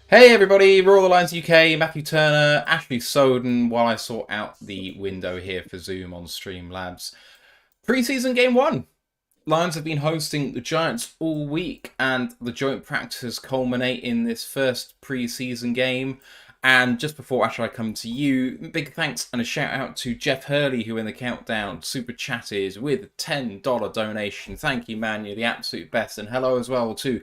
Hey everybody, ROTL UK, Matthew Turner, Ashley Soden, while I sort out the window here for Zoom on Streamlabs. Preseason game one. Lions have been hosting the Giants all week, and the joint practices culminate in this first preseason game. And just before actually I come to you, big thanks and a shout out to Jeff Hurley, who in the countdown super chatted with a $10 donation. Thank you, man. You're the absolute best. And hello as well to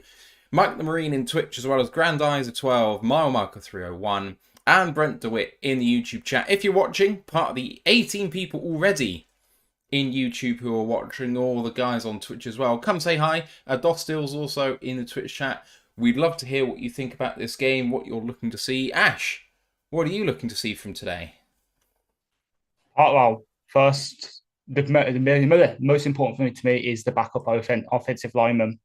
Mike the Marine in Twitch, as well as Grand Eyes of 12, Mile Marker 301, and Brent DeWitt in the YouTube chat. If you're watching, part of the 18 people already in YouTube who are watching, all the guys on Twitch as well, come say hi. Dostil's also in the Twitch chat. We'd love to hear what you think about this game, what you're looking to see. Ash, what are you looking to see from today? Well, first, the most important thing to me is the backup offensive lineman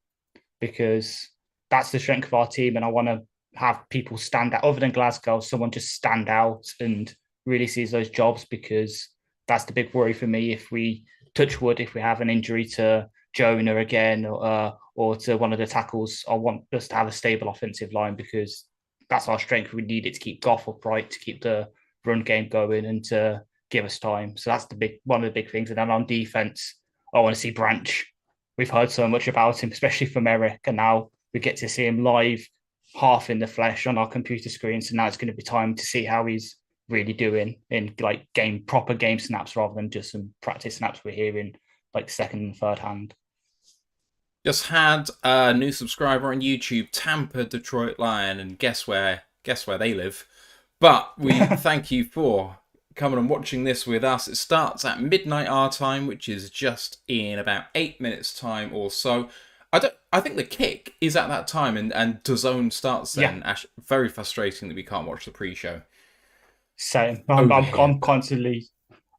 because that's the strength of our team, and I want to have people stand out. Other than Glasgow, someone just stand out and really sees those jobs, because that's the big worry for me. If we touch wood, if we have an injury to Jonah again or to one of the tackles, I want us to have a stable offensive line, because that's our strength. We need it to keep Goff upright, to keep the run game going, and to give us time. So that's the one of the big things. And then on defense, I want to see Branch. We've heard so much about him, especially from Eric, and now we get to see him live, half in the flesh on our computer screen. So now it's going to be time to see how he's really doing in like proper game snaps, rather than just some practice snaps we're hearing like second and third hand. Just had a new subscriber on YouTube, Tampa Detroit Lion, and guess where? Guess where they live. But we thank you for coming and watching this with us. It starts at midnight our time, which is just in about 8 minutes time or so. I think the kick is at that time, and DAZN starts Yeah, then. Ash, very frustrating that we can't watch the pre-show same. over here. I'm constantly,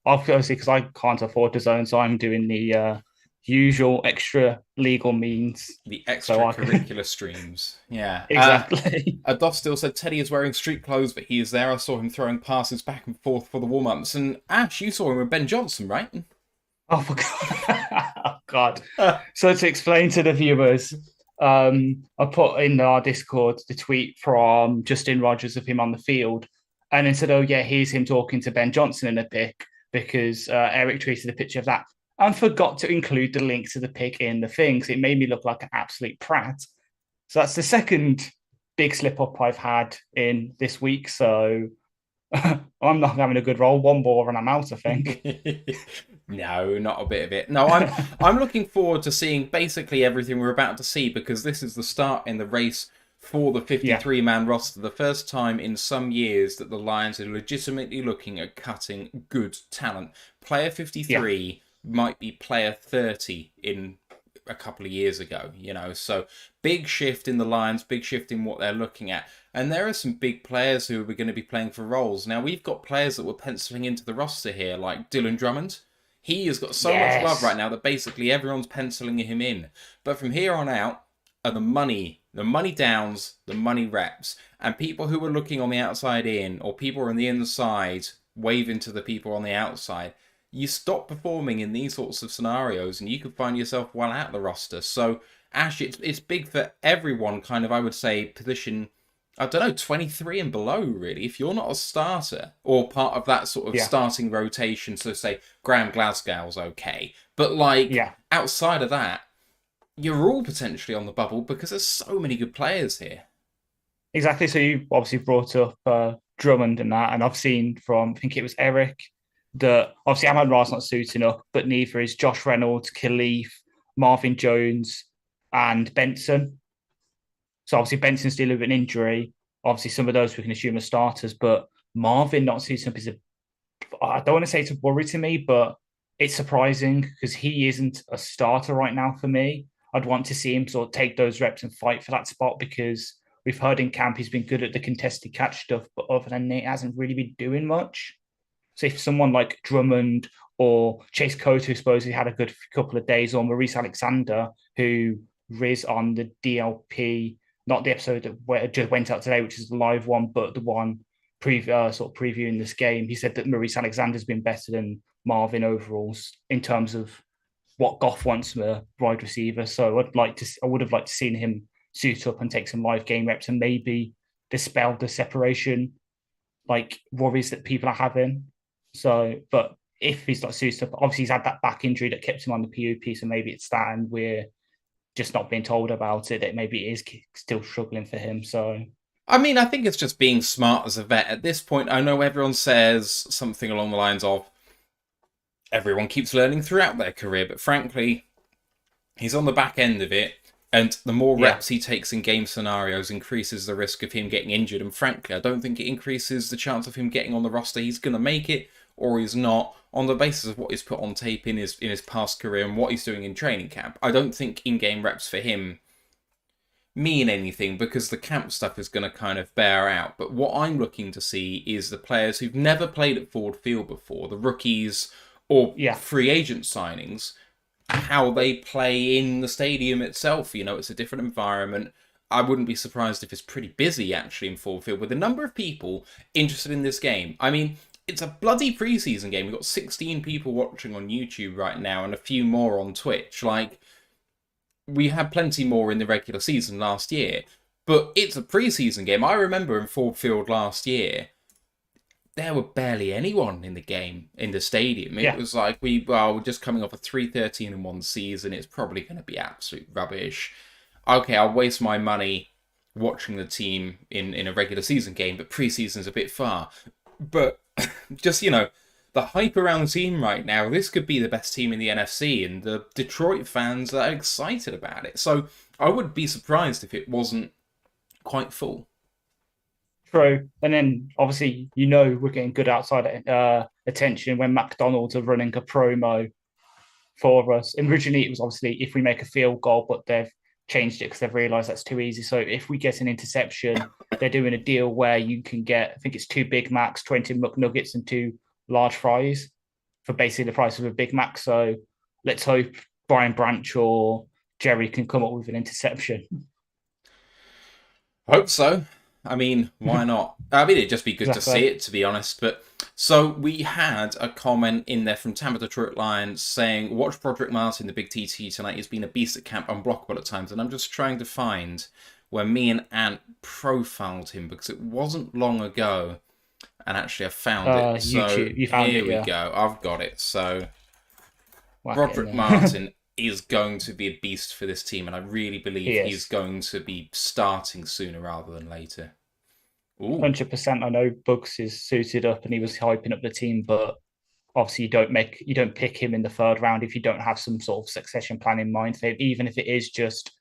obviously, because I can't afford the zone, so I'm doing the usual extra legal means. The So I can extracurricular streams. Yeah. exactly. Doss still said Teddy is wearing street clothes, but he is there. I saw him throwing passes back and forth for the warm-ups. And Ash, you saw him with Ben Johnson, right? Oh, for God. Oh, God. So to explain to the viewers, I put in our Discord the tweet from Justin Rogers of him on the field, and then said, "Oh yeah, here's him talking to Ben Johnson in a pic," because Eric tweeted a picture of that and forgot to include the link to the pic in the thing. So it made me look like an absolute prat. So that's the second big slip up I've had in this week. So I'm not having a good roll. One more and I'm out, I think. No, not a bit of it. No, I'm looking forward to seeing basically everything we're about to see, because this is the start in the race for the Yeah, 53-man roster. The first time in some years that the Lions are legitimately looking at cutting good talent. Player yeah, 53 might be player 30 in a couple of years ago, so big shift in the Lions, big shift in what they're looking at. And there are some big players who are going to be playing for roles. Now, we've got players that we're penciling into the roster here, like Dylan Drummond. He has got so much love right yes. now that basically everyone's penciling him in. But from here on out are the money downs, the money reps, and people who are looking on the outside in, or people on the inside waving to the people on the outside. You stop performing in these sorts of scenarios, and you could find yourself well out of the roster. So, Ash, it's big for everyone, kind of, I would say, position, I don't know, 23 and below, really. If you're not a starter or part of that sort of Yeah, starting rotation, so say Graham Glasgow's okay. But, like, yeah, outside of that, you're all potentially on the bubble because there's so many good players here. exactly. So you obviously brought up Drummond and that, and I've seen from, I think it was Eric, that obviously Ahmad Ra's not suiting up, but neither is Josh Reynolds, Khalif, Marvin Jones, and Benson. So obviously Benson's dealing with an injury. Obviously, some of those we can assume are starters, but Marvin not suiting up is a, I don't want to say it's a worry to me, but it's surprising because he isn't a starter right now for me. I'd want to see him sort of take those reps and fight for that spot, because we've heard in camp he's been good at the contested catch stuff, but other than it, hasn't really been doing much. So if someone like Drummond or Chase Cota, who supposedly had a good couple of days, or Maurice Alexander, who is on the DLP, not the episode that just went out today, which is the live one, but the one sort of previewing this game, he said that Maurice Alexander's been better than Marvin overalls in terms of what Goff wants from a wide receiver. So I would have liked to seen him suit up and take some live game reps, and maybe dispel the separation like worries that people are having. So, but if he's not suited up, obviously he's had that back injury that kept him on the PUP, so maybe it's that, and we're just not being told about it. That maybe it is still struggling for him. So, I mean, I think it's just being smart as a vet. At this point, I know everyone says something along the lines of everyone keeps learning throughout their career, but frankly, he's on the back end of it, and the more reps he takes in game scenarios increases the risk of him getting injured. And frankly, I don't think it increases the chance of him getting on the roster. He's going to make it or he's not on the basis of what he's put on tape in his past career and what he's doing in training camp. I don't think in-game reps for him mean anything because the camp stuff is going to kind of bear out. But what I'm looking to see is the players who've never played at Ford Field before, the rookies or free agent signings, how they play in the stadium itself. You know, it's a different environment. I wouldn't be surprised if it's pretty busy actually in Ford Field with a number of people interested in this game. I mean, it's a bloody preseason game. We've got 16 people watching on YouTube right now and a few more on Twitch. Like, we had plenty more in the regular season last year, but it's a preseason game. I remember in Ford Field last year, there were barely anyone in the game, in the stadium. It was like, we're just coming off a 3-13-1 season. It's probably going to be absolute rubbish. Okay, I'll waste my money watching the team in a regular season game, but preseason's a bit far. But just, you know, the hype around the team right now, this could be the best team in the NFC, and the Detroit fans are excited about it. So I would be surprised if it wasn't quite full. True. And then obviously, you know, we're getting good outside attention when McDonald's are running a promo for us. And originally, it was obviously if we make a field goal, but they've changed it because they've realized that's too easy. So if we get an interception, they're doing a deal where you can get, I think it's 2 Big Macs, 20 McNuggets, and 2 large fries for basically the price of a Big Mac. So let's hope Brian Branch or Jerry can come up with an interception. Hope so. I mean, why not? I mean, it'd just be good to see it, to be honest. But so we had a comment in there from Tampa Detroit Lions saying, watch Broderick Martin, the big TT tonight. He's been a beast at camp, unblockable at times. And I'm just trying to find where me and Ant profiled him because it wasn't long ago. And actually, I found it. So YouTube. You found here it, we go. I've got it. So Broderick Martin is going to be a beast for this team, and I really believe he's going to be starting sooner rather than later. 100%. I know Bugs is suited up, and he was hyping up the team, but obviously you don't pick him in the 3rd round if you don't have some sort of succession plan in mind. Even if it is just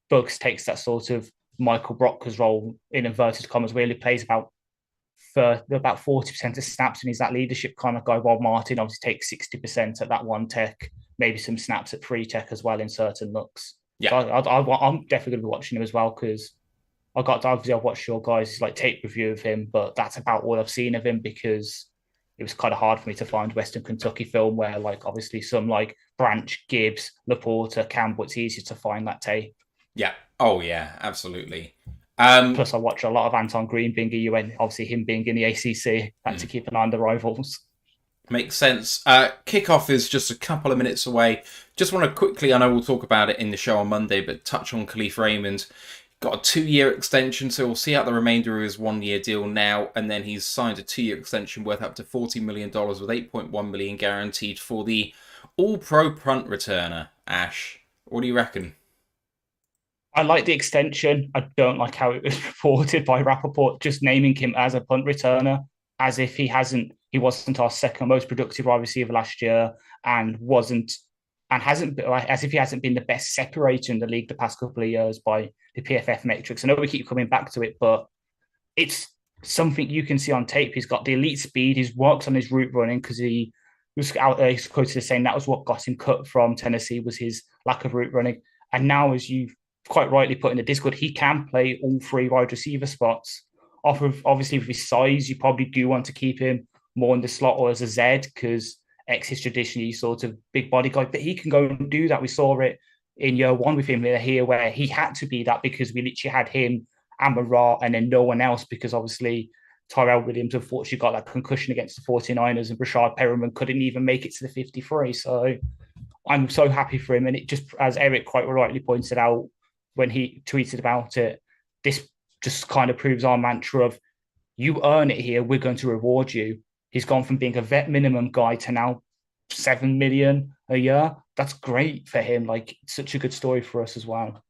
Bugs takes that sort of Michael Brockers role in inverted commas, where he plays about 40% of snaps, and he's that leadership kind of guy. While Martin obviously takes 60% at that 1 tech, maybe some snaps at 3 tech as well in certain looks. Yeah, so I'm definitely going to be watching him as well because I've watched your guys' like tape review of him, but that's about all I've seen of him because it was kind of hard for me to find Western Kentucky film where like obviously some like Branch, Gibbs, Laporta, Campbell, it's easier to find that tape. Yeah. Oh yeah, absolutely. Plus, I watch a lot of Anton Green being a UN, obviously him being in the ACC. Had to keep an eye on the rivals. Makes sense. Kickoff is just a couple of minutes away. Just want to quickly, I know we'll talk about it in the show on Monday, but touch on Khalif Raymond. Got a 2-year extension, so we'll see out the remainder of his 1-year deal now, and then he's signed a 2-year extension worth up to $40 million with $8.1 million guaranteed for the All-Pro punt returner. Ash, what do you reckon? I like the extension. I don't like how it was reported by Rappaport, just naming him as a punt returner, as if he wasn't our second most productive wide receiver last year and hasn't, as if he hasn't been the best separator in the league the past couple of years by the PFF metrics. I know we keep coming back to it, but it's something you can see on tape. He's got the elite speed. He's worked on his route running because he was out there. He's quoted as saying that was what got him cut from Tennessee was his lack of route running. And now, as you've quite rightly put in the Discord, he can play all 3 wide receiver spots. Off of obviously with his size, you probably do want to keep him more in the slot or as a Z because X is traditionally sort of big body guy, but he can go and do that. We saw it in year 1 with him here where he had to be that because we literally had him, Amon-Ra, and then no one else because obviously Tyrell Williams unfortunately got that concussion against the 49ers and Rashad Perriman couldn't even make it to the 53. So I'm so happy for him. And it just, as Eric quite rightly pointed out when he tweeted about it, this just kind of proves our mantra of you earn it here, we're going to reward you. He's gone from being a vet minimum guy to now 7 million a year. That's great for him. Like, such a good story for us as well.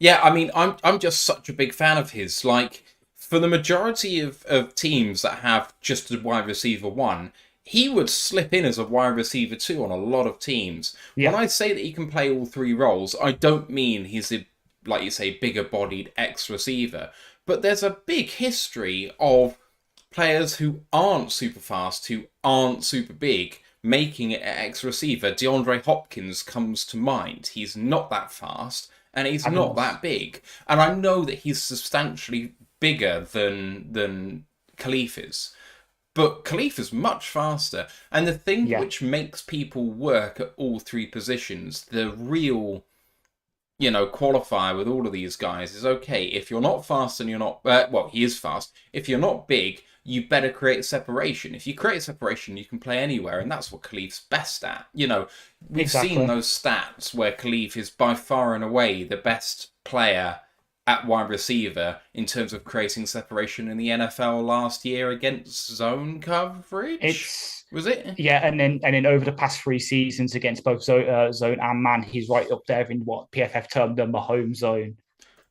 Yeah, I mean, I'm just such a big fan of his. Like, for the majority of teams that have just a wide receiver one, he would slip in as a wide receiver two on a lot of teams. When Yeah, I say that he can play all three roles, I don't mean he's a, like you say, bigger bodied ex receiver. But there's a big history of players who aren't super fast, who aren't super big, making it at X receiver. DeAndre Hopkins comes to mind. He's not that fast and he's not Adams. that big. And I know that he's substantially bigger than Khalif is. But Khalif is much faster. And the thing Yeah, which makes people work at all three positions, the real qualifier with all of these guys is okay. If you're not fast and you're not, well, he is fast. If you're not big, you better create separation. If you create separation, you can play anywhere, and that's what Khalif's best at. We've seen exactly. those stats where Khalif is by far and away the best player at wide receiver in terms of creating separation in the NFL last year against zone coverage. It's Was it? Yeah, and then over the past 3 seasons against both zone and man, he's right up there in what PFF termed the Mahomes zone.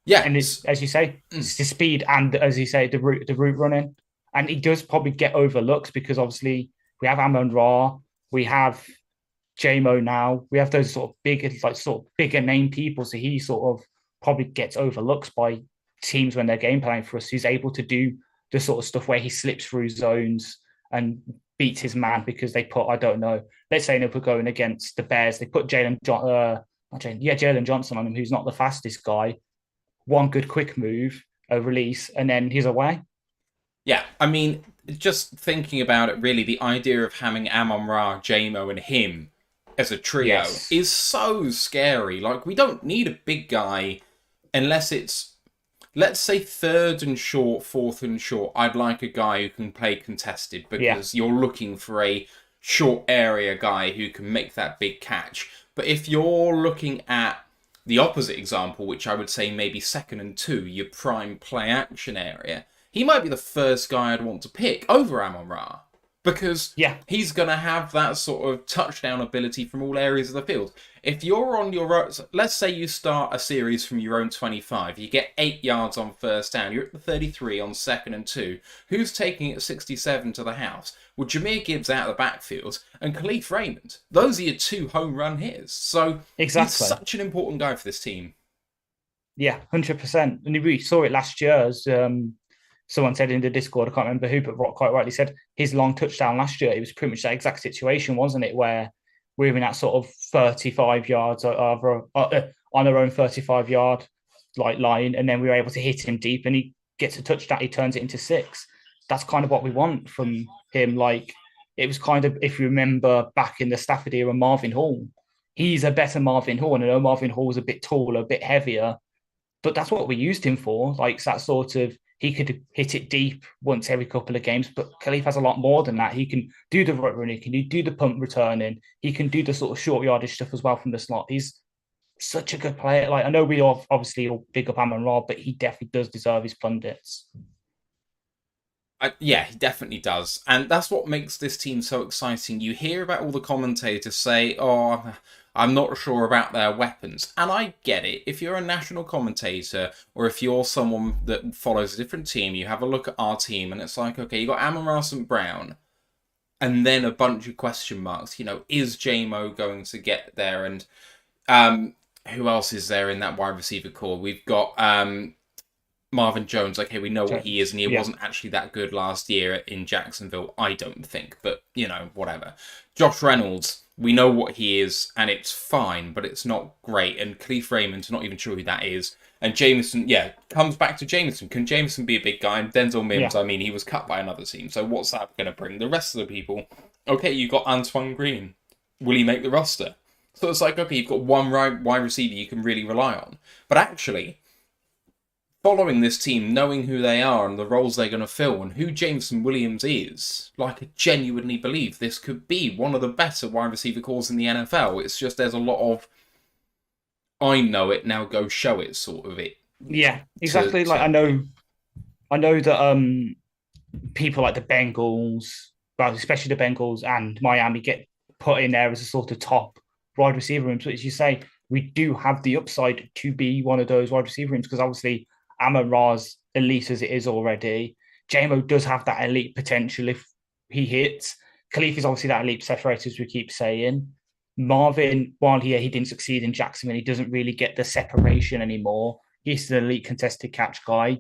Yeah. And it's, as you say, it's the speed and, as you say, the route running. And he does probably get overlooked because obviously we have Amon Ra, we have JMO now, we have those sort of bigger, like sort of bigger name people. So he sort of probably gets overlooked by teams when they're game planning for us. He's able to do the sort of stuff where he slips through zones and beats his man because they put, I don't know, let's say if we're going against the Bears, they put Jalen Johnson on him, who's not the fastest guy. One good quick move, a release, and then he's away. Yeah, I mean, just thinking about it, really, the idea of having Amon Ra, JMO, and him as a trio Yes. is so scary. Like, we don't need a big guy unless it's, let's say, third and short, fourth and short. I'd like a guy who can play contested Yeah. because you're looking for a short area guy who can make that big catch. But if you're looking at the opposite example, which I would say maybe second and two, your prime play action area, he might be the first guy I'd want to pick over Amon Ra because Yeah. he's going to have that sort of touchdown ability from all areas of the field. If you're on your own, let's say you start a series from your own 25, you get 8 yards on first down, you're at the 33 on second and two. Who's taking it 67 to the house? Well, Jameer Gibbs out of the backfield and Khalif Raymond. Those are your 2 home run hitters. So he's Exactly. such an important guy for this team. Yeah, 100%. And we saw it last year as someone said in the Discord, I can't remember who, but quite rightly said his long touchdown last year. It was pretty much that exact situation, wasn't it? Where we were in that sort of 35 yards on our own 35-yard like line, and then we were able to hit him deep, and he gets a touchdown. He turns it into 6. That's kind of what we want from him. Like, it was kind of, if you remember back in the Stafford era, Marvin Hall. He's a better Marvin Hall, and I know Marvin Hall's a bit taller, a bit heavier, but that's what we used him for. Like, that sort of, he could hit it deep once every couple of games, but Khalif has a lot more than that. He can do the route running, he can do the punt returning, he can do the sort of short yardage stuff as well from the slot. He's such a good player. Like, I know we all obviously all big up Amon Ra, but he definitely does deserve his pundits. Yeah, he definitely does. And that's what makes this team so exciting. You hear about all the commentators say, oh, I'm not sure about their weapons. And I get it. If you're a national commentator or if you're someone that follows a different team, you have a look at our team and it's like, okay, you got Amon Ra St. Brown and then a bunch of question marks. Is JMO going to get there? And who else is there in that wide receiver core? We've got Marvin Jones, okay, we know what he is, and he Yeah, wasn't actually that good last year in Jacksonville, I don't think, but, whatever. Josh Reynolds, we know what he is, and it's fine, but it's not great, and Khalif Raymond's not even sure who that is. And Jameson, yeah, comes back to Jameson. Can Jameson be a big guy? And Denzel Mims, yeah, I mean, he was cut by another team, so what's that going to bring? The rest of the people, okay, you got Antoine Green. Will he make the roster? So it's like, okay, you've got one wide receiver you can really rely on. But actually, following this team, knowing who they are and the roles they're going to fill and who Jameson Williams is, like, I genuinely believe this could be one of the better wide receiver calls in the NFL. It's just there's a lot of I know it, now go show it sort of it yeah, to exactly. Like, I to know I know that people like the Bengals, well, especially the Bengals and Miami, get put in there as a sort of top wide receiver rooms. But as you say, we do have the upside to be one of those wide receiver rooms because obviously Amon Ra's elite as it is already. JMO does have that elite potential if he hits. Khalif is obviously that elite separator, as we keep saying. Marvin, while he didn't succeed in Jacksonville, he doesn't really get the separation anymore. He's the elite contested catch guy.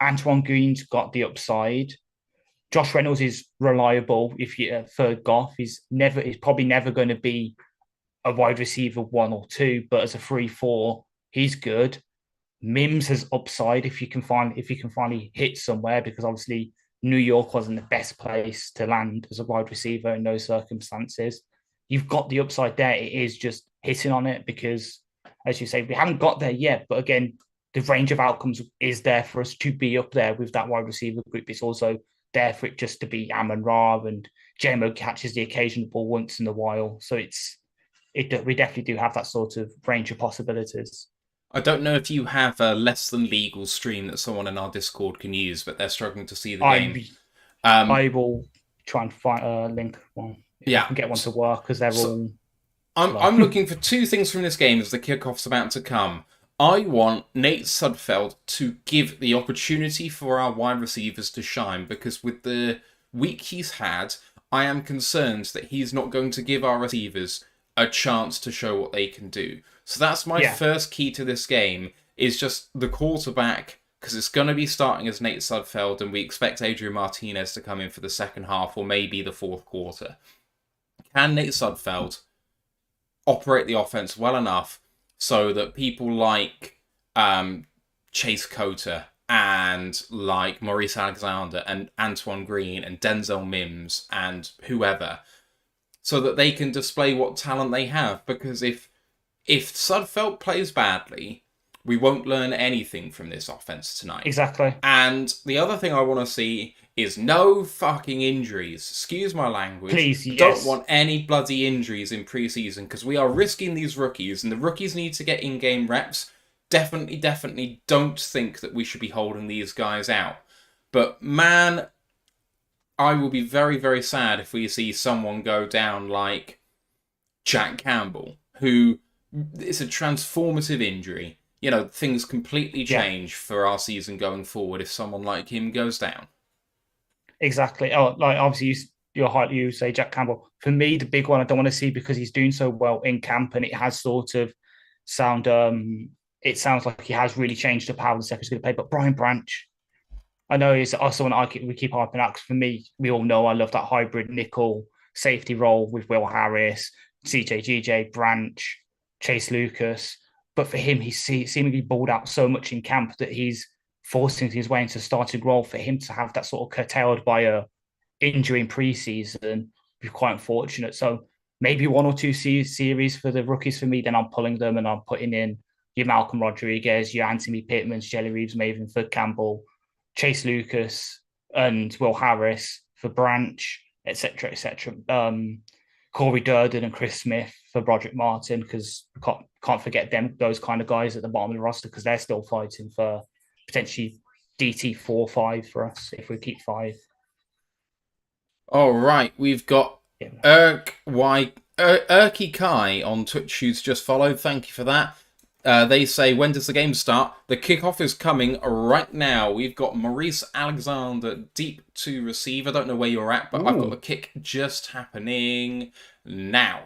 Antoine Green's got the upside. Josh Reynolds is reliable. If you for Goff, he's probably never going to be a wide receiver 1 or 2, but as a 3-4, he's good. Mims has upside if you can finally hit somewhere because obviously New York wasn't the best place to land as a wide receiver in those circumstances. You've got the upside there. It is just hitting on it because, as you say, we haven't got there yet. But again, the range of outcomes is there for us to be up there with that wide receiver group. It's also there for it just to be Amon Ra and JMO catches the occasional ball once in a while. So we definitely do have that sort of range of possibilities. I don't know if you have a less than legal stream that someone in our Discord can use, but they're struggling to see the game. I Um, I will try and find a link one if I yeah, can get one to work because they're so all I'm slow. I'm looking for two things from this game as the kickoff's about to come. I want Nate Sudfeld to give the opportunity for our wide receivers to shine because with the week he's had, I am concerned that he's not going to give our receivers a chance to show what they can do. So that's my Yeah, first key to this game is just the quarterback because it's going to be starting as Nate Sudfeld and we expect Adrian Martinez to come in for the second half or maybe the fourth quarter. Can Nate Sudfeld operate the offense well enough so that people like Chase Coter and like Maurice Alexander and Antoine Green and Denzel Mims and whoever, so that they can display what talent they have? Because if Sudfeld plays badly, we won't learn anything from this offense tonight. exactly. And the other thing I want to see is no fucking injuries. Excuse my language. Please, I don't yes, want any bloody injuries in preseason because we are risking these rookies and the rookies need to get in-game reps. Definitely don't think that we should be holding these guys out. But man, I will be very sad if we see someone go down like Jack Campbell, who it's a transformative injury. You know, things completely yeah, change for our season going forward if someone like him goes down. exactly. Oh, like obviously you say Jack Campbell. For me, the big one I don't want to see because he's doing so well in camp and it has sort of sound it sounds like he has really changed up how the second's going to play. But Brian Branch, I know he's also an we keep harping out because for me, we all know I love that hybrid nickel safety role with Will Harris, CJ, Branch, Chase Lucas. But for him, he's seemingly balled out so much in camp that he's forcing his way into starting role. For him to have that sort of curtailed by a injury in preseason be quite unfortunate. So maybe 1 or 2 series for the rookies for me. Then I'm pulling them and I'm putting in your Malcolm Rodriguez, your Anthony Pittmans, Jelly Reeves, Maven for Campbell, Chase Lucas, and Will Harris for Branch, etc. Corey Durden and Chris Smith for Broderick Martin because we can't forget those kind of guys at the bottom of the roster because they're still fighting for potentially DT 4-5 for us if we keep 5. All right, we've got Yeah. Erky Kai on Twitch who's just followed. Thank you for that. They say, when does the game start? The kickoff is coming right now. We've got Maurice Alexander deep to receive. I don't know where you're at, but I've got the kick just happening now.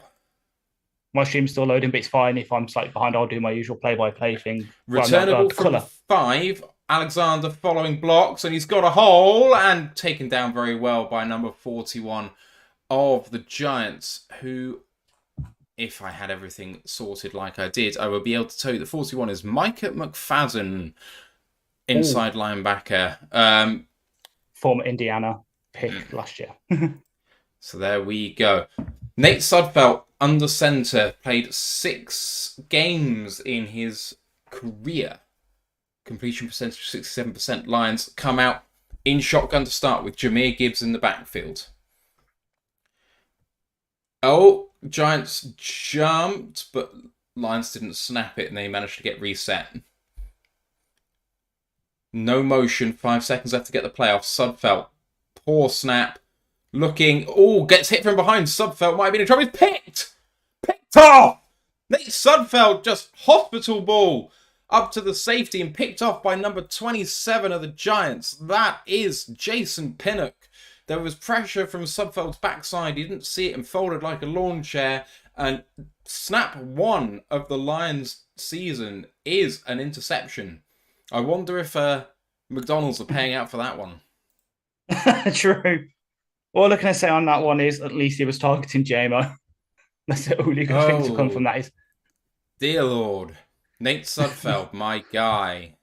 My stream's still loading, but it's fine. If I'm slightly behind, I'll do my usual play-by-play thing. Returnable from color. 5. Alexander following blocks, and he's got a hole and taken down very well by number 41 of the Giants, who, if I had everything sorted like I did, I would be able to tell you that 41 is Micah McFadden, inside linebacker. Former Indiana pick last year. So there we go. Nate Sudfeld, under center, played 6 games in his career. Completion percentage 67%. Lions come out in shotgun to start with Jahmyr Gibbs in the backfield. Oh, Giants jumped, but Lions didn't snap it and they managed to get reset. No motion. 5 seconds left to get the playoff. Sudfeld. Poor snap. Looking. Oh, gets hit from behind. Sudfeld might have been in trouble. He's picked. Picked off. Nate Sudfeld just hospital ball up to the safety and picked off by number 27 of the Giants. That is Jason Pinnock. There was pressure from Sudfeld's backside. He didn't see it and folded like a lawn chair. And snap 1 of the Lions season is an interception. I wonder if McDonald's are paying out for that one. True. All I can say on that one is at least he was targeting JMO. That's the only good thing to come from that. Dear Lord. Nate Sudfeld, my guy.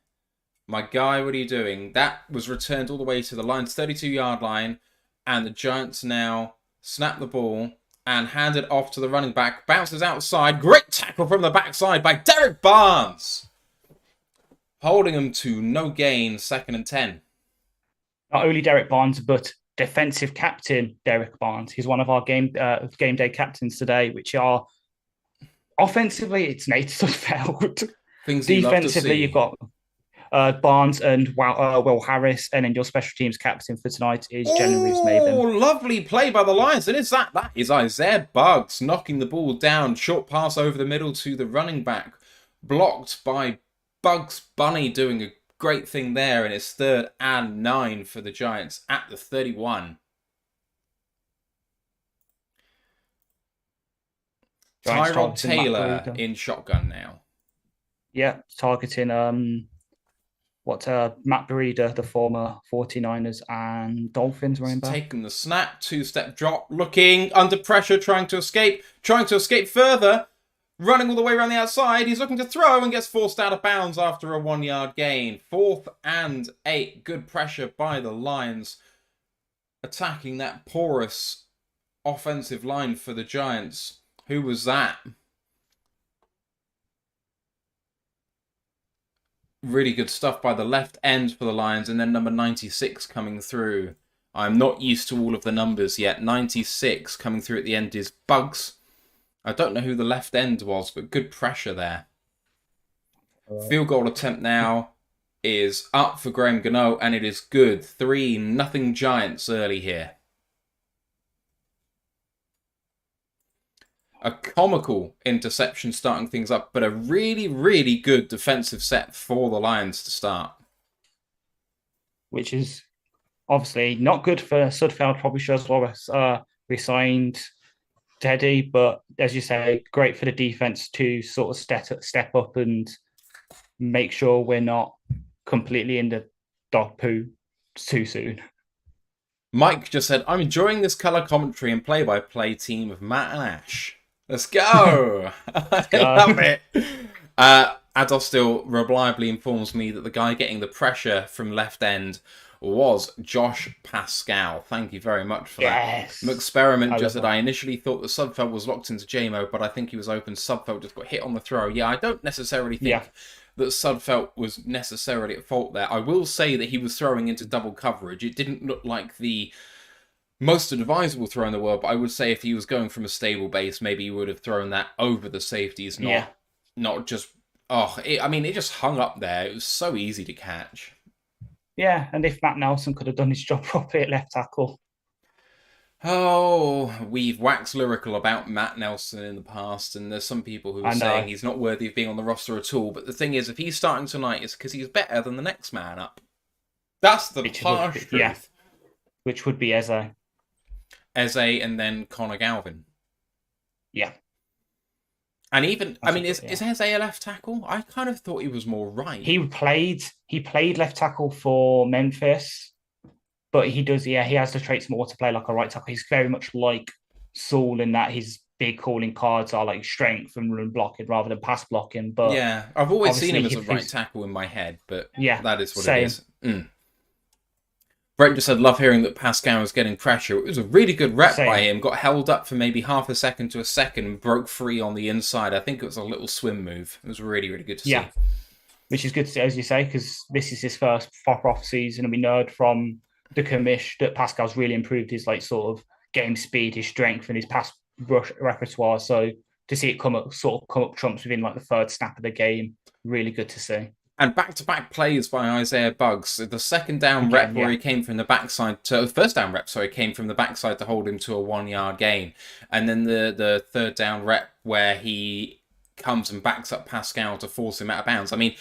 My guy, what are you doing? That was returned all the way to the Lions' 32-yard line. And the Giants now snap the ball and hand it off to the running back. Bounces outside. Great tackle from the backside by Derek Barnes. Holding him to no gain, 2nd and 10. Not only Derek Barnes, but defensive captain Derek Barnes. He's one of our game day captains today, which are offensively, it's Nate Sudfeld. Defensively, you've got Barnes and Will Harris, and then your special teams captain for tonight is Jen Reeves-Maben. Oh, lovely play by the Lions. And it's that is Isaiah Buggs knocking the ball down. Short pass over the middle to the running back. Blocked by Bugs Bunny, doing a great thing there, and it's 3rd and 9 for the Giants at the 31. Tyrod Taylor in shotgun now. Yeah, targeting Matt Breida, the former 49ers and Dolphins running back. Taking the snap, 2-step drop, looking under pressure, trying to escape further. Running all the way around the outside. He's looking to throw and gets forced out of bounds after a 1-yard gain. 4th and 8. Good pressure by the Lions. Attacking that porous offensive line for the Giants. Who was that? Really good stuff by the left end for the Lions. And then number 96 coming through. I'm not used to all of the numbers yet. 96 coming through at the end is Buggs. I don't know who the left end was, but good pressure there. Field goal attempt now is up for Graham Gano, and it is good. 3-0 Giants early here. A comical interception starting things up, but a really, really good defensive set for the Lions to start. Which is obviously not good for Sudfeld, probably shows why we signed Teddy, but as you say, great for the defense to sort of step up and make sure we're not completely in the dog poo too soon. Mike just said, I'm enjoying this colour commentary and play-by-play team of Matt and Ash. Let's go! I love it. Ados still reliably informs me that the guy getting the pressure from left end was Josh Pascal. Thank you very much for that. McExperiment just said, I initially thought that Sudfeld was locked into JMO, but I think he was open. Sudfeld just got hit on the throw. Yeah, I don't necessarily think that Sudfeld was necessarily at fault there. I will say that he was throwing into double coverage. It didn't look like the most advisable throw in the world, but I would say if he was going from a stable base, maybe he would have thrown that over the safeties, not just... it just hung up there. It was so easy to catch. Yeah, and if Matt Nelson could have done his job properly at left tackle. Oh, we've waxed lyrical about Matt Nelson in the past, and there's some people who are saying he's not worthy of being on the roster at all. But the thing is, if he's starting tonight, it's because he's better than the next man up. That's the harsh truth. Yeah, which would be Eze. Eze and then Connor Galvin. Yeah. And even, is Eze a left tackle? I kind of thought he was more right. He played left tackle for Memphis, but he has the traits more to play like a right tackle. He's very much like Saul in that his big calling cards are like strength and run blocking rather than pass blocking. But yeah, I've always seen him as a right tackle in my head, but that is what it is. Brent just said, love hearing that Pascal was getting pressure. It was a really good rep by him. Got held up for maybe half a second to a second and broke free on the inside. I think it was a little swim move. It was really, really good to see. Which is good to see, as you say, because this is his first proper off season, and we know from the commish that Pascal's really improved his sort of game speed, his strength, and his pass rush repertoire. So to see it come up trumps within the third snap of the game, really good to see. And back-to-back plays by Isaiah Buggs. The second down rep Again, where yeah. he came from the backside to first down rep, sorry, came from the backside to hold him to a 1-yard gain. And then the third down rep where he comes and backs up Pascal to force him out of bounds. I mean,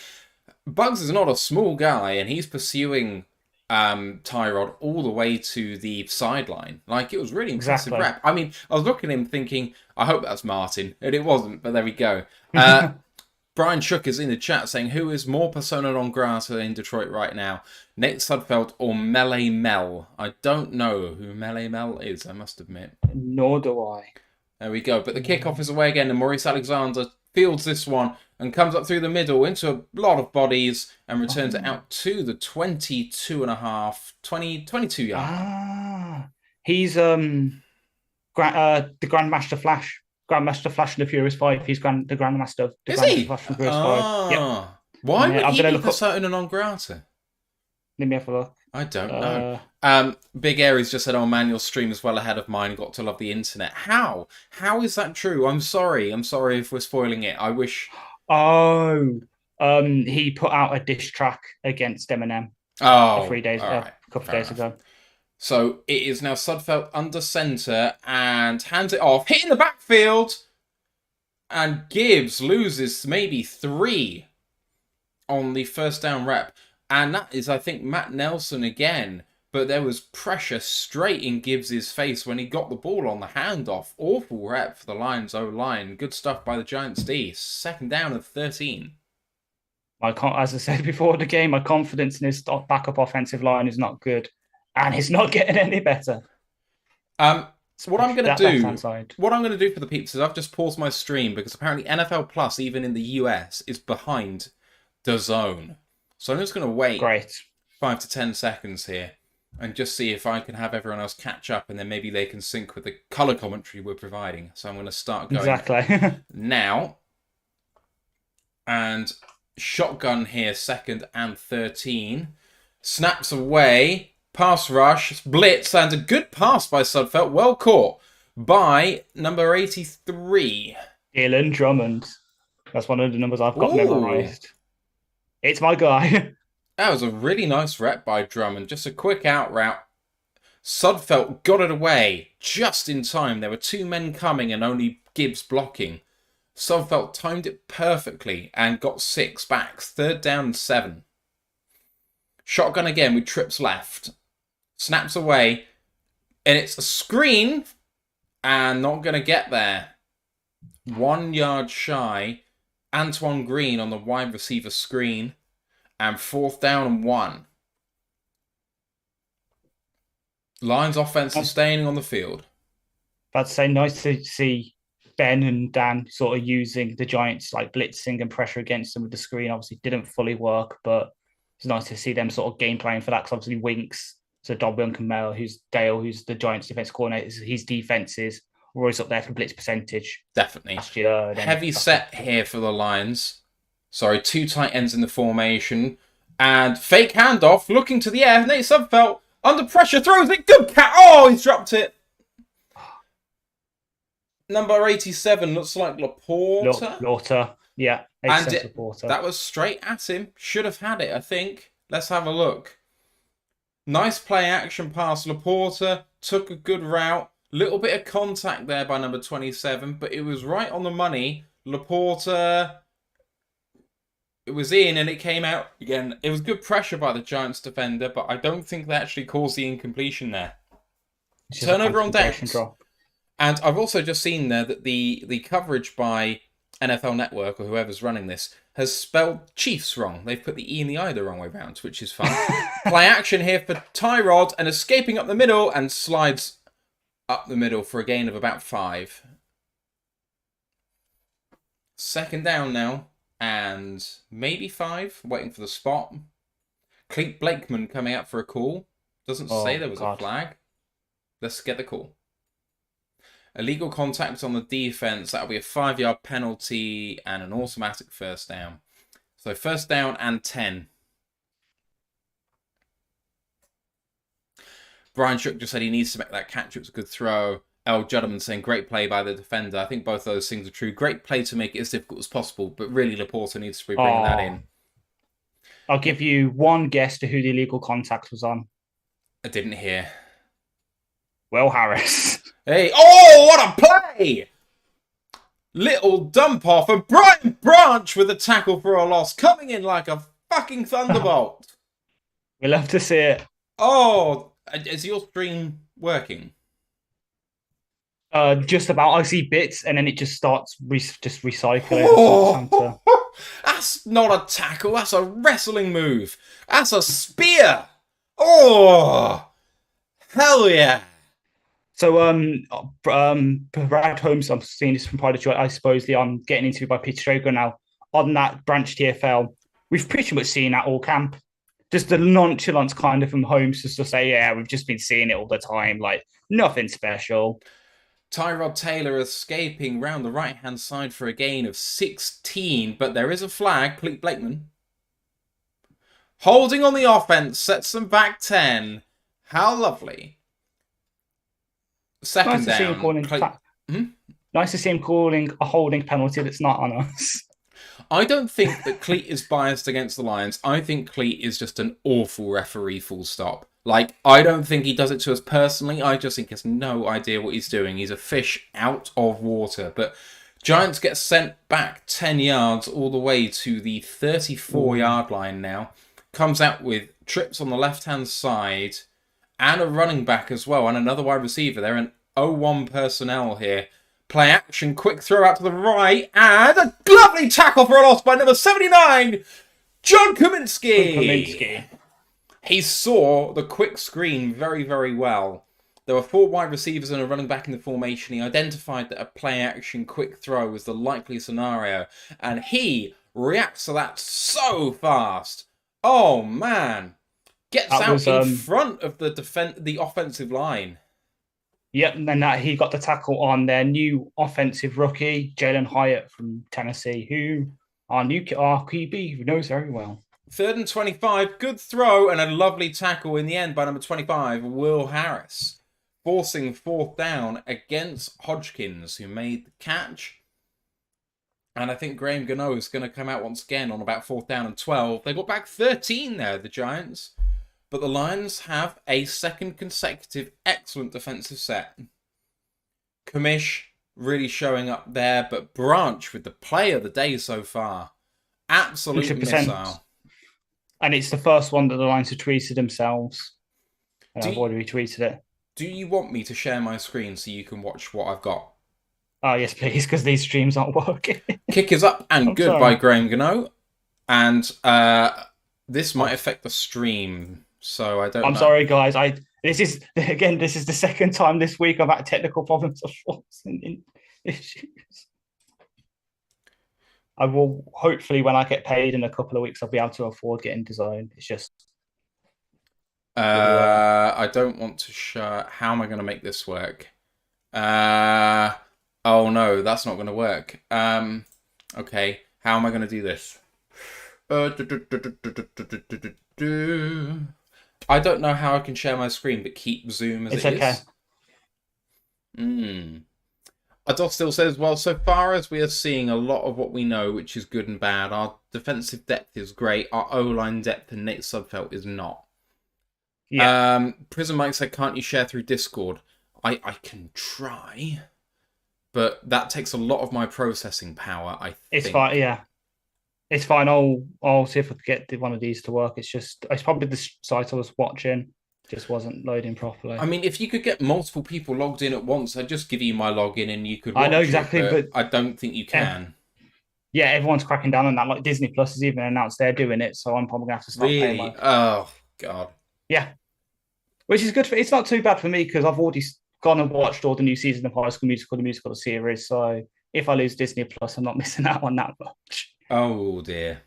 Buggs is not a small guy, and he's pursuing Tyrod all the way to the sideline. Like, it was really impressive Exactly. rep. I mean, I was looking at him thinking, I hope that's Martin. And it wasn't, but there we go. Brian Shook is in the chat saying, who is more persona non grata in Detroit right now? Nate Sudfeld or Melee Mel? I don't know who Melee Mel is, I must admit. Nor do I. There we go. But the kickoff is away again, and Maurice Alexander fields this one and comes up through the middle into a lot of bodies and returns it out to the 22 and a half, 22 yard. He's the Grandmaster Flash. Grandmaster Flash in the Furious 5. He's the Grandmaster of the Is Grandmaster he? Flash from Furious 5. Yep. Why would I'm he gonna be look up- persona non grata? Let me have a look. I don't know. Big Aries just said, "Oh, man, your stream is well ahead of mine. Got to love the internet." How? How is that true? I'm sorry. I'm sorry if we're spoiling it. I wish. He put out a diss track against Eminem. Oh, 3 days, all right. a couple of days ago. So it is now Sudfeld under center and hands it off, hitting the backfield, and Gibbs loses maybe 3 on the first down rep. And that is, I think, Matt Nelson again. But there was pressure straight in Gibbs' face when he got the ball on the handoff. Awful rep for the Lions O-line. Good stuff by the Giants D. Second down and 13. As I said before the game, my confidence in his backup offensive line is not good. And it's not getting any better. So what I'm going to do for the peeps is I've just paused my stream because apparently NFL Plus, even in the US, is behind the zone. So I'm just going to wait 5 to 10 seconds here and just see if I can have everyone else catch up, and then maybe they can sync with the color commentary we're providing. So I'm going to start going now. And shotgun here, second and 13. Snaps away. Pass rush, blitz, and a good pass by Sudfeld. Well caught by number 83. Dylan Drummond. That's one of the numbers I've got memorized. It's my guy. That was a really nice rep by Drummond. Just a quick out route. Sudfeld got it away just in time. There were 2 men coming and only Gibbs blocking. Sudfeld timed it perfectly and got 6 back. Third down and 7. Shotgun again with trips left. Snaps away. And it's a screen. And not going to get there. 1 yard shy. Antoine Green on the wide receiver screen. And fourth down and 1. Lions offense is staying on the field. I'd say nice to see Ben and Dan sort of using the Giants like blitzing and pressure against them with the screen. Obviously didn't fully work, but it's nice to see them sort of game playing for that, because obviously Winks, so Dobby Kamel, who's the Giants defense coordinator, his defenses were always up there for blitz percentage. Definitely. Last year, heavy set here for the Lions. Sorry, 2 tight ends in the formation. And fake handoff, looking to the air. Nate Sudfeld under pressure, throws it. Good cat. Oh, he's dropped it. Number 87 looks like Laporta. Yeah. And that was straight at him. Should have had it, I think. Let's have a look. Nice play action pass. Laporta took a good route. Little bit of contact there by number 27, but it was right on the money. Laporta, it was in and it came out again. It was good pressure by the Giants defender, but I don't think they actually caused the incompletion there. Turnover on downs. And I've also just seen there that the coverage by NFL Network or whoever's running this has spelled Chiefs wrong. They've put the E and the I the wrong way round, which is fun. Play action here for Tyrod and escaping up the middle and slides up the middle for a gain of about 5. Second down now and maybe 5. Waiting for the spot. Cleet Blakeman coming out for a call. Doesn't say there was a flag. Let's get the call. Illegal contact on the defense. That'll be a 5-yard penalty and an automatic first down. So first down and 10. Brian Shook just said he needs to make that catch. It was a good throw. El Juddman saying great play by the defender. I think both those things are true. Great play to make it as difficult as possible, but really Laporta needs to be bringing that in. I'll give you one guess to who the illegal contact was on. I didn't hear. Will Harris. Hey, oh, what a play! Little dump off of Brian Branch with a tackle for a loss, coming in like a fucking thunderbolt. We love to see it. Oh, is your stream working? Just about. I see bits, and then it just starts just recycling. Oh, that's not a tackle. That's a wrestling move. That's a spear. Oh, hell yeah! So, Brad Holmes, I'm seeing this from Pride of I suppose the getting interviewed by Peter Strager now on that branch TFL. We've pretty much seen that all camp. Just the nonchalance kind of from Holmes just to say, yeah, we've just been seeing it all the time. Like, nothing special. Tyrod Taylor escaping round the right-hand side for a gain of 16, but there is a flag. Pete Blakeman holding on the offense, sets them back 10. How lovely. Second down. Nice to see him calling a holding penalty that's not on us. I don't think that Cleat is biased against the Lions. I think Cleat is just an awful referee, full stop. Like, I don't think he does it to us personally. I just think he has no idea what he's doing. He's a fish out of water. But Giants get sent back 10 yards all the way to the 34-yard line now. Comes out with trips on the left-hand side and a running back as well, and another wide receiver. They're an 0-1 personnel here. Play action, quick throw out to the right, and a lovely tackle for a loss by number 79, John Kaminsky. He saw the quick screen very, very well. There were 4 wide receivers and a running back in the formation. He identified that a play action, quick throw was the likely scenario, and he reacts to that so fast. Oh, man. Gets out in front of the offensive line. Yep, and then he got the tackle on their new offensive rookie, Jalen Hyatt from Tennessee, who our QB knows very well. 3rd and 25, good throw and a lovely tackle in the end by number 25, Will Harris, forcing 4th down against Hodgkins, who made the catch. And I think Graham Gano is going to come out once again on about 4th down and 12. They got back 13 there, the Giants. But the Lions have a second consecutive excellent defensive set. Kamish really showing up there, but Branch with the play of the day so far. Absolute 100%. Missile. And it's the first one that the Lions have tweeted themselves. And I've already retweeted it. Do you want me to share my screen so you can watch what I've got? Oh, yes, please, because these streams aren't working. Kick is up and good by Graham Gano. And this might affect the stream. So I don't know. I'm sorry, guys. This is the second time this week I've had technical problems of forcing issues. I will hopefully, when I get paid in a couple of weeks, I'll be able to afford getting DAZN. It's just I don't want to show. How am I going to make this work? Oh no, that's not going to work. Okay, how am I going to do this? I don't know how I can share my screen, but keep Zoom as it is. Adolf still says, well, so far as we are seeing a lot of what we know, which is good and bad, our defensive depth is great, our O-line depth and Nate Sudfeld is not. Yeah. Prison Mike said, can't you share through Discord? I can try, but that takes a lot of my processing power, I think. It's fine, yeah. It's fine. I'll see if I can get one of these to work. It's probably the site I was watching just wasn't loading properly. I mean, if you could get multiple people logged in at once, I'd just give you my login and you could watch I know exactly, but I don't think you can. Yeah, everyone's cracking down on that. Like Disney Plus has even announced they're doing it, so I'm probably going to have to start paying. Really? Oh, God. Yeah. Which is good. It's not too bad for me because I've already gone and watched all the new season of High School Musical, the musical series, so if I lose Disney Plus, I'm not missing out on that much. Oh, dear.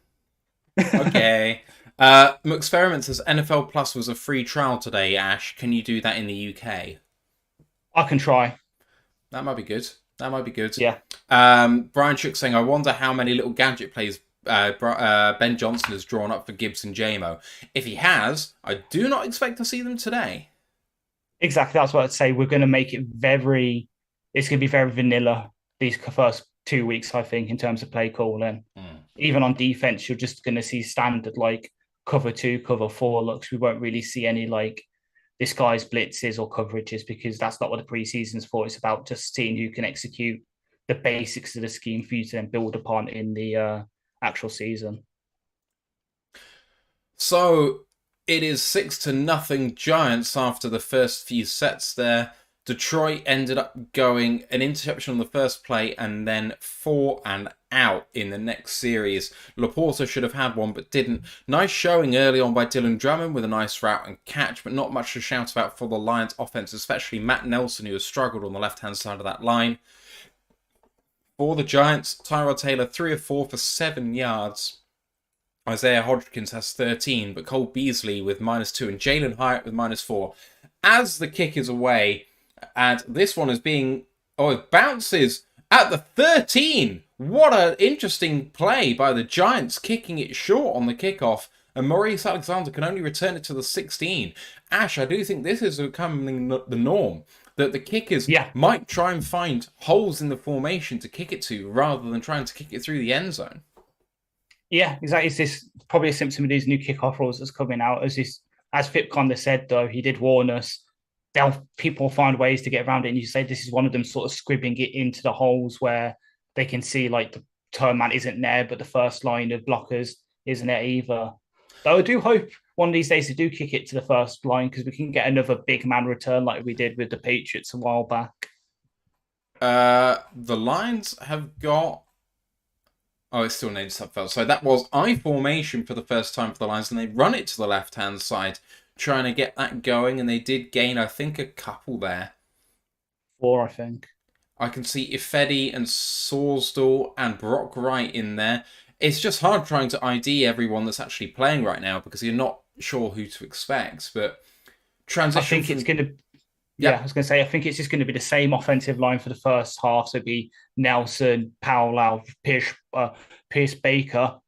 Okay. Experiment says NFL Plus was a free trial today, Ash. Can you do that in the UK? I can try. That might be good. Yeah. Brian Shook saying, I wonder how many little gadget plays Ben Johnson has drawn up for Gibbs and JMO. If he has, I do not expect to see them today. Exactly. That's what I'd say. We're going to make it it's going to be very vanilla these first 2 weeks, I think, in terms of play calling. Even on defense, you're just going to see standard, like cover 2, cover 4 looks. We won't really see any like disguised blitzes or coverages because that's not what the preseason's for. It's about just seeing who can execute the basics of the scheme for you to then build upon in the actual season. So it is 6-0 Giants after the first few sets there. Detroit ended up going an interception on the first play and then 4 and out in the next series. Laporta should have had one but didn't. Nice showing early on by Dylan Drummond with a nice route and catch, but not much to shout about for the Lions offense, especially Matt Nelson, who has struggled on the left-hand side of that line. For the Giants, Tyrod Taylor 3 of 4 for 7 yards. Isaiah Hodgkins has 13, but Cole Beasley with -2 and Jalen Hyatt with -4. As the kick is away, and this one is being... Oh, it bounces at the 13. What an interesting play by the Giants, kicking it short on the kickoff. And Maurice Alexander can only return it to the 16. Ash, I do think this is becoming the norm. That the kickers might try and find holes in the formation to kick it to rather than trying to kick it through the end zone. Yeah, exactly. It's this probably a symptom of these new kickoff rules that's coming out. As Fipcon said, though, he did warn us. People find ways to get around it, and you say this is one of them, sort of scribbing it into the holes where they can see like the turn man isn't there, but the first line of blockers isn't there either. Though I do hope one of these days they do kick it to the first line because we can get another big man return like we did with the Patriots a while back. The Lions have got... Oh, it's still named Subfeld. So that was I formation for the first time for the Lions, and they run it to the left-hand side, trying to get that going, and they did gain, I think, a couple there. 4, I think. I can see Ifedi and Sorsdal and Brock Wright in there. It's just hard trying to ID everyone that's actually playing right now because you're not sure who to expect. But transition. I think it's going to. Yeah, I was going to say, I think it's just going to be the same offensive line for the first half. So it'd be Nelson, Powell, Pierce Baker.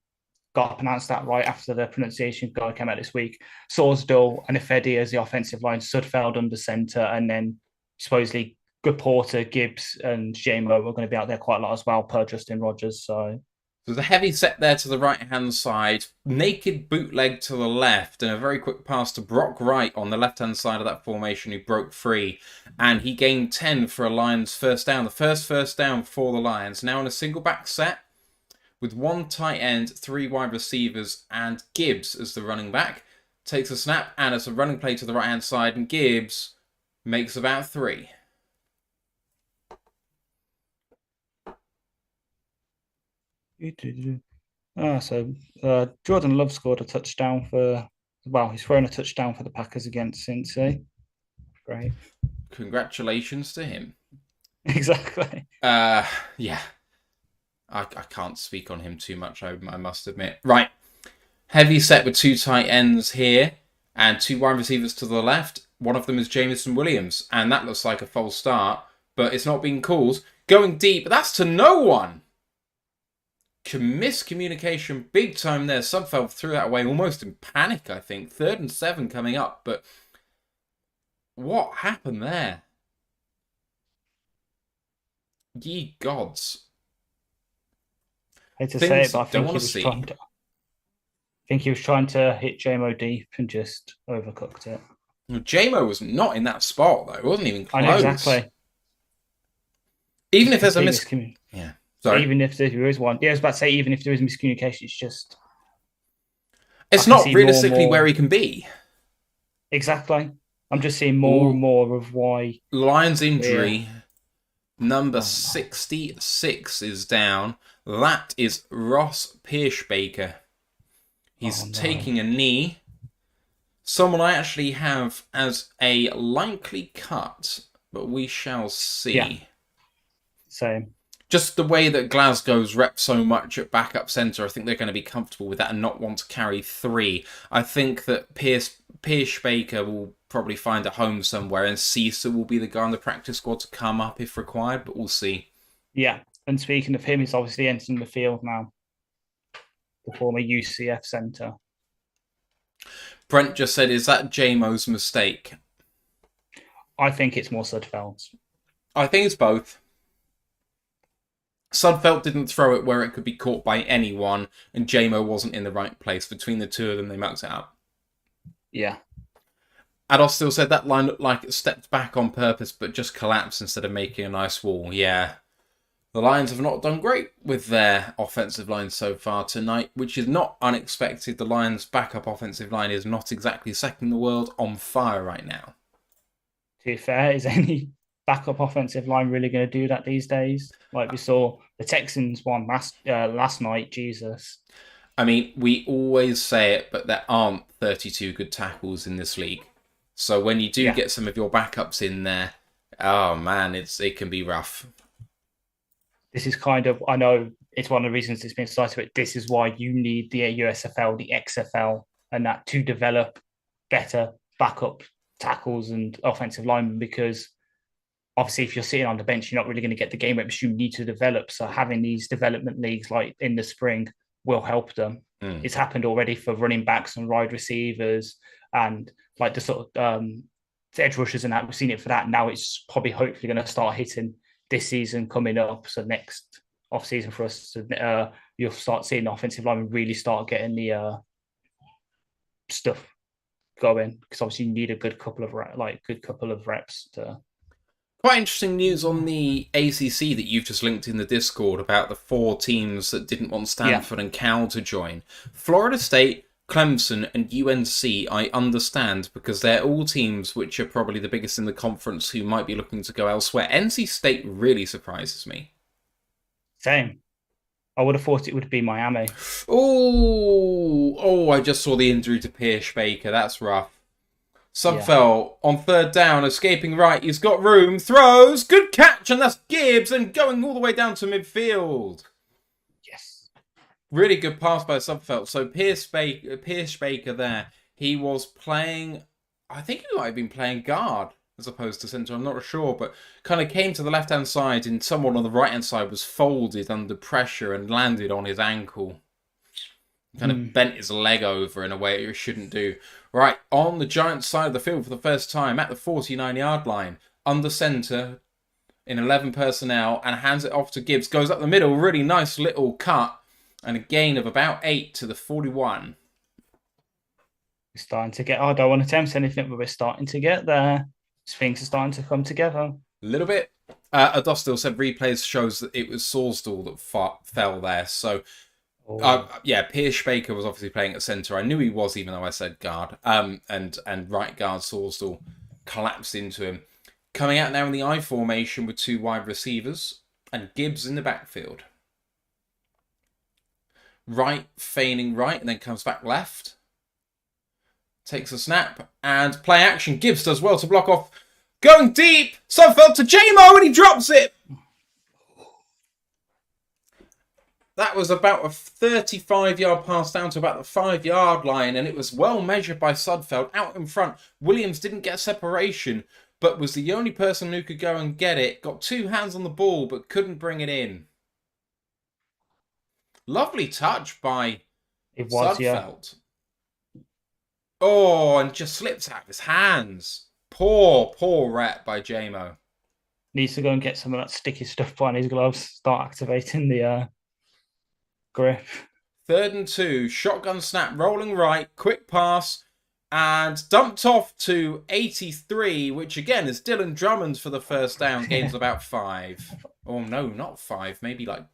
Got to pronounce that right after the pronunciation guide came out this week. Sorsdal and Ifedi as the offensive line, Sudfeld under centre, and then supposedly Porter, Gibbs, and Jamo are going to be out there quite a lot as well, per Justin Rogers. So there's a heavy set there to the right-hand side, naked bootleg to the left, and a very quick pass to Brock Wright on the left-hand side of that formation who broke free. And he gained 10 for a Lions first down. The first down for the Lions. Now in a single back set with 1 tight end, 3 wide receivers, and Gibbs as the running back. Takes a snap, and it's a running play to the right-hand side, and Gibbs makes about 3. Jordan Love scored a touchdown he's thrown a touchdown for the Packers against Cincy. Great. Congratulations to him. Exactly. Yeah. I can't speak on him too much, I must admit. Right. Heavy set with 2 tight ends here and 2 wide receivers to the left. One of them is Jameson Williams, and that looks like a false start, but it's not being called. Going deep, that's to no one. Miscommunication big time there. Subfeld threw that away almost in panic, I think. 3rd and 7 coming up, but what happened there? Ye gods. I hate to say it, but I think he was trying to hit JMO deep and just overcooked it. Well, JMO was not in that spot, though. It wasn't even close. I know, exactly. Even if there's a Yeah. Sorry. Even if there is one. Yeah, I was about to say, even if there is miscommunication, it's just... It's not realistically where he can be. Exactly. I'm just seeing more and more of why... Lions injury. Number 66 is down. That is Ross Pierschbaker. He's taking a knee. Someone I actually have as a likely cut, but we shall see. Yeah. Same. Just the way that Glasgow's rep so much at backup centre, I think they're going to be comfortable with that and not want to carry 3. I think that Pierschbaker will probably find a home somewhere, and Cesar will be the guy on the practice squad to come up if required, but we'll see. Yeah, and speaking of him, he's obviously entering the field now. The former UCF centre. Brent just said, is that JMO's mistake? I think it's more Sudfeld's. I think it's both. Sudfeld didn't throw it where it could be caught by anyone, and JMO wasn't in the right place. Between the two of them, they mucked it up. Yeah. Ados still said that line looked like it stepped back on purpose, but just collapsed instead of making a nice wall. Yeah. The Lions have not done great with their offensive line so far tonight, which is not unexpected. The Lions' backup offensive line is not exactly setting the world on fire right now. To be fair, is any backup offensive line really going to do that these days? Like we saw the Texans one last night. Jesus. I mean, we always say it, but there aren't 32 good tackles in this league. So when you do get some of your backups in there, oh man, it can be rough. This is kind of, I know it's one of the reasons it's been cited, but this is why you need the USFL, the XFL, and that to develop better backup tackles and offensive linemen, because obviously if you're sitting on the bench, you're not really going to get the game reps you need to develop. So having these development leagues like in the spring will help them. It's happened already for running backs and wide receivers and like the sort of edge rushers and that. We've seen it for that. Now it's probably hopefully going to start hitting this season coming up. So next off season for us, you'll start seeing the offensive linemen really start getting the stuff going, because obviously you need a good couple of reps to. Quite interesting news on the ACC that you've just linked in the Discord about the 4 teams that didn't want Stanford and Cal to join. Florida State, Clemson, and UNC, I understand, because they're all teams which are probably the biggest in the conference who might be looking to go elsewhere. NC State really surprises me. Same. I would have thought it would be Miami. Oh, I just saw the injury to Pierce Baker. That's rough. Sudfeld on 3rd down, escaping right. He's got room, throws, good catch, and that's Gibbs, and going all the way down to midfield. Yes. Really good pass by Sudfeld. So Pierce Baker there, he was playing, I think he might have been playing guard as opposed to centre, I'm not sure, but kind of came to the left-hand side and someone on the right-hand side was folded under pressure and landed on his ankle. Kind of bent his leg over in a way it shouldn't do. Right, on the Giants side of the field for the first time at the 49-yard line, under centre in 11 personnel, and hands it off to Gibbs. Goes up the middle, really nice little cut, and a gain of about 8 to the 41. We're starting to get, I don't want to attempt anything, but we're starting to get there. Things are starting to come together. A little bit. Adostil said replays shows that it was Sorsdal that fell there, so... Pierce Baker was obviously playing at centre. I knew he was, even though I said guard. And right guard Sorsdal collapsed into him. Coming out now in the I formation with 2 wide receivers and Gibbs in the backfield. Right feigning right and then comes back left. Takes a snap and play action. Gibbs does well to block off. Going deep. Sudfeld to JMO and he drops it. That was about a 35-yard pass down to about the 5-yard line, and it was well measured by Sudfeld out in front. Williams didn't get separation, but was the only person who could go and get it. Got 2 hands on the ball, but couldn't bring it in. Lovely touch by Sudfeld. Oh, and just slips out of his hands. Poor rep by JMO. Needs to go and get some of that sticky stuff on his gloves. Start activating the... grip. 3rd and 2, shotgun snap, rolling right, quick pass, and dumped off to 83, which again is Dylan Drummond for the first down. Gains about 5. Oh no, not 5, maybe like...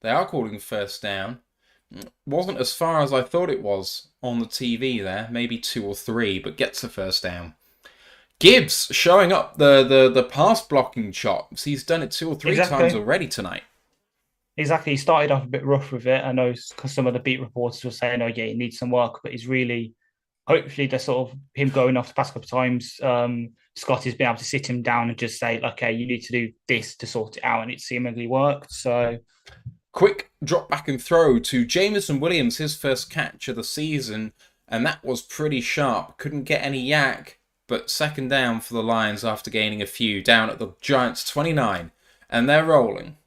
They are calling first down. Wasn't as far as I thought it was on the TV there. Maybe 2 or 3, but gets a first down. Gibbs showing up the pass blocking chops. He's done it 2 or 3 times already tonight. Exactly. He started off a bit rough with it. I know because some of the beat reporters were saying, oh, yeah, he needs some work, but he's really, hopefully, they're sort of him going off the past couple of times. Scotty's been able to sit him down and just say, okay, you need to do this to sort it out, and it seemingly worked. So, quick drop back and throw to Jameson Williams, his first catch of the season, and that was pretty sharp. Couldn't get any yak, but 2nd down for the Lions after gaining a few down at the Giants 29, and they're rolling.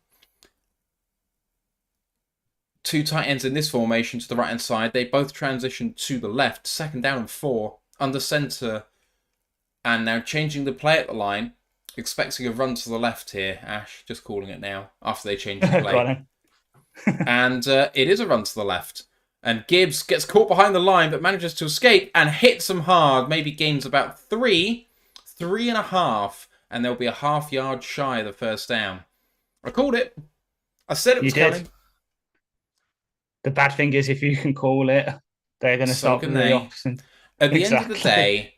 2 tight ends in this formation to the right-hand side. They both transition to the left. 2nd down and 4. Under centre. And now changing the play at the line. expecting a run to the left here, Ash. Just calling it now, after they change the Go play. on. And it is a run to the left. And Gibbs gets caught behind the line, but manages to escape and hits them hard. Maybe gains about 3.5, and they'll be a half-yard shy of the first down. I called it. I said it was coming. The bad thing is, if you can call it, they're going to start with the option. At the end of the day,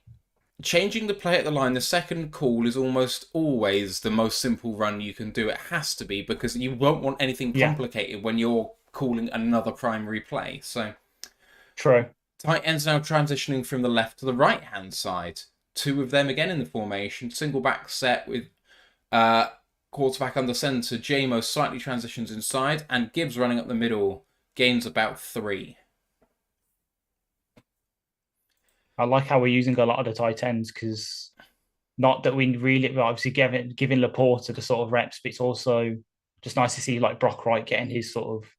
changing the play at the line, the second call is almost always the most simple run you can do. It has to be, because you won't want anything complicated when you're calling another primary play. So, true. Tight ends now transitioning from the left to the right-hand side. Two of them again in the formation. Single back set with quarterback under centre. Jamo slightly transitions inside, and Gibbs running up the middle. Gains about 3. I like how we're using a lot of the tight ends, because not that we really, obviously giving Laporta the sort of reps, but it's also just nice to see like Brock Wright getting his sort of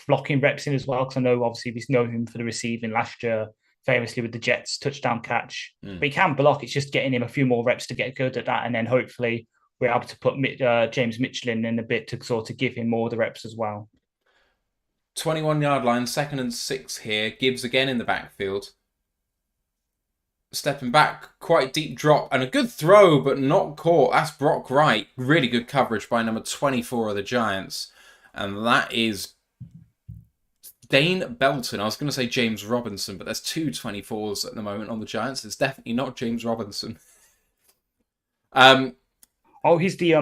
blocking reps in as well, because I know obviously we know him for the receiving last year, famously with the Jets touchdown catch. But he can block. It's just getting him a few more reps to get good at that, and then hopefully we're able to put James Mitchell in a bit to sort of give him more of the reps as well. 21-yard line, 2nd and 6 here. Gibbs again in the backfield. Stepping back, quite deep drop, and a good throw, but not caught. That's Brock Wright. Really good coverage by number 24 of the Giants. And that is Dane Belton. I was going to say James Robinson, but there's 2 24s at the moment on the Giants. It's definitely not James Robinson. He's the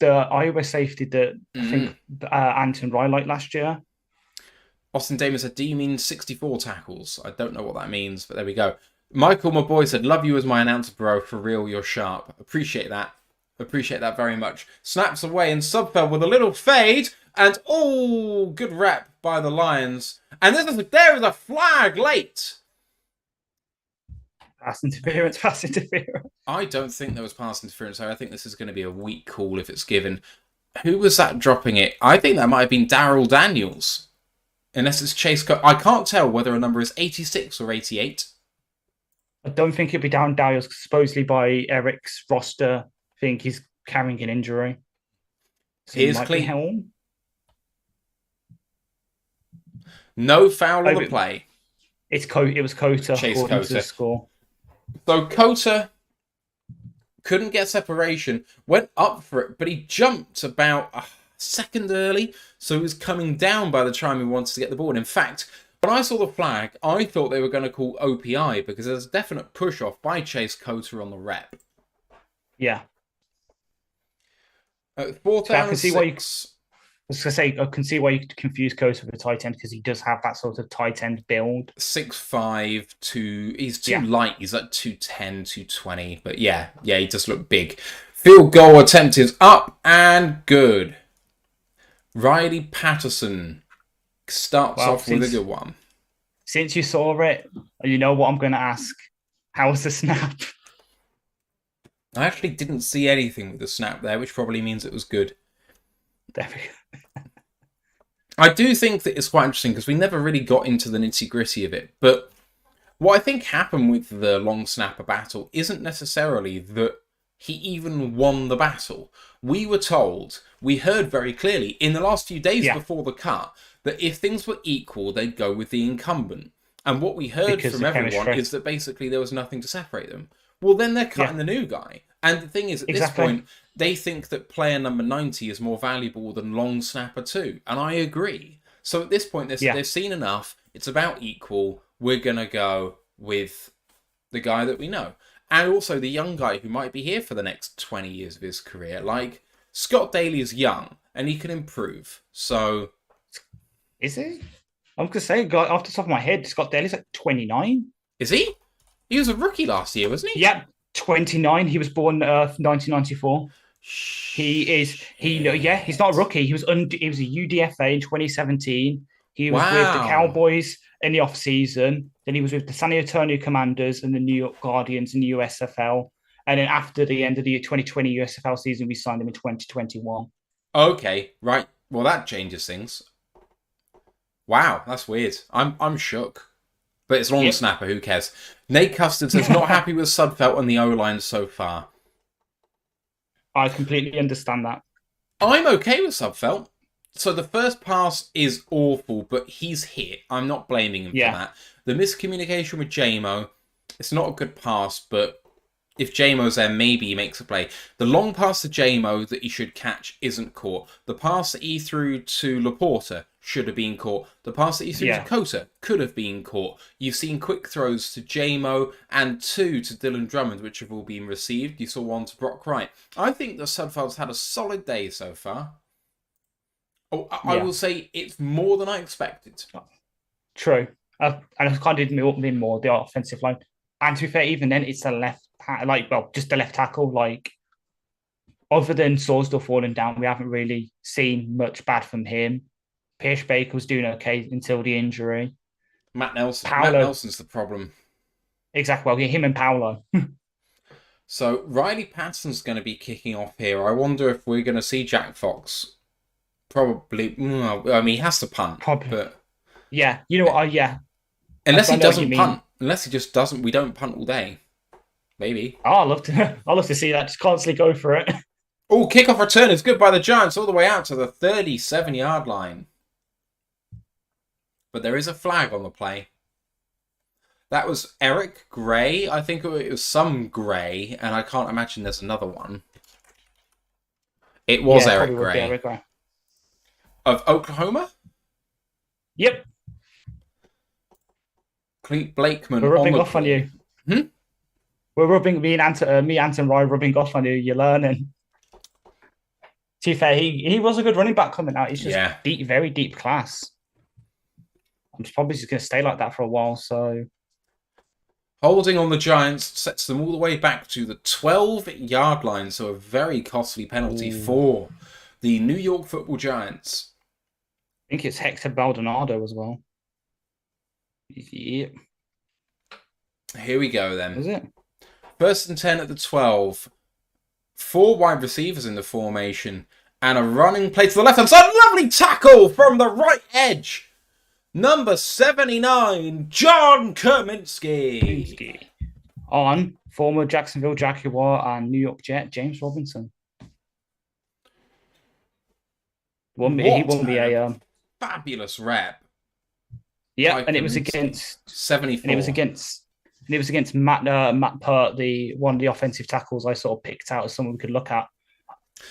Iowa safety that I think Anton Rye liked last year. Austin Damon said, do you mean 64 tackles? I don't know what that means, but there we go. Michael, my boy, said, love you as my announcer, bro. For real, you're sharp. Appreciate that. Appreciate that very much. Snaps away, and Subfell with a little fade. And, good rep by the Lions. And there is a flag late. Pass interference. I don't think there was pass interference. I think this is going to be a weak call if it's given. Who was that dropping it? I think that might have been Darrell Daniels. Unless it's Chase I can't tell whether a number is 86 or 88. I don't think it'd be Darrell Daniels, because supposedly by Eric's roster, I think he's carrying an injury. So Here's clean. No foul on the play. It was Cota. Chase Cota. To the score. So Cota couldn't get separation, went up for it, but he jumped about a second early, so he was coming down by the time he wanted to get the ball. And in fact, when I saw the flag, I thought they were going to call OPI, because there's a definite push-off by Chase Cota on the rep. Yeah. 4th down and 6. I was going to say, I can see why you could confuse Cota with a tight end, because he does have that sort of tight end build. 6'5", he's too light. He's like 210, 220. But yeah, he does look big. Field goal attempt is up and good. Riley Patterson starts off with a good one. Since you saw it, you know what I'm going to ask. How was the snap? I actually didn't see anything with the snap there, which probably means it was good. There we go. I do think that it's quite interesting, because we never really got into the nitty-gritty of it. But what I think happened with the long snapper battle isn't necessarily that he even won the battle. We were told, we heard very clearly in the last few days before the cut, that if things were equal, they'd go with the incumbent. And what we heard from everyone is that basically there was nothing to separate them. Well, then they're cutting the new guy. And the thing is, at this point, they think that player number 90 is more valuable than long snapper 2. And I agree. So at this point, they've seen enough. It's about equal. We're going to go with the guy that we know. And also the young guy who might be here for the next 20 years of his career. Like, Scott Daly is young, and he can improve. So... Is he? I'm going to say, off the top of my head, Scott Daly's like 29. Is he? He was a rookie last year, wasn't he? Yep, 29. He was born 1994. He's not a rookie. He was a UDFA in 2017. He was with the Cowboys in the off-season. Then he was with the San Antonio Commanders and the New York Guardians in the USFL. And then after the end of the 2020 USFL season, we signed him in 2021. Okay, right. Well, that changes things. Wow, that's weird. I'm shook. But it's long snapper, who cares? Nate Custard says, not happy with Sudfeld and the O-line so far. I completely understand that. I'm okay with Subfelt. So the first pass is awful, but he's hit. I'm not blaming him for Yeah, that. The miscommunication with JMO, it's not a good pass, but if JMO's there, maybe he makes a play. The long pass to JMO that he should catch isn't caught. The pass that he threw to Laporta should have been caught. The pass that he threw to yeah, Kota could have been caught. You've seen quick throws to JMO and two to Dylan Drummond, which have all been received. You saw one to Brock Wright. I think the Sudfeld's had a solid day so far. Oh, I yeah. will say it's more than I expected. True. And I can't do more the offensive line. And to be fair, even then, it's the just the left tackle. Like, other than Sawsdale falling down, we haven't really seen much bad from him. Pierce Baker was doing okay until the injury. Matt Nelson. Matt Paolo, Nelson's the problem. exactly. Well, yeah, him and Paolo. So Riley Patterson's going to be kicking off here. I wonder if we're going to see Jack Fox. Probably. I mean, he has to punt, Probably. but Yeah, you know what? Yeah, unless I he know what you doesn't mean. punt, unless he just doesn't, we don't punt all day. Maybe. Oh, I love to. I love to see that. Just constantly go for it. Oh, kickoff return is good by the Giants all the way out to the 37-yard line. But there is a flag on the play. That was Eric Gray. I think it was some Gray, and I can't imagine there's another one. It was Yeah, Eric probably would be Gray. Eric Gray. Of Oklahoma? Yep, Clete Blakeman we're on rubbing the off on call. you. Hmm? We're rubbing me and Ryan rubbing off on you. You're learning. To be fair, he was a good running back coming out. He's just deep, very deep class. I'm probably just going to stay like that for a while. So Holding on the Giants sets them all the way back to the 12-yard line, so a very costly penalty for the New York Football Giants. I think it's Hector Baldonado as well. Yep. Here we go then. Is it? 1st and 10 at the 12. 4 wide receivers in the formation and a running play to the left-hand side. Lovely tackle from the right edge. Number 79, John Kaminsky. On former Jacksonville Jaguar and New York Jet, James Robinson. He won me a fabulous rep. Yeah, and it was against 74. And it was against Matt Pert, one of the offensive tackles I sort of picked out as someone we could look at.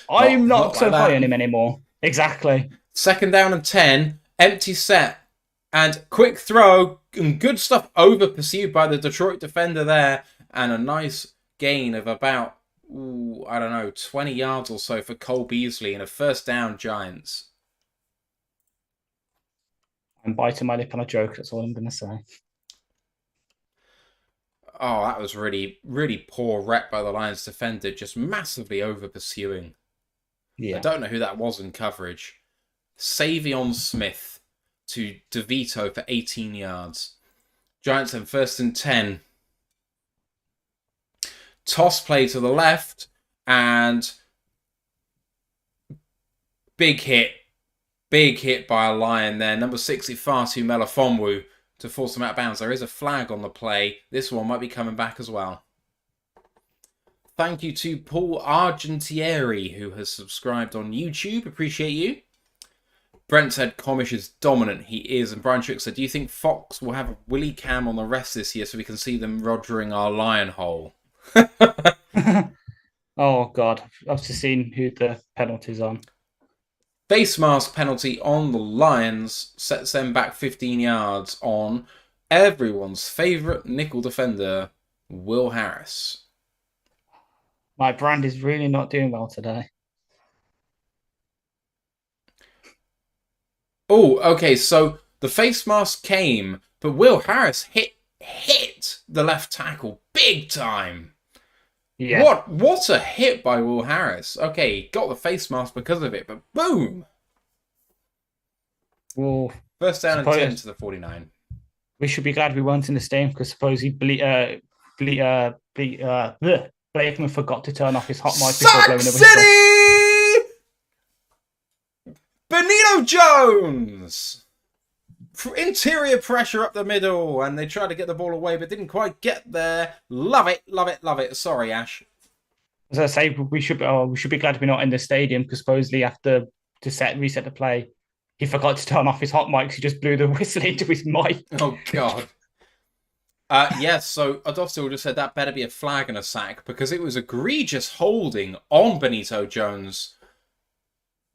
I'm not so high on him anymore. Exactly. 2nd down and 10, empty set. And quick throw, and good stuff over pursued by the Detroit defender there. And a nice gain of about, 20 yards or so for Cole Beasley and a 1st down Giants. I'm biting my lip on a joke, that's all I'm going to say. Oh, that was really, really poor rep by the Lions defender, just massively over pursuing. Yeah. I don't know who that was in coverage. Savion Smith to DeVito for 18 yards. Giants in 1st and 10. Toss play to the left and big hit by a Lion there. Number 60, Fatu Melifonwu to force him out of bounds. There is a flag on the play. This one might be coming back as well. Thank you to Paul Argentieri, who has subscribed on YouTube. Appreciate you. Brent said Comish is dominant. He is. And Brian Trick said, do you think Fox will have a Willy Cam on the rest this year so we can see them rogering our lion hole? Oh, God. I've just seen who the penalty's on. Face mask penalty on the Lions sets them back 15 yards on everyone's favourite nickel defender, Will Harris. My brand is really not doing well today. Oh, okay, so the face mask came, but Will Harris hit the left tackle big time. Yeah. What a hit by Will Harris. Okay, got the face mask because of it, but boom! Well, 1st down and 10 to the 49. We should be glad we weren't in the stadium because suppose Blakeman forgot to turn off his hot mic before blowing the whistle. Benito Jones! Interior pressure up the middle, and they tried to get the ball away, but didn't quite get there. Love it, love it, love it. Sorry, Ash. As I say, we should be glad we're not in the stadium because supposedly after to reset the play, he forgot to turn off his hot mics. He just blew the whistle into his mic. Oh, God. Yes, so Adolfo just said that better be a flag and a sack because it was egregious holding on Benito Jones,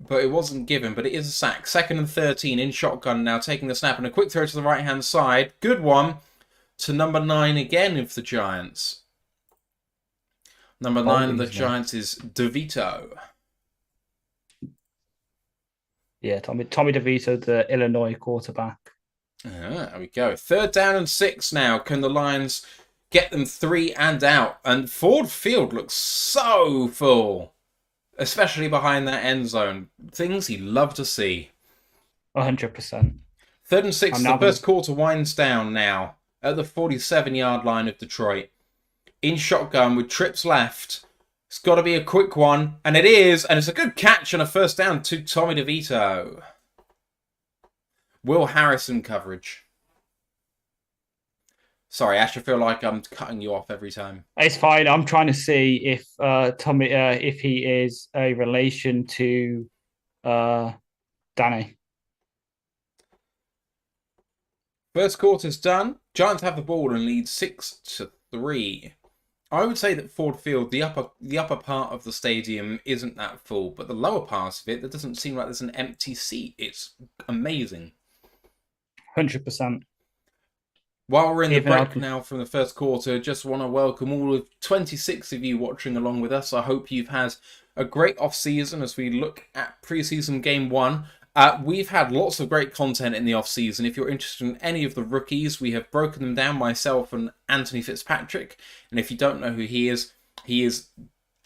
but it wasn't given, but it is a sack. 2nd and 13 in shotgun now, taking the snap and a quick throw to the right-hand side. Good one to number 9 again of the Giants. Number 9 of the Giants is DeVito. Yeah, Tommy DeVito, the Illinois quarterback. There we go. 3rd down and 6 now. Can the Lions get them 3 and out? And Ford Field looks so full, especially behind that end zone. Things he'd love to see. 100%. 3rd and 6. The first quarter winds down now at the 47-yard line of Detroit. In shotgun with trips left. It's got to be a quick one, and it is, and it's a good catch and a first down to Tommy DeVito. Will Harrison coverage. Sorry, Ash, I feel like I'm cutting you off every time. It's fine. I'm trying to see if Tommy, if he is a relation to Danny. First quarter's done. Giants have the ball and lead 6-3. I would say that Ford Field, the upper part of the stadium isn't that full, but the lower part of it, there doesn't seem like there's an empty seat. It's amazing. 100%. While we're in the break now from the first quarter, just want to welcome all of 26 of you watching along with us. I hope you've had a great off-season as we look at preseason game 1. We've had lots of great content in the off-season. If you're interested in any of the rookies, we have broken them down, myself and Anthony Fitzpatrick. And if you don't know who he is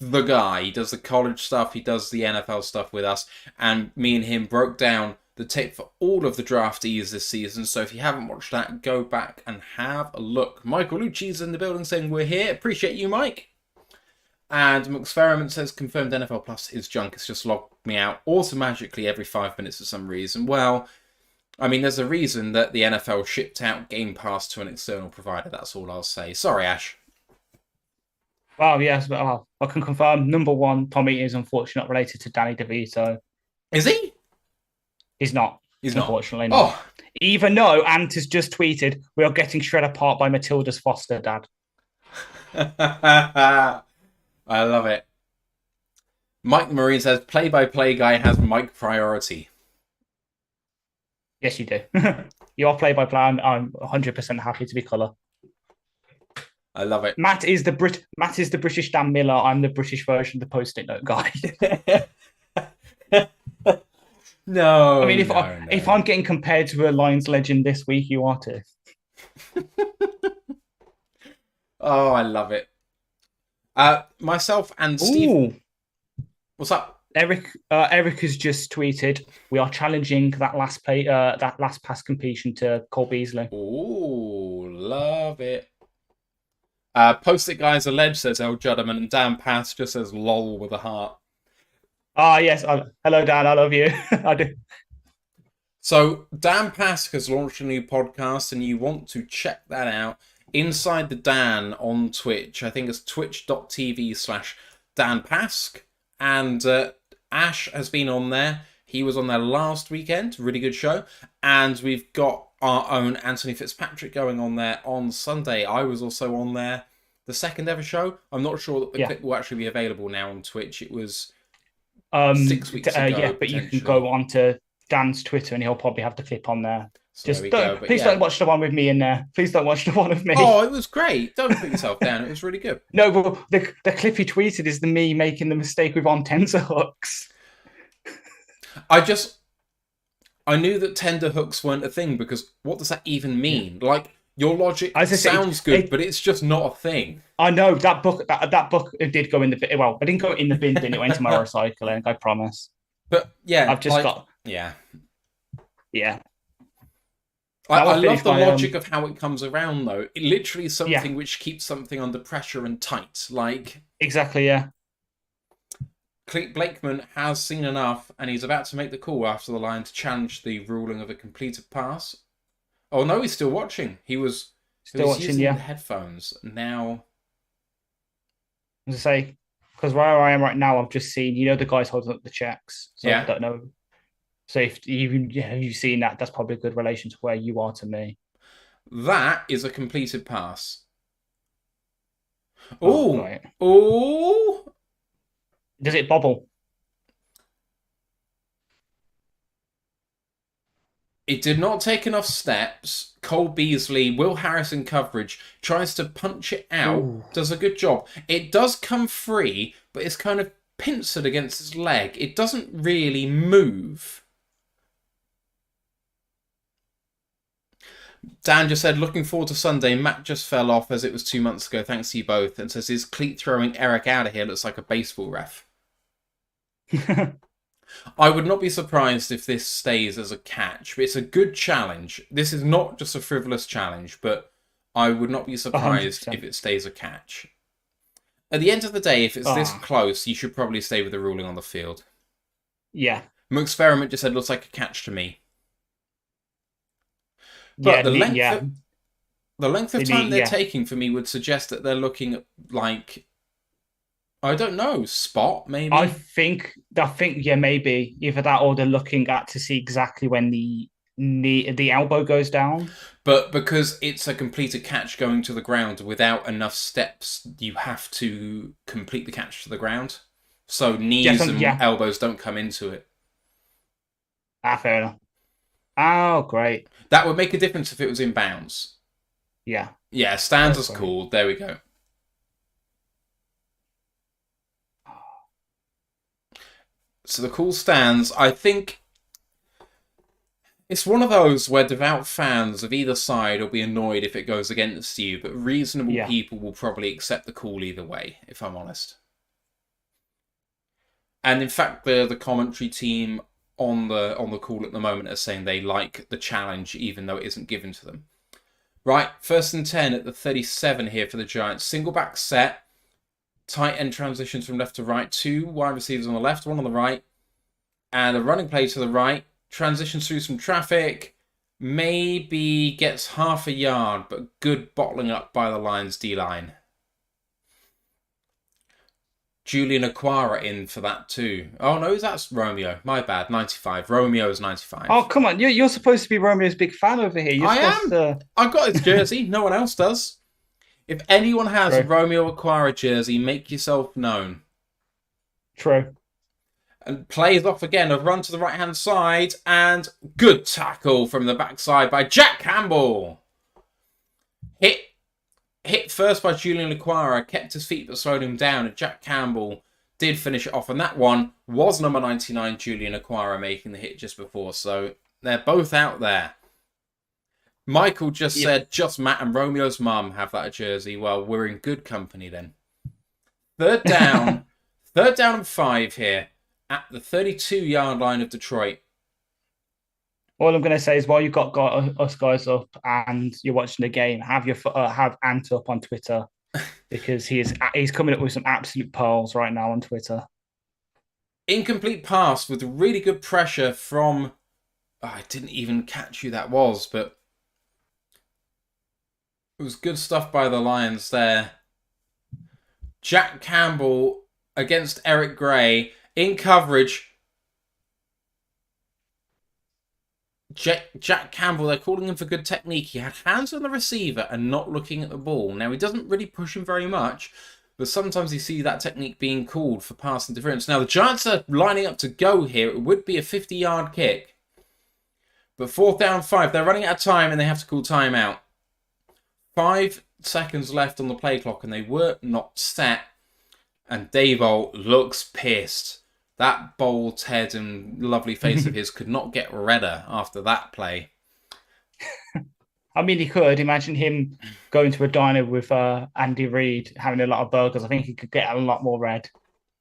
the guy. He does the college stuff, he does the NFL stuff with us. And me and him broke down the tape for all of the draftees this season. So if you haven't watched that, go back and have a look. Michael Lucci's in the building saying we're here. Appreciate you, Mike. And McExperiment says confirmed NFL Plus is junk. It's just logged me out automatically every 5 minutes for some reason. Well, I mean, there's a reason that the NFL shipped out Game Pass to an external provider. That's all I'll say. Sorry, Ash. Well, yes, but I can confirm. Number 1, Tommy is unfortunately not related to Danny DeVito. Is he? He's not. He's not. Unfortunately not. Oh. Even though Ant has just tweeted, we are getting shred apart by Matilda's foster dad. I love it. Mike the Marine says, play-by-play guy has mic priority. Yes, you do. You are play-by-play. I'm 100% happy to be colour. I love it. Matt is the British Dan Miller. I'm the British version of the Post-it note guy. No. I mean, if I'm getting compared to a Lions legend this week, you are too. Oh, I love it. Myself and Steve. Ooh. What's up? Eric has just tweeted, we are challenging that last pass completion to Cole Beasley. Ooh, love it. Post-it guys alleged says El Judderman, and Dan Pass just says lol with a heart. Yes. Hello, Dan. I love you. I do. So Dan Pask has launched a new podcast, and you want to check that out. Inside the Dan on Twitch. I think it's twitch.tv/Dan Pask. And Ash has been on there. He was on there last weekend. Really good show. And we've got our own Anthony Fitzpatrick going on there on Sunday. I was also on there the second ever show. I'm not sure that the clip will actually be available now on Twitch. It was 6 weeks ago. Yeah, but you can go on to Dan's Twitter and he'll probably have the clip on there. So please don't watch the one with me in there. Please don't watch the one of me. Oh, it was great. Don't put yourself down. It was really good. No, but the clip he tweeted is me making the mistake with on tensor hooks. I knew that tender hooks weren't a thing because what does that even mean? Like, your logic sounds good, but it's just not a thing. I know that book did go in the bin. Well, I didn't go in the bin, it went to my recycling, I promise. But yeah, I've just got yeah. I love the logic of how it comes around, though. It literally is something which keeps something under pressure and tight. Like exactly, yeah. Clint Blakeman has seen enough, and he's about to make the call after the Lions challenge the ruling of a completed pass. Oh no, he's still watching. He was still watching, using the headphones. Now, as I say, because where I am right now, I've just seen the guys holding up the checks, so I Yeah, don't know. So if you've seen that, that's probably a good relation to where you are to me. that is a completed pass. Oh, Oh, great. oh! Does it bobble? It did not take enough steps. Cole Beasley, Will Harrison coverage, tries to punch it out, Ooh. does a good job. It does come free, but it's kind of pincered against his leg. It doesn't really move. Dan just said, looking forward to Sunday. Matt just fell off as it was 2 months ago. Thanks to you both. And says his cleat throwing Eric out of here looks like a baseball ref. I would not be surprised if this stays as a catch. It's a good challenge. This is not just a frivolous challenge, but I would not be surprised if 100%. it stays a catch. At the end of the day, if it's this Ah, close, you should probably stay with the ruling on the field. yeah. Experiment just said looks like a catch to me. But Yeah, yeah. the length of They time need, they're yeah. taking for me would suggest that they're looking at like I don't know, spot I maybe. think I think yeah, maybe either that or they're looking at to see exactly when the elbow goes down. But because it's a completed catch going to the ground without enough steps, you have to complete the catch to the ground. So Yes, knees and yeah. elbows don't come into it. Ah, fair enough. Oh, great. That would make a difference if it was in bounds. Yeah. Yeah, stands Oh, as great. called. There we go. So the call stands. I think it's one of those where devout fans of either side will be annoyed if it goes against you, but reasonable Yeah. people will probably accept the call either way, if I'm honest. And in fact, the commentary team on the call at the moment are saying they like the challenge, even though it isn't given to them. Right, 1st and 10 at the 37 here for the Giants. Single back set, tight end transitions from left to right. Two wide receivers on the left, one on the right, and a running play to the right. Transitions through some traffic. Maybe gets half a yard, but good bottling up by the Lions D line. Julian Aquara in for that too. Oh no, that's Romeo. My bad. 95. Romeo's Oh, 95. come on. You're supposed to be Romeo's big fan over here. You're I supposed am. to. I've got his jersey. No one else does. If anyone has a True. Romeo Aquara jersey, make yourself known. True. And plays off again. A run to the right hand side. And good tackle from the backside by Jack Campbell. Hit first by Julian Aquara. Kept his feet but slowed him down. And Jack Campbell did finish it off. And that one was number 99, Julian Aquara, making the hit just before. So they're both out there. Michael just Yep. said, just Matt and Romeo's mum have that jersey. Well, we're in good company then. Third down. Third down and 5 here at the 32-yard line of Detroit. All I'm going to say is while you've got us guys up and you're watching the game, have Ant up on Twitter because he's coming up with some absolute pearls right now on Twitter. Incomplete pass with really good pressure from... Oh, I didn't even catch who that was, but it was good stuff by the Lions there. Jack Campbell against Eric Gray in coverage. Jack Campbell, they're calling him for good technique. He had hands on the receiver and not looking at the ball. Now, he doesn't really push him very much, but sometimes you see that technique being called for pass interference. Now, the Giants are lining up to go here. It would be a 50-yard kick. But 4th down 5, they're running out of time and they have to call timeout. 5 seconds left on the play clock and they were not set. And Daboll looks pissed. That bald head and lovely face of his could not get redder after that play. I mean, he could imagine him going to a diner with Andy Reid, having a lot of burgers. I think he could get a lot more red.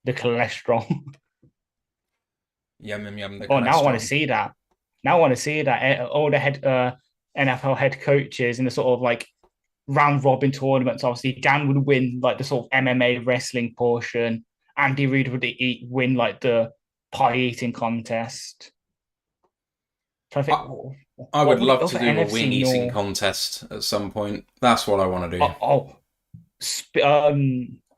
The cholesterol. Yum, yum, yum. Oh, now I want to see that. Now I want to see that. All the NFL head coaches in the sort of like round robin tournaments. Obviously, Dan would win like the sort of MMA wrestling portion. Andy Reid would win like the pie eating contest. So I think, I would what love other to do a NFC wing eating North? contest at some point. That's what I want to do. Oh,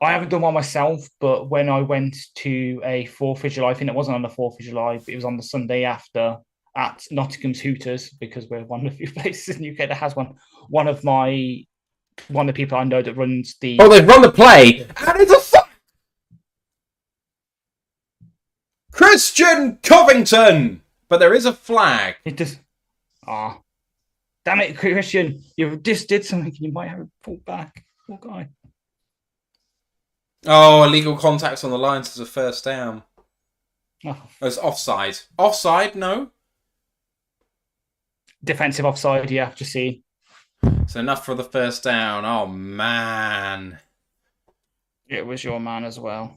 I haven't done one myself, but when I went to a 4th of July, I think it wasn't on the 4th of July, but it was on the Sunday after at Nottingham's Hooters, because we're one of the few places in the UK that has one. One of the people I know that runs the. Oh, they've run the play, and it's a Christian Covington! But there is a flag. It just. Ah. Damn it, Christian. You just did something, you might have it pulled back. Poor guy. Oh, illegal contacts on the lines as a first down. Oh. It's offside. Offside, no. Defensive offside, yeah, just see. So enough for the first down. Oh, man. It was your man as well.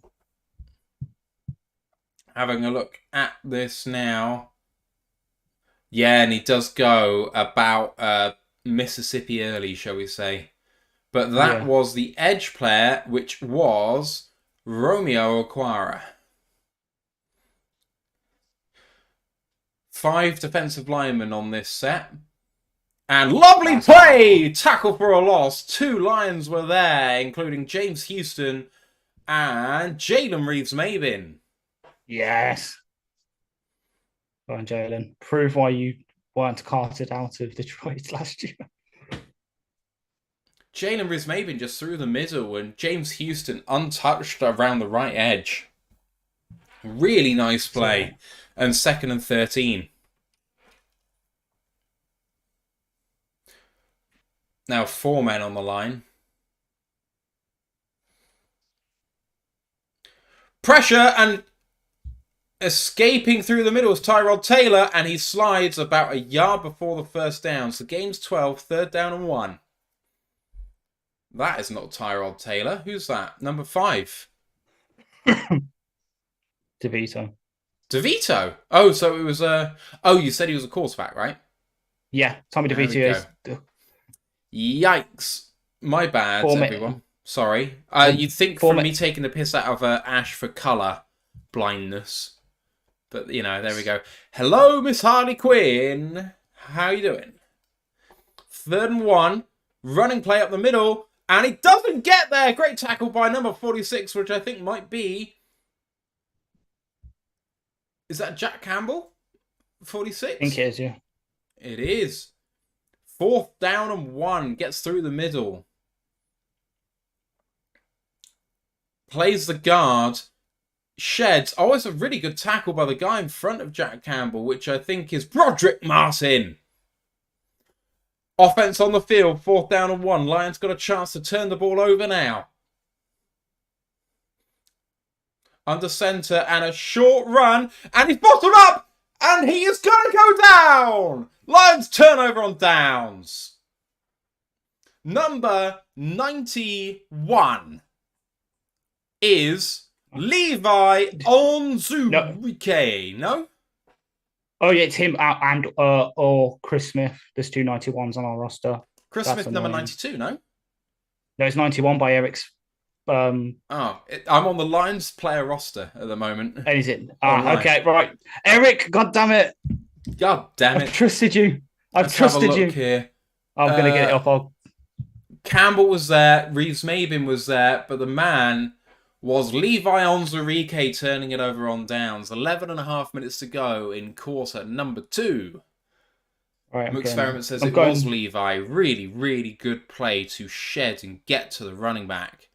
Having a look at this now. Yeah, and he does go about Mississippi early, shall we say. But that was the edge player, which was Romeo Okwara. 5 defensive linemen on this set. And lovely play! Tackle for a loss. 2 Lions were there, including James Houston and Jalen Reeves-Mabin. Yes. Go on, Jalen. Prove why you weren't carted out of Detroit last year. Jalen Reeves-Mabin just through the middle and James Houston untouched around the right edge. Really nice play. And 2nd and 13. Now 4 men on the line. Pressure and escaping through the middle is Tyrod Taylor, and he slides about a yard before the first down. So game's 12, 3rd down and 1. That is not Tyrod Taylor. Who's that? Number 5. DeVito. DeVito. Oh, so it was oh, you said he was a quarterback, right? Yeah, Tommy DeVito is. Yikes. My bad, everyone. Sorry. You'd think from me taking the piss out of Ash for colour blindness. But, you know, there we go. Hello, Miss Harley Quinn. How you doing? 3rd and 1. Running play up the middle. And he doesn't get there. Great tackle by number 46, which I think might be... Is that Jack Campbell? 46? I think it is, yeah. It is. 4th down and 1. Gets through the middle. Plays the guard. Sheds. Oh, it's a really good tackle by the guy in front of Jack Campbell, which I think is Broderick Martin. Offense on the field. 4th down and 1. Lions got a chance to turn the ball over now. Under centre and a short run. And he's bottled up. And he is going to go down. Lions turnover on downs. Number 91 is Levi Onwuzurike. No? Oh, yeah, it's him and or Chris Smith. There's 2 91s on our roster. Chris Smith, number 92, no? No, it's 91 by Eric's. I'm on the Lions player roster at the moment. And is it? Okay, right. Eric, God damn it. God damn it. I've trusted you. Let's trusted you. Here. I'm going to get it up. Campbell was there. Reeves-Mabin was there. But the man was Levi Onwuzurike turning it over on downs. 11.5 minutes to go in quarter number 2. Right, Experiment says it was Levi. Really, really good play to shed and get to the running back.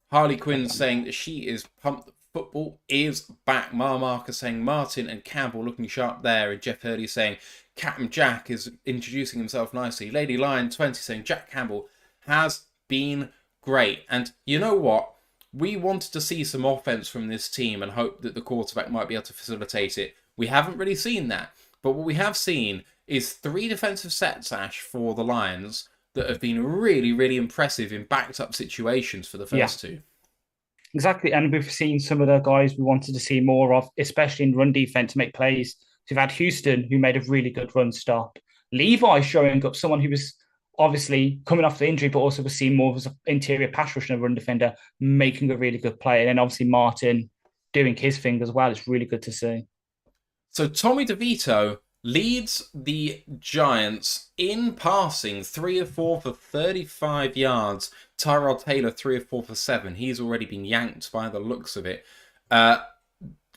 Harley Quinn saying that she is pumped. Football is back. Marker saying Martin and Campbell looking sharp there. And Jeff Hurley saying Captain Jack is introducing himself nicely. Lady Lion 20 saying Jack Campbell has been great. And you know what? We wanted to see some offense from this team and hope that the quarterback might be able to facilitate it. We haven't really seen that. But what we have seen is 3 defensive sets, Ash, for the Lions that have been really, really impressive in backed-up situations for the first 2. Exactly, and we've seen some of the guys we wanted to see more of, especially in run defense to make plays. So we've had Houston, who made a really good run stop. Levi showing up, someone who was obviously coming off the injury, but also was seen more as an interior pass rusher and run defender, making a really good play. And then obviously Martin doing his thing as well. It's really good to see. So Tommy DeVito leads the Giants in passing, 3 of 4 for 35 yards. Tyrell Taylor 3 of 4 for 7. He's already been yanked by the looks of it.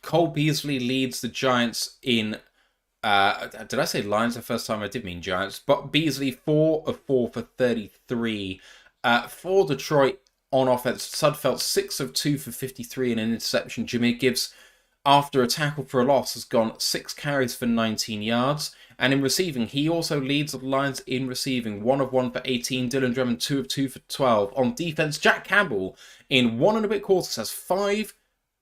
Cole Beasley leads the Giants in... did I say Lions the first time? I did mean Giants. But Beasley 4 of 4 for 33. For Detroit on offense, Sudfeld 6 of 2 for 53 and an interception. Jahmyr Gibbs, after a tackle for a loss, has gone 6 carries for 19 yards. And in receiving, he also leads the Lions in receiving. 1 of 1 for 18. Dylan Drummond 2 of 2 for 12. On defense, Jack Campbell in 1 and a bit quarters has 5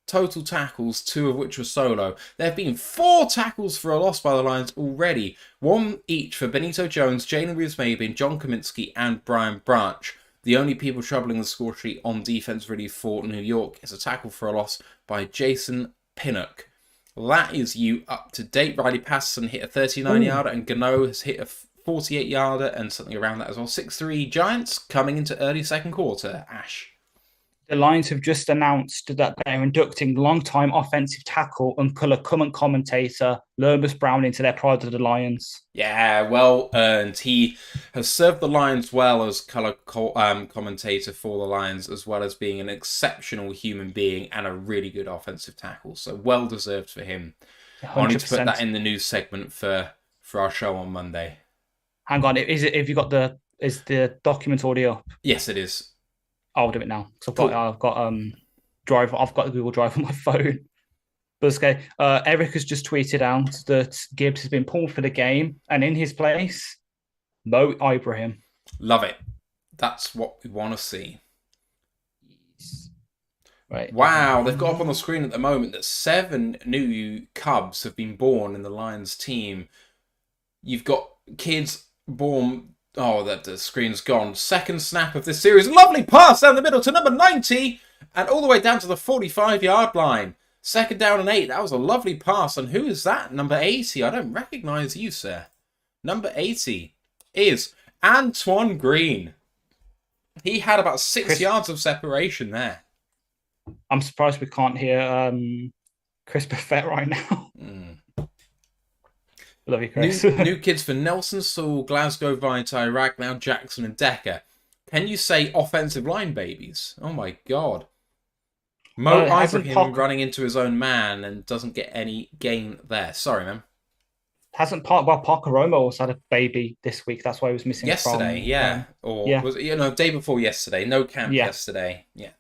total tackles, 2 of which were solo. There have been 4 tackles for a loss by the Lions already. 1 each for Benito Jones, Jalen Reeves-Maybin, John Kaminsky, and Brian Branch. The only people troubling the score sheet on defense really for New York is a tackle for a loss by Jason Pinnock. That is you up to date. Riley Patterson hit a 39-yarder and Gano has hit a 48-yarder and something around that as well. 6-3 Giants coming into early second quarter. Ash. The Lions have just announced that they're inducting longtime offensive tackle and current commentator Lermus Brown into their Pride of the Lions. Yeah, well earned. He has served the Lions well as color commentator for the Lions, as well as being an exceptional human being and a really good offensive tackle. So well deserved for him. 100%. I need to put that in the news segment for our show on Monday. Hang on, is the document already up? Yes, it is. I'll do it now. So I've got Google Drive on my phone. But it's okay. Eric has just tweeted out that Gibbs has been pulled for the game, and in his place, Mo Ibrahim. Love it. That's what we want to see. Right. Wow, they've got up on the screen at the moment that 7 new Cubs have been born in the Lions team. You've got kids born... Oh, the screen's gone. Second snap of this series. Lovely pass down the middle to number 90 and all the way down to the 45-yard line. Second down and 8. That was a lovely pass. And who is that? Number 80. I don't recognise you, sir. Number 80 is Antoine Green. He had about 6 yards of separation there. I'm surprised we can't hear Chris Buffett right now. Love you, Chris. New kids for Nelson Sewell, Glasgow Vitae, Ragnow, Jackson, and Decker. Can you say offensive line babies? Oh my god. Mo Ibrahim running into his own man and doesn't get any gain there. Sorry, man. Parker Romo also had a baby this week. That's why he was missing yesterday. Was it, day before yesterday. No camp yesterday. Yeah.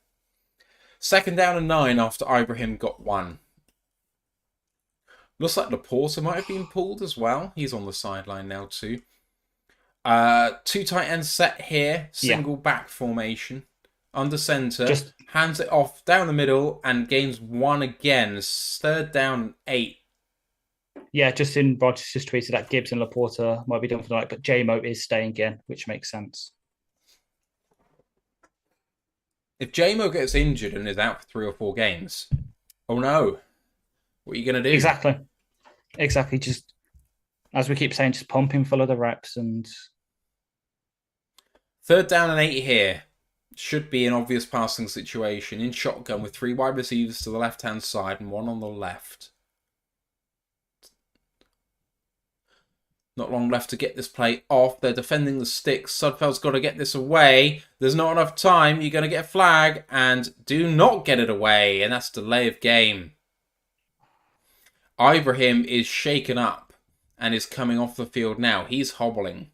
Second down and 9 after Ibrahim got 1. Looks like Laporta might have been pulled as well. He's on the sideline now too. 2 tight ends set here. Single back formation. Under center. Just hands it off down the middle and gains 1 again. Third down and 8. Yeah, Justin Rogers just tweeted that Gibbs and Laporta might be done for the night, but J-Mo is staying again, which makes sense. If J-Mo gets injured and is out for 3 or 4 games, oh no. What are you going to do? Exactly. Just, as we keep saying, just pump him full of the reps. And third down and 8 here. Should be an obvious passing situation. In shotgun with 3 wide receivers to the left-hand side and 1 on the left. Not long left to get this play off. They're defending the sticks. Sudfeld's got to get this away. There's not enough time. You're going to get a flag. And do not get it away. And that's delay of game. Ibrahim is shaken up and is coming off the field now. He's hobbling.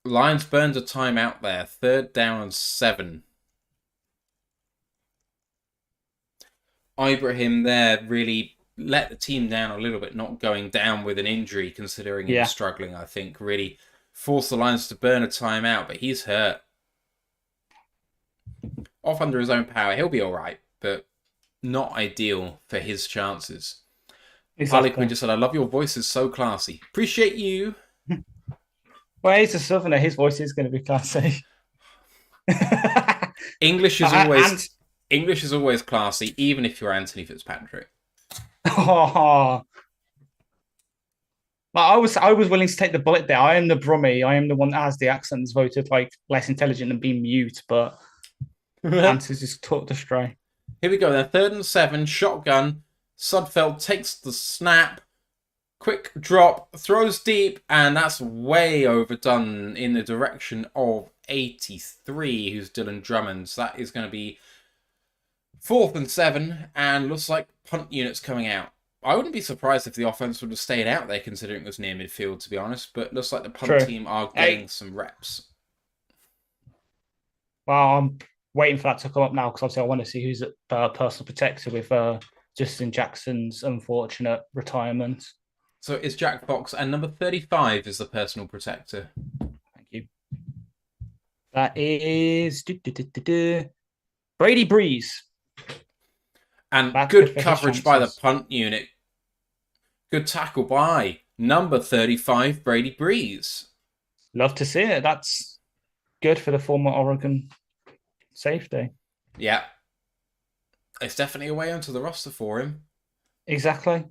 Lions burned a timeout there. Third down and 7. Ibrahim there really let the team down a little bit, not going down with an injury, considering he was struggling, I think. Really forced the Lions to burn a timeout, but he's hurt. Off under his own power. He'll be all right, but not ideal for his chances. Exactly. Harley Quinn just said, I love your voice, is so classy. Appreciate you. Well, he's a southerner. His voice is going to be classy. English is always classy, even if you're Anthony Fitzpatrick. Oh. I was willing to take the bullet there. I am the Brummie. I am the one that has the accent that's voted like less intelligent and being mute, but Anthony's just talked astray. Here we go then. Third and 7, shotgun. Sudfeld takes the snap. Quick drop, throws deep, and that's way overdone in the direction of 83, who's Dylan Drummond. So that is going to be 4th and 7, and looks like punt units coming out. I wouldn't be surprised if the offense would have stayed out there, considering it was near midfield, to be honest. But looks like the punt True. team are getting some reps. Well, I'm waiting for that to come up now because obviously I want to see who's at personal protector with Justin Jackson's unfortunate retirement. So it's Jack Fox, and number 35 is the personal protector. Thank you. That is Brady Breeze. And that's good coverage by the punt unit. Good tackle by number 35, Brady Breeze. Love to see it. That's good for the former Oregon safety. Yeah. It's definitely a way onto the roster for him. Exactly.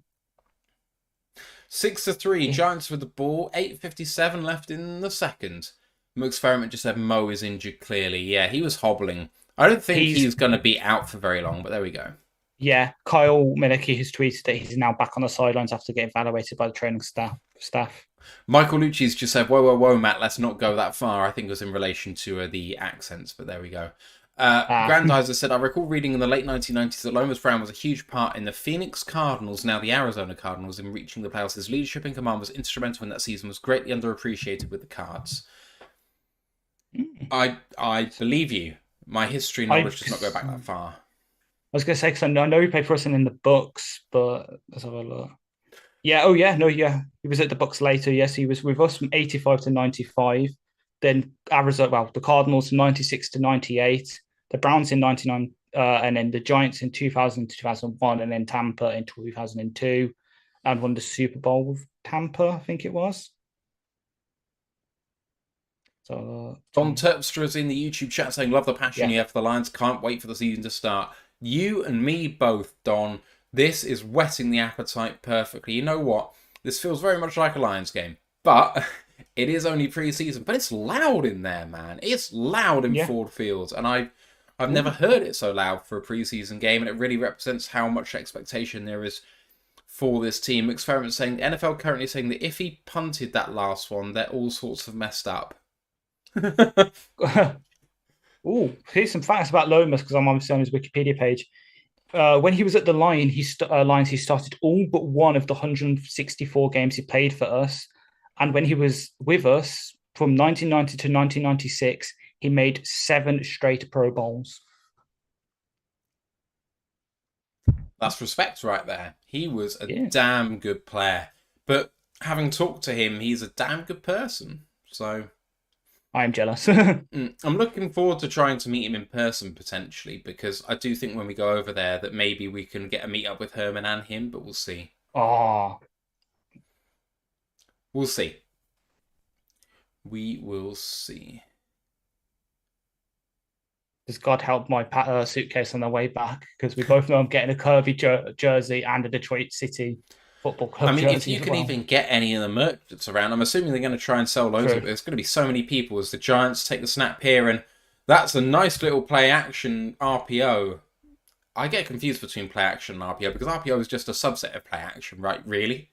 6-3, yeah. Giants with the ball. 8:57 left in the second. McFerrin just said Mo is injured clearly. Yeah, he was hobbling. I don't think he's going to be out for very long, but there we go. Yeah, Kyle Minneke has tweeted that he's now back on the sidelines after getting evaluated by the training staff. Michael Lucci's just said, whoa, Matt, let's not go that far. I think it was in relation to the accents, but there we go. Grandizer said, I recall reading in the late 1990s that Lomas Brown was a huge part in the Phoenix Cardinals, now the Arizona Cardinals, in reaching the playoffs. His leadership and command was instrumental in that season, was greatly underappreciated with the Cards. I believe you. My history knowledge does not go back that far. I was going to say, because I know he played for us in the Bucks, but let's have a look. Yeah, he was at the Bucks later. Yes, he was with us from 85 to 95. Then Arizona, well, the Cardinals from 96 to 98. The Browns in 99, and then the Giants in 2000 to 2001, and then Tampa in 2002, and won the Super Bowl with Tampa, I think it was. So, Don Terpstra is in the YouTube chat saying, love the passion you have for the Lions. Can't wait for the season to start. You and me both, Don. This is whetting the appetite perfectly. You know what? This feels very much like a Lions game. But it is only pre-season. But it's loud in there, man. It's loud in Ford Field. And I've never heard it so loud for a pre-season game. And it really represents how much expectation there is for this team. Experiment saying, the NFL currently saying that if he punted that last one, they're all sorts of messed up. Oh, here's some facts about Lomas because I'm obviously on his Wikipedia page. When he was at the Lions, he started all but one of the 164 games he played for us. And when he was with us from 1990 to 1996, he made 7 straight Pro Bowls. That's respect right there. He was a damn good player. But having talked to him, he's a damn good person. So I am jealous. I'm looking forward to trying to meet him in person, potentially, because I do think when we go over there that maybe we can get a meet up with Herman and him, but we'll see. Oh. We'll see. We will see. Does God help my suitcase on the way back? Because we both know I'm getting a Kirby jersey and a Detroit City Football Club jersey. I mean, if you can even get any of the merch that's around, I'm assuming they're going to try and sell loads of it. There's going to be so many people as the Giants take the snap here, and that's a nice little play-action RPO. I get confused between play-action and RPO, because RPO is just a subset of play-action, right? Really?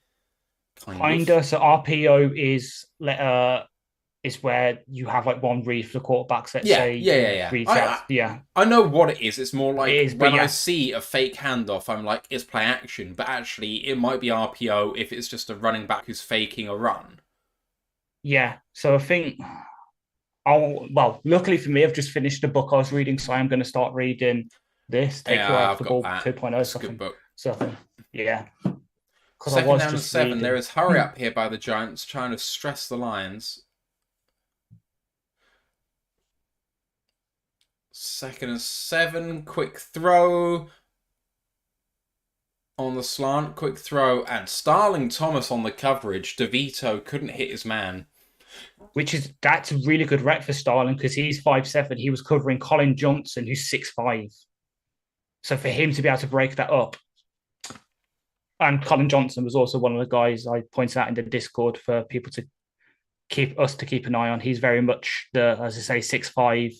Kinda. So RPO is where you have like one read for the quarterbacks. Let's say, I know what it is. It's more like when I see a fake handoff, I'm like, it's play action, but actually it might be RPO if it's just a running back who's faking a run. Yeah. So I think, luckily for me, I've just finished the book I was reading, so I'm going to start reading this. Take Your Eye Off the Ball 2.0. It's a good book. So yeah. Second down and 7. There is hurry up here by the Giants, trying to stress the Lions. 2nd and 7, quick throw on the slant, quick throw, and Starling Thomas on the coverage. DeVito couldn't hit his man. That's a really good rep for Starling because he's 5'7". He was covering Colin Johnson, who's 6'5". So for him to be able to break that up, and Colin Johnson was also one of the guys I pointed out in the Discord for people to keep an eye on. He's very much as I say, 6'5".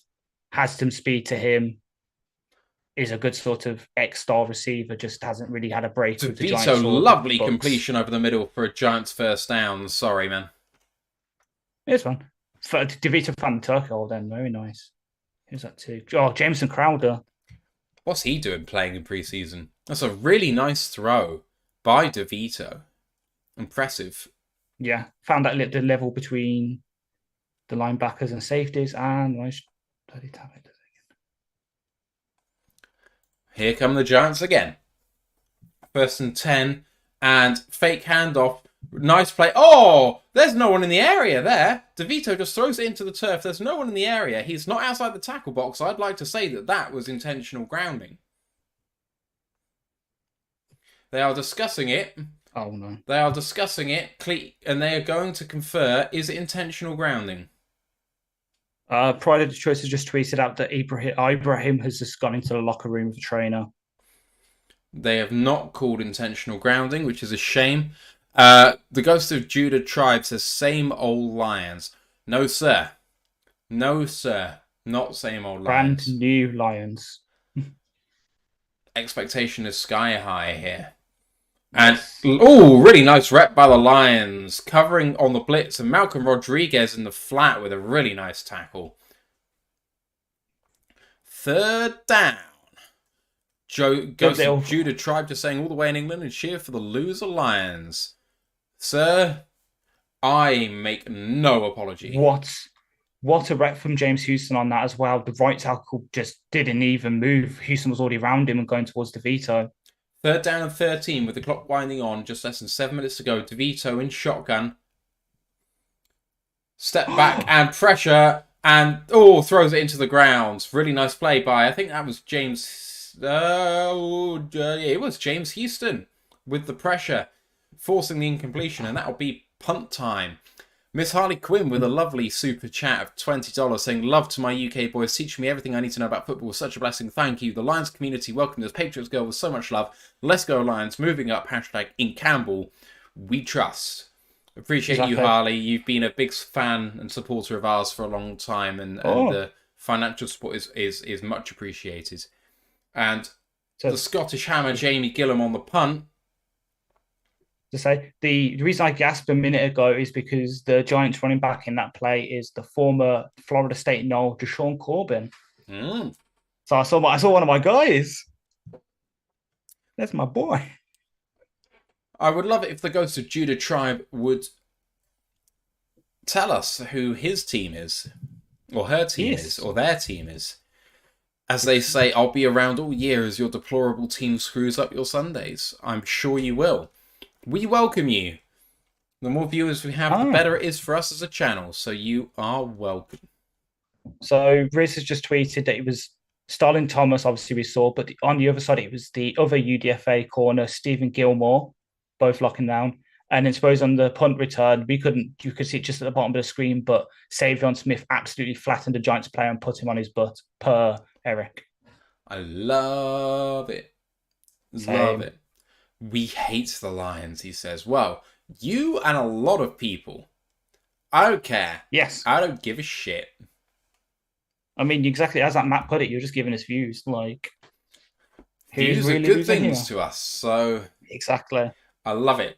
Has some speed to him. is a good sort of X-star receiver, just hasn't really had a break with the DeVito, Giants or the lovely Bucks. completion over the middle for a Giants first down. Sorry, man. It's fun. For DeVito fan Turkle then, very nice. Who's that too? Oh, Jameson Crowder. What's he doing playing in preseason? That's a really nice throw by DeVito. Impressive. Yeah, found that the level between the linebackers and safeties, and nice bloody damn it. Here come the Giants again. 1st and 10, and fake handoff. Nice play. Oh, there's no one in the area there. DeVito just throws it into the turf. There's no one in the area. He's not outside the tackle box. I'd like to say that that was intentional grounding. They are discussing it. Oh, no. They are discussing it, and they are going to confer, is it intentional grounding? Pride of the Choice has just tweeted out that Ibrahim has just gone into the locker room with the trainer. They have not called intentional grounding, which is a shame. The Ghost of Judah Tribe says, same old Lions. No, sir. No, sir. Not same old Lions. Brand new Lions. Expectation is sky high here. And, oh, really nice rep by the Lions. Covering on the blitz. And Malcolm Rodriguez in the flat with a really nice tackle. 3rd down. Ghost of Judah Tribe just saying all the way in England and cheer for the loser Lions. Sir, I make no apology. What a rep from James Houston on that as well. The right tackle just didn't even move. Houston was already around him and going towards DeVito. 3rd down and 13 with the clock winding on. Just less than 7 minutes to go. DeVito in shotgun. Step back and pressure. And, throws it into the ground. Really nice play by, I think that was James... it was James Houston with the pressure. Forcing the incompletion. And that'll be punt time. Miss Harley Quinn with a lovely super chat of $20 saying, love to my UK boys, teaching me everything I need to know about football. Such a blessing. Thank you. The Lions community welcomed us Patriots girl with so much love. Let's go Lions. Moving up. Hashtag in Campbell. We trust. Appreciate you, Harley. You've been a big fan and supporter of ours for a long time. And the financial support is much appreciated. And the Scottish Hammer, Jamie Gillam on the punt. To say the reason I gasped a minute ago is because the Giants running back in that play is the former Florida State Knoll, Deshaun Corbin. So I saw one of my guys. That's my boy. I would love it if the Ghost of Judah Tribe would tell us who his team is, or her team is, or their team is. As they say, I'll be around all year as your deplorable team screws up your Sundays. I'm sure you will. We welcome you. The more viewers we have, the better it is for us as a channel. So you are welcome. So Riz has just tweeted that it was Starling Thomas, obviously we saw, but on the other side, it was the other UDFA corner, Stephen Gilmore, both locking down. And then suppose on the punt return, you could see it just at the bottom of the screen, but Savion Smith absolutely flattened the Giants player and put him on his butt per Eric. I love it. Love it. We hate the Lions, he says. Well, you and a lot of people. I don't care. Yes. I don't give a shit. I mean, exactly as that Matt put it, you're just giving us views. Like, views really are good things to us. So exactly. I love it.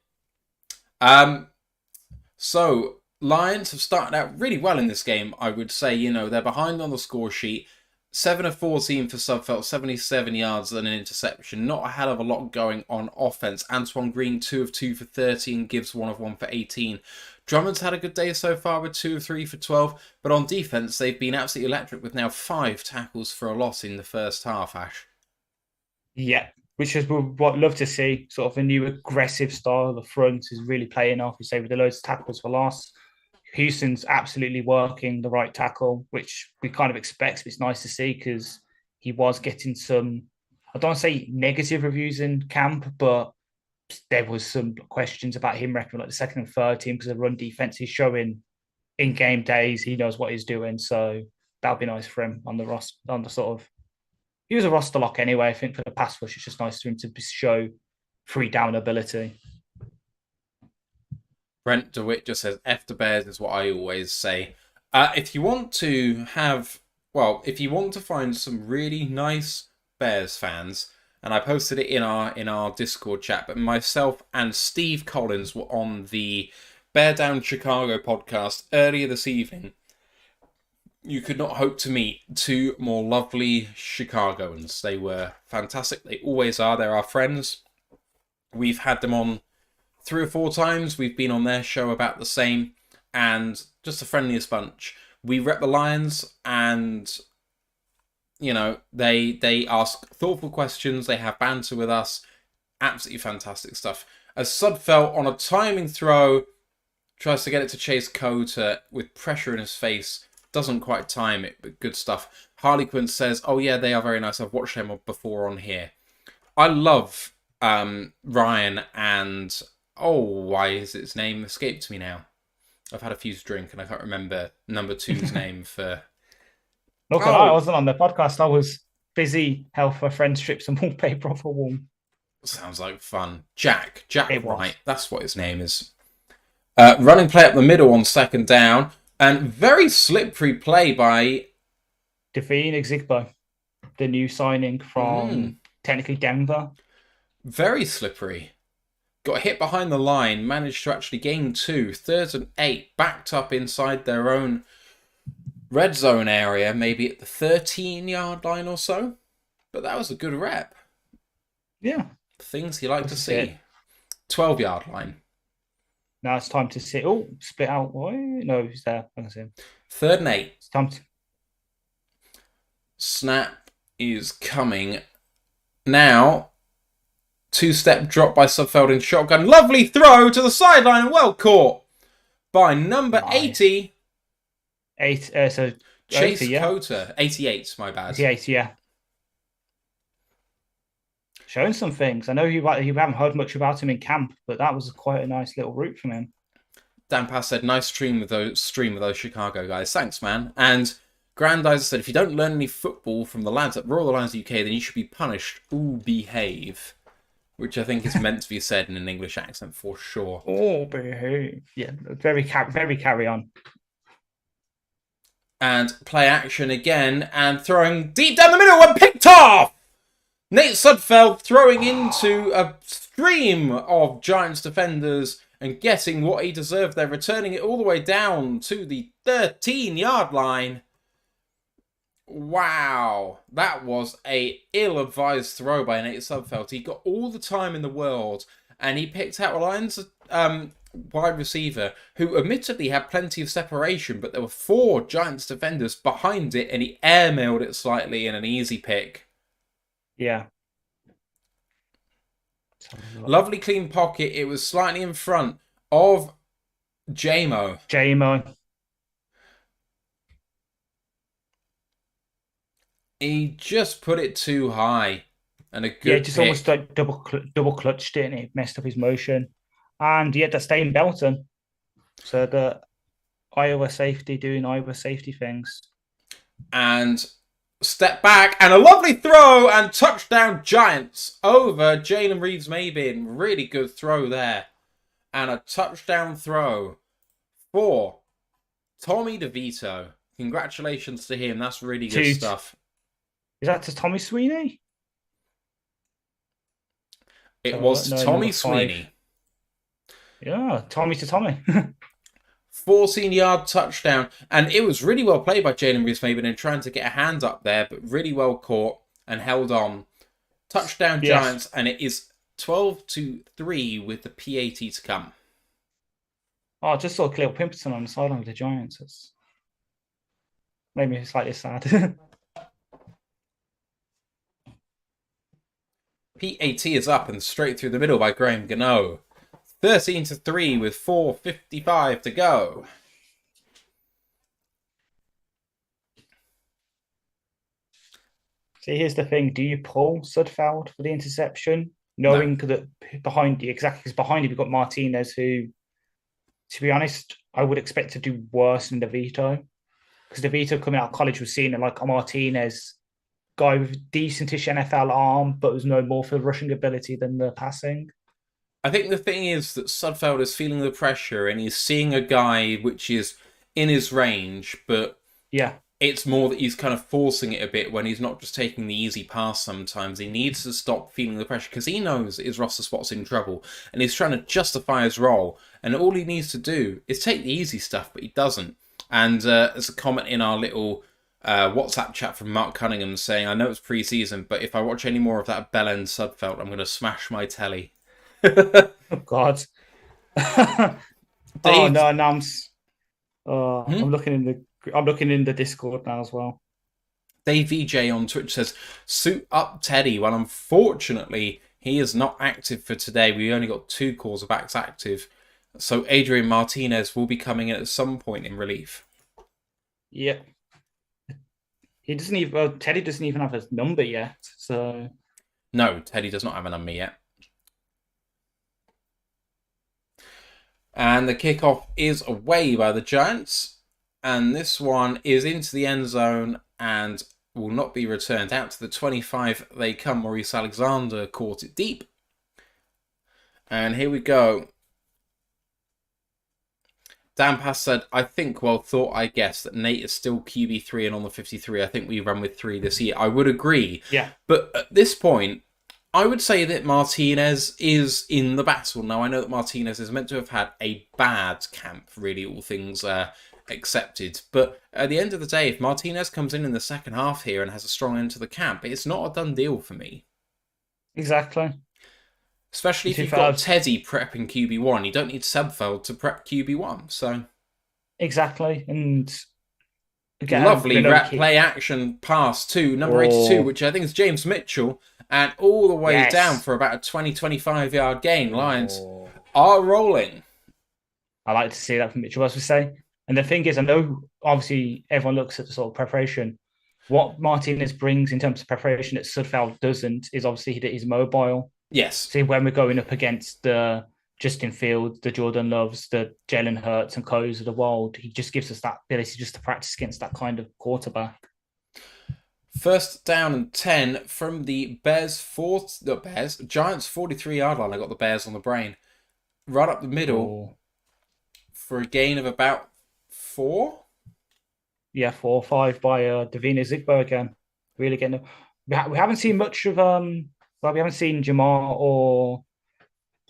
So Lions have started out really well in this game, I would say. You know, they're behind on the score sheet. 7 of 14 for Sudfeld, 77 yards and an interception. Not a hell of a lot going on offense. Antoine Green, 2 of 2 for 13, Gibbs 1 of 1 for 18. Drummond's had a good day so far with 2 of 3 for 12. But on defense, they've been absolutely electric with now 5 tackles for a loss in the first half, Ash. Yeah, which is what I'd love to see. Sort of a new aggressive style. The front is really playing off. You say with the loads of tackles for loss. Houston's absolutely working the right tackle, which we kind of expect. But it's nice to see because he was getting some, I don't want to say negative reviews in camp, but there was some questions about him reckoning like the second and third team because the run defense he's showing in game days. He knows what he's doing. So that would be nice for him on the roster, on the sort of, he was a roster lock anyway. I think for the pass rush, it's just nice for him to show free down ability. Brent DeWitt just says, F the Bears is what I always say. If you want to find some really nice Bears fans, and I posted it in our Discord chat. But myself and Steve Collins were on the Bear Down Chicago podcast earlier this evening. You could not hope to meet two more lovely Chicagoans. They were fantastic. They always are. They're our friends. We've had them on 3 or 4 times. We've been on their show about the same, and just the friendliest bunch. We rep the Lions, and they ask thoughtful questions. They have banter with us. Absolutely fantastic stuff. As Sudfeld on a timing throw tries to get it to Chase Cota with pressure in his face. Doesn't quite time it, but good stuff. Harlequin says, "Oh yeah, they are very nice. I've watched them before on here." I love Ryan and why is his name escaped me now? I've had a few drink and I can't remember number 2's name for. Look, I wasn't on the podcast. I was busy helping my friend strip some wallpaper off a wall. Sounds like fun. Jack Wright. That's what his name is. Running play up the middle on 2nd down. And very slippery play by Devine Exigbo, the new signing from technically Denver. Very slippery. Got hit behind the line, managed to actually gain 2. 3rd and 8, backed up inside their own red zone area, maybe at the 13-yard line or so. But that was a good rep. Yeah. Things you like to see. 12-yard line. Now it's time to sit. Oh, split out. No, he's there. I can see him. 3rd and 8. It's time to... Snap is coming. Now, 2-step drop by Sudfeld in shotgun. Lovely throw to the sideline and well caught by number 80. So Chase 80, yeah. Cota. 88, my bad. 88, yeah. Showing some things. I know you haven't heard much about him in camp, but that was quite a nice little route from him. Dan Pass said, "Nice stream with those Chicago guys. Thanks, man." And Grandizer said, "If you don't learn any football from the lads at Royal Lions UK, then you should be punished. Ooh, behave." Which I think is meant to be said in an English accent for sure. Oh, behave. Yeah, very carry on. And play action again, and throwing deep down the middle and picked off! Nate Sudfeld throwing into a stream of Giants defenders and getting what he deserved there, returning it all the way down to the 13-yard line. Wow, that was a ill-advised throw by Nate Sudfeld. He got all the time in the world, and he picked out a Lions wide receiver who admittedly had plenty of separation, but there were 4 Giants defenders behind it, and he airmailed it slightly in an easy pick. Yeah. Lovely clean pocket. It was slightly in front of JMO. He just put it too high. And a good just pick. Almost like double clutched it and it messed up his motion. And he had to stay in Belton. So the Iowa safety doing Iowa safety things. And step back and a lovely throw and touchdown Giants over Jalen Reeves-Maybin. Really good throw there. And a touchdown throw for Tommy DeVito. Congratulations to him. That's really good stuff. Is that to Tommy Sweeney? It was to Tommy Sweeney. Yeah, Tommy to Tommy. 14-yard touchdown. And it was really well played by Jalen Reeves-Maybin in trying to get a hand up there, but really well caught and held on. Touchdown Giants, and it is 12-3 with the PAT to come. Oh, I just saw Cleo Pimperton on the sideline of the Giants. It's made me slightly sad. PAT is up and straight through the middle by Graham Gano. 13-3 with 4:55 to go. See, here's the thing. Do you pull Sudfeld for the interception? Knowing that behind you, exactly, because behind you, we've got Martinez, who, to be honest, I would expect to do worse than DeVito. Because DeVito coming out of college was seen like a Martinez guy with decentish NFL arm, but was no more for rushing ability than the passing. I think the thing is that Sudfeld is feeling the pressure and he's seeing a guy which is in his range, but It's more that he's kind of forcing it a bit when he's not just taking the easy pass sometimes. He needs to stop feeling the pressure because he knows his roster spot's in trouble and he's trying to justify his role. And all he needs to do is take the easy stuff, but he doesn't. And there's a comment in our little WhatsApp chat from Mark Cunningham saying, I know it's pre-season, but if I watch any more of that Bellend Sudfeld, I'm going to smash my telly. Oh, God. Oh, Dave, no, now I'm looking in the Discord now as well. Dave VJ on Twitch says, suit up Teddy. Well, unfortunately, he is not active for today. We only got 2 quarterbacks active. So Adrian Martinez will be coming in at some point in relief. Yeah. Teddy doesn't even have his number yet. So No, Teddy does not have a number yet. And the kickoff is away by the Giants. And this one is into the end zone and will not be returned. Out to the 25 they come. Maurice Alexander caught it deep. And here we go. Dan Pass said, I think, well, thought I guessed that Nate is still QB3 and on the 53. I think we run with 3 this year. I would agree. yeah. But at this point, I would say that Martinez is in the battle. Now, I know that Martinez is meant to have had a bad camp, really, all things accepted. But at the end of the day, if Martinez comes in the second half here and has a strong end to the camp, it's not a done deal for me. Exactly. Especially if you've got Teddy prepping QB1. You don't need Sudfeld to prep QB1. So exactly. And again, lovely play action pass to number 82, which I think is James Mitchell. And all the way down for about a 20-25 yard gain. Lions are rolling. I like to see that from Mitchell, as we say. And the thing is, I know obviously everyone looks at the sort of preparation. What Martinez brings in terms of preparation that Sudfeld doesn't is obviously that he's mobile. Yes. See, when we're going up against the Justin Fields, the Jordan Loves, the Jalen Hurts and Coes of the world, he just gives us that ability just to practice against that kind of quarterback. First down and 10 from the Giants 43-yard line. I got the Bears on the brain. Right up the middle for a gain of about 4. Yeah, 4 or 5 by Davina Zigbo again. Really getting. We haven't seen much of we haven't seen Jamar or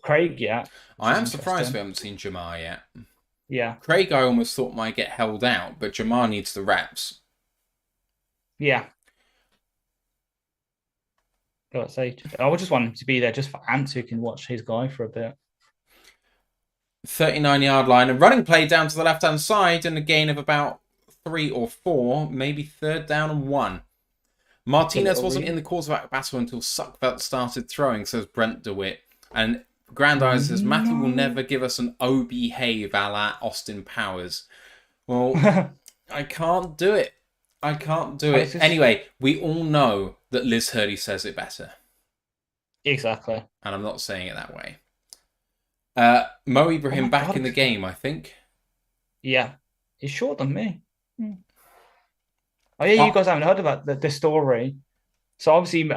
Craig yet. I am surprised we haven't seen Jamar yet. Yeah. Craig I almost thought might get held out, but Jamar needs the reps. Yeah. Let's say I would just want him to be there just for Ant, who can watch his guy for a bit. 39-yard line. A running play down to the left-hand side and a gain of about 3 or 4, maybe 3rd down and 1. Martinez wasn't in the quarterback battle until Suckfelt started throwing, says Brent DeWitt. And Grandize says, Matthew will never give us an O behave a la Austin Powers. Well, I can't do it. I can't do it. Anyway, we all know that Liz Hurley says it better. Exactly. And I'm not saying it that way. Mo Ibrahim back in the game, I think. Yeah. He's shorter than me. Oh yeah, you guys haven't heard about the story. So obviously, you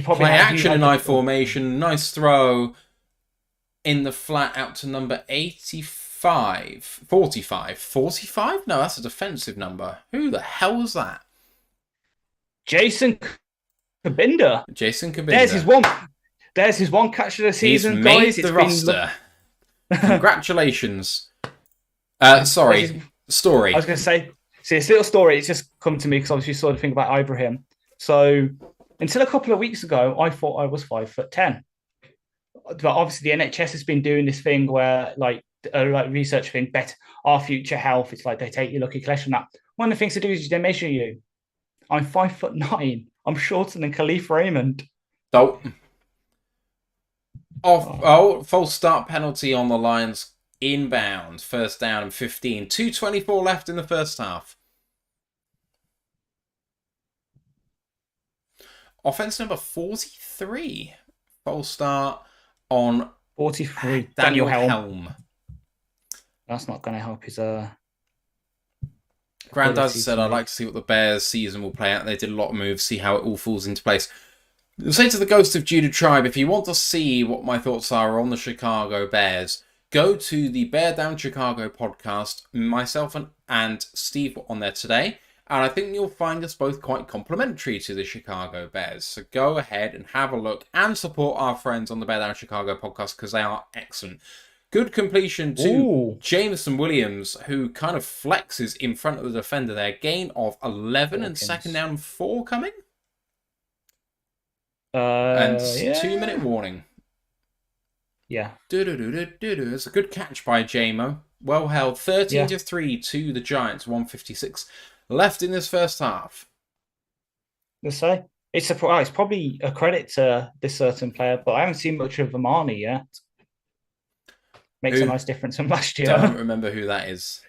probably play action in I formation, nice throw in the flat out to number 45. 45? No, that's a defensive number. Who the hell was that? Jason Kabinda. Jason Kabinda. There's his one catch of the season, He's guys. made the roster. Congratulations. Sorry. Story. I was going to say, see, this little story, it's just come to me because obviously you saw the thing about Ibrahim. So until a couple of weeks ago, I thought I was 5'10". But obviously the NHS has been doing this thing where like research thing, bet our future health. It's like they take your lucky collection. That one of the things to do is they measure you. I'm 5'9". I'm shorter than Khalif Raymond. False start penalty on the Lions inbound. First down and 15. 2:24 left in the first half. Offense number 43. False start on 43. Daniel Helm. That's not going to help his Grandad said, I'd like to see what the Bears season will play out. They did a lot of moves, see how it all falls into place. I'll say to the Ghost of Judah Tribe, if you want to see what my thoughts are on the Chicago Bears, go to the Bear Down Chicago podcast. Myself and Steve were on there today, and I think you'll find us both quite complimentary to the Chicago Bears. So go ahead and have a look and support our friends on the Bear Down Chicago podcast because they are excellent. Good completion to Ooh, Jameson Williams, who kind of flexes in front of the defender there. Gain of 11 and Hawkins. second down 4 coming. And Yeah. 2-minute warning. Yeah. It's a good catch by JMO. Well held. 13-3 to the Giants. 156 left in this first half. Let's say it's probably a credit to this certain player, but I haven't seen much of Amani yet. Makes a nice difference from last year. Don't remember who that is.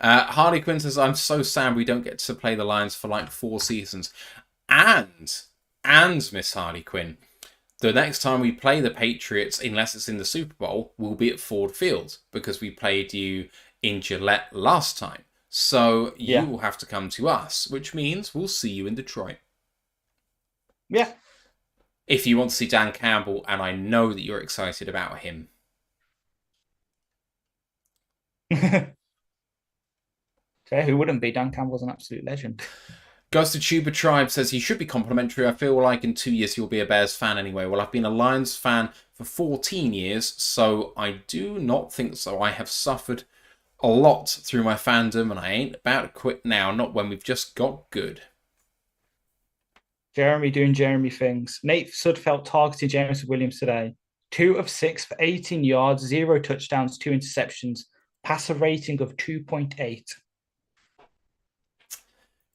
Harley Quinn says, I'm so sad we don't get to play the Lions for like 4 seasons. And Miss Harley Quinn, the next time we play the Patriots, unless it's in the Super Bowl, will be at Ford Field because we played you in Gillette last time. So you will have to come to us, which means we'll see you in Detroit. Yeah. If you want to see Dan Campbell, and I know that you're excited about him. Okay, who wouldn't be? Dan Campbell's an absolute legend. Goes to Tuba Tribe, says he should be complimentary. I feel like in 2 years you'll be a Bears fan anyway. Well, I've been a Lions fan for 14 years, so I do not think so. I have suffered a lot through my fandom, and I ain't about to quit now, not when we've just got good. Jeremy doing Jeremy things. Nate Sudfeld targeted Jameson Williams today. 2 of 6 for 18 yards, 0 touchdowns, 2 interceptions. Passer rating of 2.8.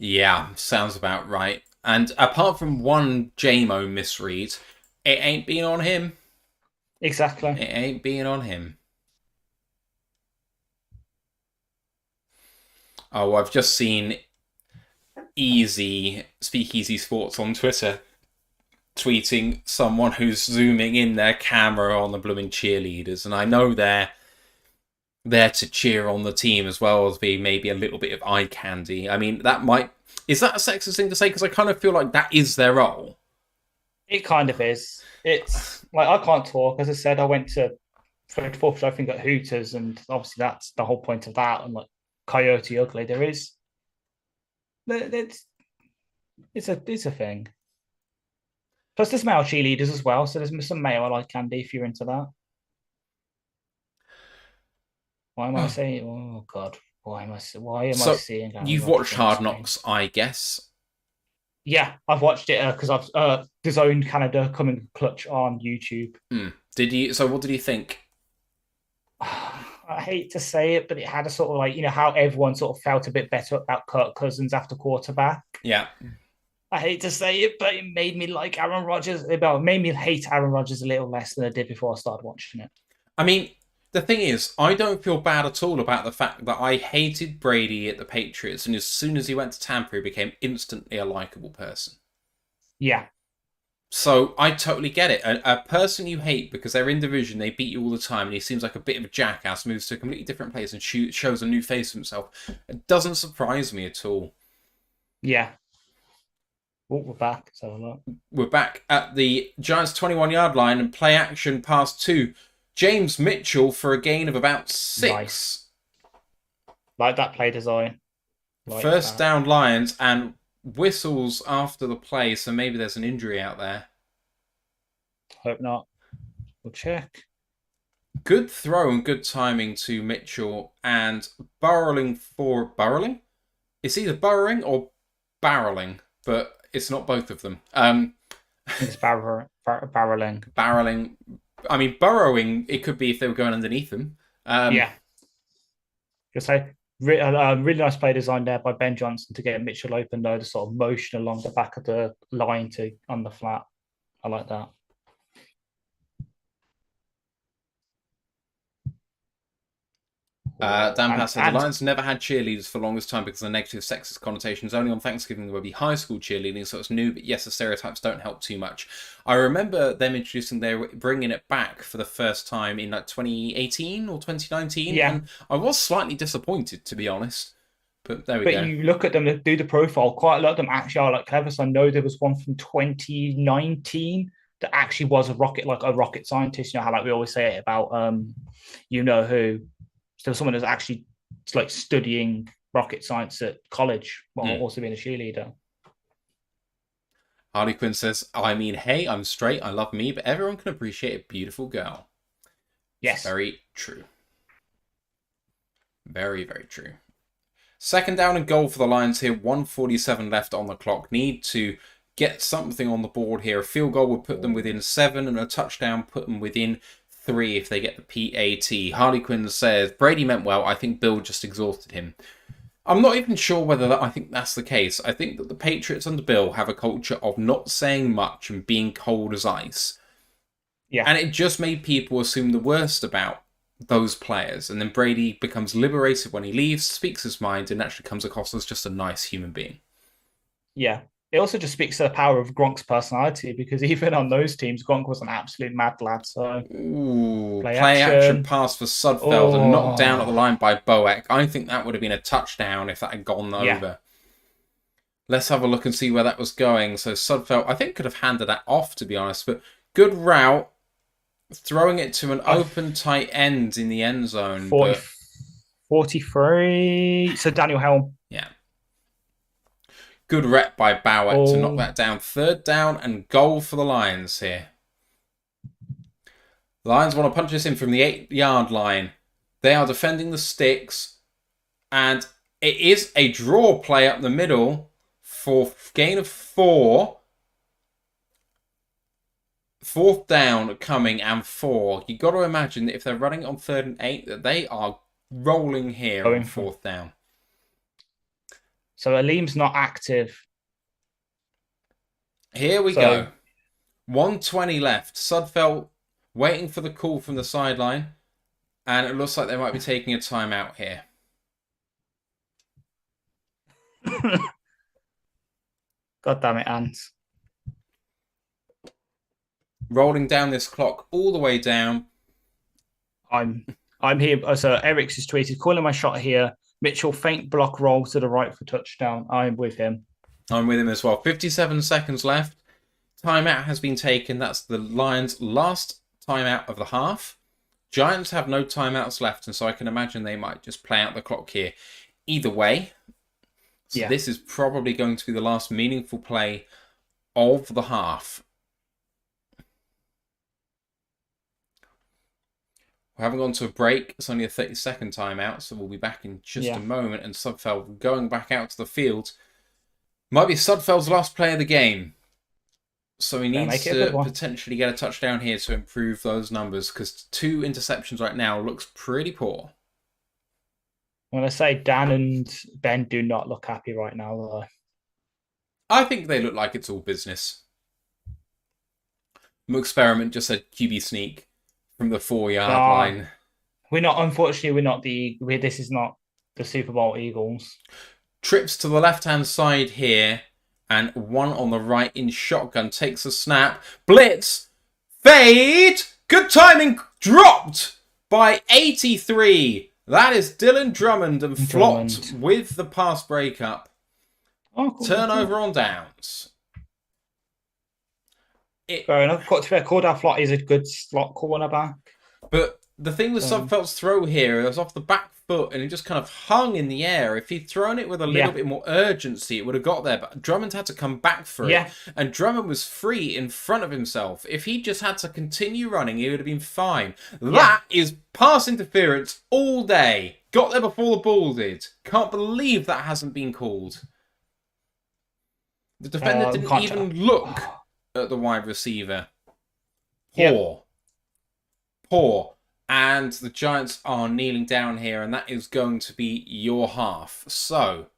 Yeah, sounds about right. And apart from one JMO misread, it ain't been on him. Exactly. It ain't been on him. Oh, I've just seen Speakeasy Sports on Twitter tweeting someone who's zooming in their camera on the blooming cheerleaders, and I know they're there to cheer on the team as well as be maybe a little bit of eye candy. I mean, is that a sexist thing to say? Because I kind of feel like that is their role. It kind of is. It's like I can't talk. As I said, I went to 4th, I think, at Hooters, and obviously that's the whole point of that. And like Coyote Ugly, it's a thing. Plus, there's male cheerleaders as well, so there's some male eye candy if you're into that. Why am I saying? Oh God, why am I seeing? You've watched Hard Knocks, I guess. Yeah, I've watched it because I've DAZN Canada coming clutch on YouTube. Did you? So, what did you think? I hate to say it, but it had a sort of like, how everyone sort of felt a bit better about Kirk Cousins after quarterback. Yeah. I hate to say it, but it made me like Aaron Rodgers. It made me hate Aaron Rodgers a little less than I did before I started watching it. I mean, the thing is, I don't feel bad at all about the fact that I hated Brady at the Patriots, and as soon as he went to Tampa, he became instantly a likable person. Yeah. So I totally get it. A person you hate because they're in division, they beat you all the time, and he seems like a bit of a jackass, moves to a completely different place and shows a new face of himself. It doesn't surprise me at all. Yeah. Oh, we're back. So we're back at the Giants' 21-yard line and play action pass to James Mitchell for a gain of about 6. Nice. Like that play design. First down Lions, and whistles after the play, so maybe there's an injury out there. Hope not. We'll check. Good throw and good timing to Mitchell, and burrowing? It's either burrowing or barreling, but it's not both of them. It's barreling. Barreling. I mean, burrowing, it could be if they were going underneath them. Yeah. Just say, really nice play design there by Ben Johnson to get Mitchell open, though, the sort of motion along the back of the line on the flat. I like that. Dan Pass said the Lions never had cheerleaders for the longest time because of the negative sexist connotations. Only on Thanksgiving there would be high school cheerleading, so it's new, but yes, the stereotypes don't help too much. I remember them bringing it back for the first time in like 2018 or 2019, and I was slightly disappointed, to be honest. But there we go. But you look at them, do the profile, quite a lot of them actually are like clever. So I know there was one from 2019 that actually was a rocket scientist. You know how like we always say it about you know who. So someone who's actually like studying rocket science at college while also being a cheerleader. Harley Quinn says, I mean, hey, I'm straight, I love me, but everyone can appreciate a beautiful girl. It's Yes. very true. Very, very true. Second down and goal for the Lions here. 1:47 left on the clock. Need to get something on the board here. A field goal would put them within 7, and a touchdown put them within 3 if they get the PAT. Harley Quinn says, Brady meant well. I think Bill just exhausted him. I'm not even sure whether I think that's the case. I think that the Patriots under Bill have a culture of not saying much and being cold as ice. Yeah. And it just made people assume the worst about those players. And then Brady becomes liberated when he leaves, speaks his mind, and actually comes across as just a nice human being. Yeah. It also just speaks to the power of Gronk's personality, because even on those teams, Gronk was an absolute mad lad. So Ooh, play action pass for Sudfeld and knocked down at the Oh. line by Boeck. I think that would have been a touchdown if that had gone Yeah. over. Let's have a look and see where that was going. So Sudfeld, I think, could have handed that off, to be honest. But good route, throwing it to an open tight end in the end zone. 40, 43. So Daniel Helm. Yeah. Good rep by Boweck to knock that down. Third down and goal for the Lions here. The Lions want to punch this in from the 8-yard line. They are defending the sticks. And it is a draw play up the middle for gain of 4. Fourth down coming and 4. You got to imagine that if they're running on 3rd and 8, that they are rolling here on 4th down. So Aleem's not active. Here we go. 1:20 left. Sudfeld waiting for the call from the sideline. And it looks like they might be taking a timeout here. God damn it, Ants. Rolling down this clock all the way down. I'm here. So Eric's has tweeted, calling my shot here. Mitchell feint block roll to the right for touchdown. I'm with him. I'm with him as well. 57 seconds left. Timeout has been taken. That's the Lions' last timeout of the half. Giants have no timeouts left, and so I can imagine they might just play out the clock here. Either way, so this is probably going to be the last meaningful play of the half. We haven't gone to a break. It's only a 30-second timeout, so we'll be back in just a moment. And Sudfeld going back out to the field. Might be Sudfeld's last play of the game. So he needs to potentially get a touchdown here to improve those numbers, because 2 interceptions right now looks pretty poor. I'm going to say Dan and Ben do not look happy right now, though. I think they look like it's all business. Experiment just said QB sneak from the 4-yard line. This is not the Super Bowl Eagles. Trips to the left-hand side here, and one on the right in shotgun. Takes a snap. Blitz. Fade. Good timing. Dropped by 83. That is Dylan Drummond and flopped with the pass breakup. Turnover on downs. Fair enough. Cordell Flott is a good slot cornerback. But the thing with Sudfeld's throw here, it was off the back foot and it just kind of hung in the air. If he'd thrown it with a little bit more urgency, it would have got there. But Drummond had to come back for it. And Drummond was free in front of himself. If he just had to continue running, he would have been fine. That is pass interference all day. Got there before the ball did. Can't believe that hasn't been called. The defender didn't even look at the wide receiver. Poor. And the Giants are kneeling down here, and that is going to be your half. So,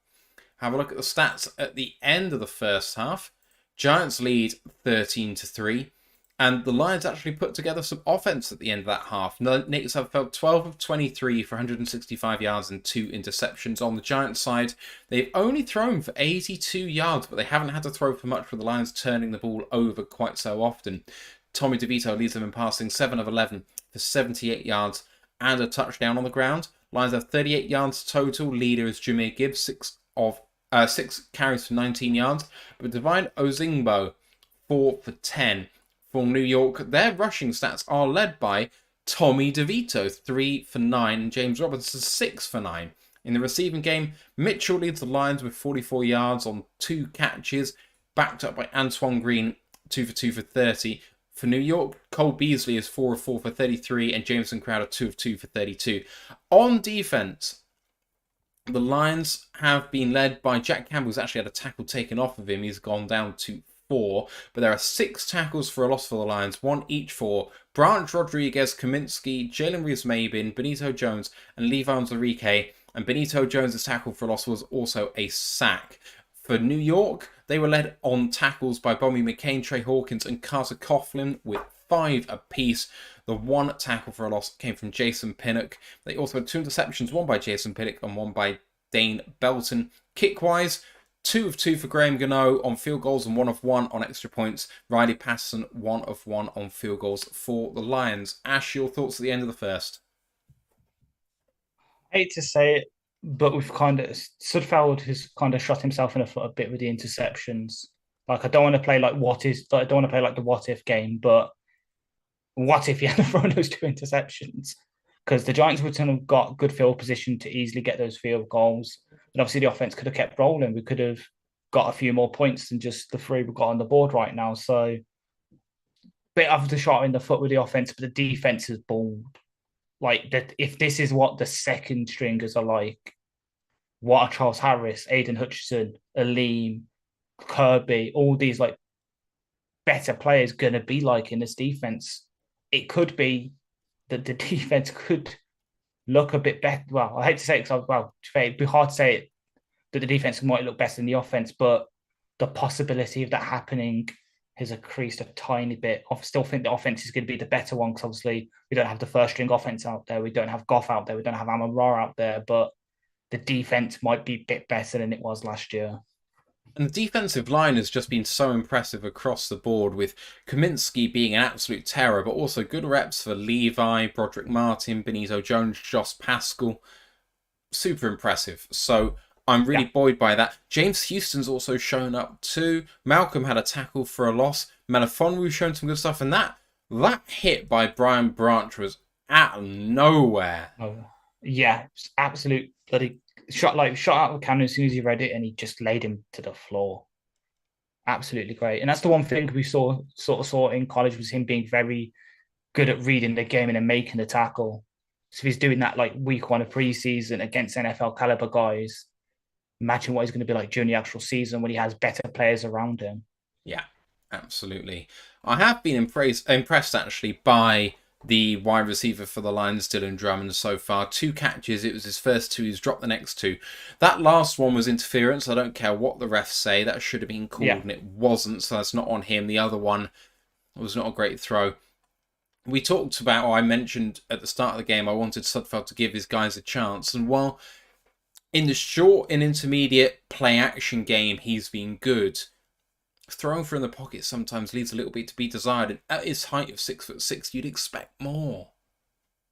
have a look at the stats at the end of the first half. Giants lead 13-3, and the Lions actually put together some offense at the end of that half. Nick Sudfeld 12 of 23 for 165 yards and 2 interceptions. On the Giants side, they've only thrown for 82 yards, but they haven't had to throw for much, with the Lions turning the ball over quite so often. Tommy DeVito leads them in passing 7 of 11 for 78 yards and a touchdown on the ground. Lions have 38 yards total. Leader is Jameer Gibbs, 6 carries for 19 yards. But Divine Ozingbo, 4 for 10 for for New York, their rushing stats are led by Tommy DeVito, 3 for 9, and James Robinson, 6 for 9. In the receiving game, Mitchell leads the Lions with 44 yards on 2 catches, backed up by Antoine Green, 2 for 2 for 30. For New York, Cole Beasley is 4 of 4 for 33, and Jameson Crowder 2 of 2 for 32. On defense, the Lions have been led by Jack Campbell, who's actually had a tackle taken off of him. He's gone down to 4, but there are 6 tackles for a loss for the Lions, 1 each for Branch Rodriguez, Kaminsky, Jalen Reeves-Mabin, Benito Jones, and Levi Onwuzurike. And Benito Jones' tackle for a loss was also a sack. For New York, they were led on tackles by Bobby McCain, Trey Hawkins, and Carter Coughlin with 5 apiece. The 1 tackle for a loss came from Jason Pinnock. They also had 2 interceptions, one by Jason Pinnock and one by Dane Belton. Kick-wise, 2 of 2 for Graham Gano on field goals and 1 of 1 on extra points. Riley Patterson, 1 of 1 on field goals for the Lions. Ash, your thoughts at the end of the first? I hate to say it, but we've kind of Sudfeld has kind of shot himself in the foot a bit with the interceptions. Like, I don't want to play like I don't want to play like the what if game, but what if he hadn't thrown those 2 interceptions? Because the Giants would have got good field position to easily get those field goals. And obviously the offense could have kept rolling. We could have got a few more points than just the 3 we've got on the board right now. So bit of the shot in the foot with the offense, but the defense is bald. Like, that, if this is what the second stringers are like, what are Charles Harris, Aiden Hutchinson, Aleem, Kirby, all these like better players going to be like in this defense? It could be that the defense could look a bit better. Well, I hate to say it because, it'd be hard to say it, that the defense might look better than the offense, but the possibility of that happening has increased a tiny bit. I still think the offense is going to be the better one because obviously we don't have the first string offense out there. We don't have Goff out there. We don't have Amon Ra out there, but the defense might be a bit better than it was last year. And the defensive line has just been so impressive across the board, with Kaminsky being an absolute terror, but also good reps for Levi, Broderick Martin, Benito Jones, Josh Pascal. Super impressive. So I'm really buoyed by that. James Houston's also shown up too. Malcolm had a tackle for a loss. Melifonwu shown some good stuff. And that hit by Brian Branch was out of nowhere. Oh, yeah, absolute bloody shot out of the cannon as soon as he read it, and he just laid him to the floor. Absolutely great. And that's the one thing we saw in college, was him being very good at reading the game and then making the tackle. So if he's doing that like week 1 of preseason against NFL caliber guys, imagine what he's going to be like during the actual season when he has better players around him. Yeah, absolutely. I have been impressed actually by the wide receiver for the Lions, Dylan Drummond, so far. 2 catches. It was his first 2. He's dropped the next 2. That last one was interference. I don't care what the refs say. That should have been called, and it wasn't, so that's not on him. The other one was not a great throw. We talked about, or I mentioned at the start of the game, I wanted Sudfeld to give his guys a chance. And while in the short and intermediate play-action game, he's been good, throwing from the pocket sometimes leaves a little bit to be desired. And at his height of 6'6", you'd expect more.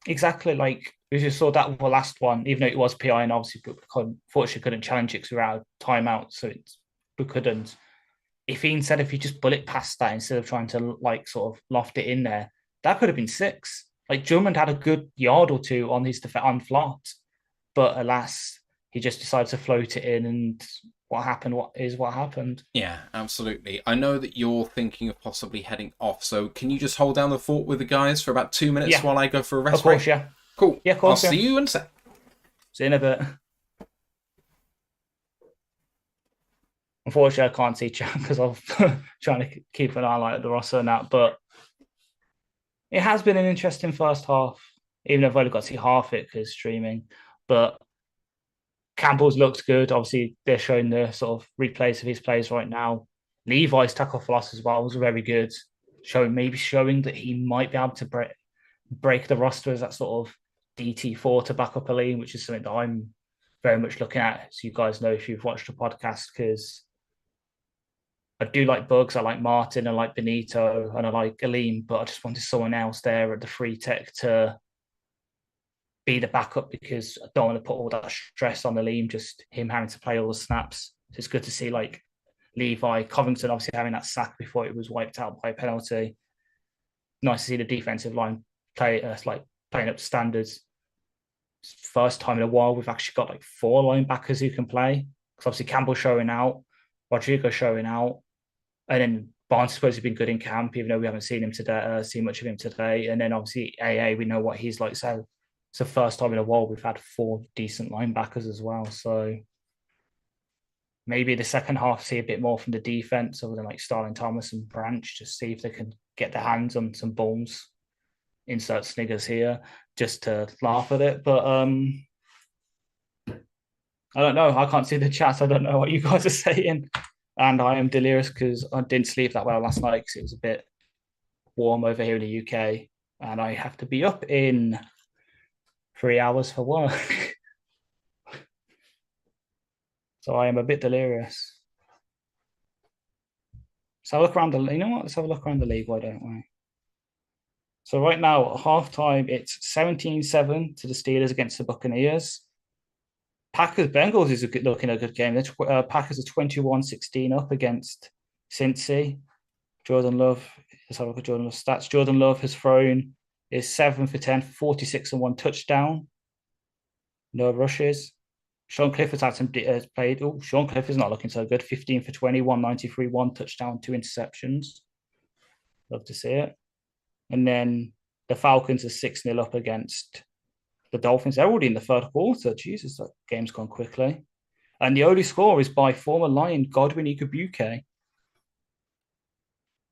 Exactly. Like, we just saw that with the last one, even though it was PI, and obviously unfortunately couldn't challenge it because we were out of timeout, so we couldn't. If he just bullet past that instead of trying to like sort of loft it in there, that could have been 6. Like, Drummond had a good yard or 2 on his on flat, but alas, he just decided to float it in, and what happened. Yeah, absolutely. I know that you're thinking of possibly heading off, so can you just hold down the fort with the guys for about 2 minutes while I go for a rest break? Of course, yeah. Cool. Yeah, of course. I'll see you in a sec. See you in a bit. Unfortunately, I can't see chat because I'm trying to keep an eye on the roster and that, but it has been an interesting first half, even though I've only got to see half it because streaming. But Campbell's looked good. Obviously, they're showing the sort of replays of his plays right now. Levi's tackle for loss as well was very good, showing that he might be able to break the roster as that sort of DT4 to back up Aleem, which is something that I'm very much looking at, as you guys know if you've watched the podcast, because I do like Bugs, I like Martin, I like Benito, and I like Aleem, but I just wanted someone else there at the free tech to be the backup, because I don't want to put all that stress on Aleem, just him having to play all the snaps. So it's good to see like Levi, Covington obviously having that sack before it was wiped out by a penalty. nice to see the defensive line playing up to standards. First time in a while we've actually got like 4 linebackers who can play. Because obviously Campbell showing out, Rodrigo showing out, and then Barnes supposed to have been good in camp, even though we haven't seen him today, seen much of him today. And then obviously AA, we know what he's like. So it's the first time in a while we've had 4 decent linebackers as well. So maybe the second half see a bit more from the defense other than like Starling Thomas and Branch, just see if they can get their hands on some balls. Insert Sniggers here just to laugh at it. But I don't know. I can't see the chat. I don't know what you guys are saying. And I am delirious because I didn't sleep that well last night because it was a bit warm over here in the UK. And I have to be up in 3 hours for work. So I am a bit delirious. So look around you know what? Let's have a look around the league, why don't we? So right now, at halftime, it's 17-7 to the Steelers against the Buccaneers. Packers-Bengals is looking a good game. The Packers are 21-16 up against Cincy. Jordan Love, let's have a look at Jordan Love's stats. Jordan Love has thrown is 7 for 10, 46 and 1 touchdown. No rushes. Sean Clifford's had some played. Oh, Sean Clifford's not looking so good. 15 for 20, 193, 1 touchdown, 2 interceptions. Love to see it. And then the Falcons are 6-0 up against the Dolphins. They're already in the third quarter. Jesus, that game's gone quickly. And the only score is by former Lion Godwin Ikubuke.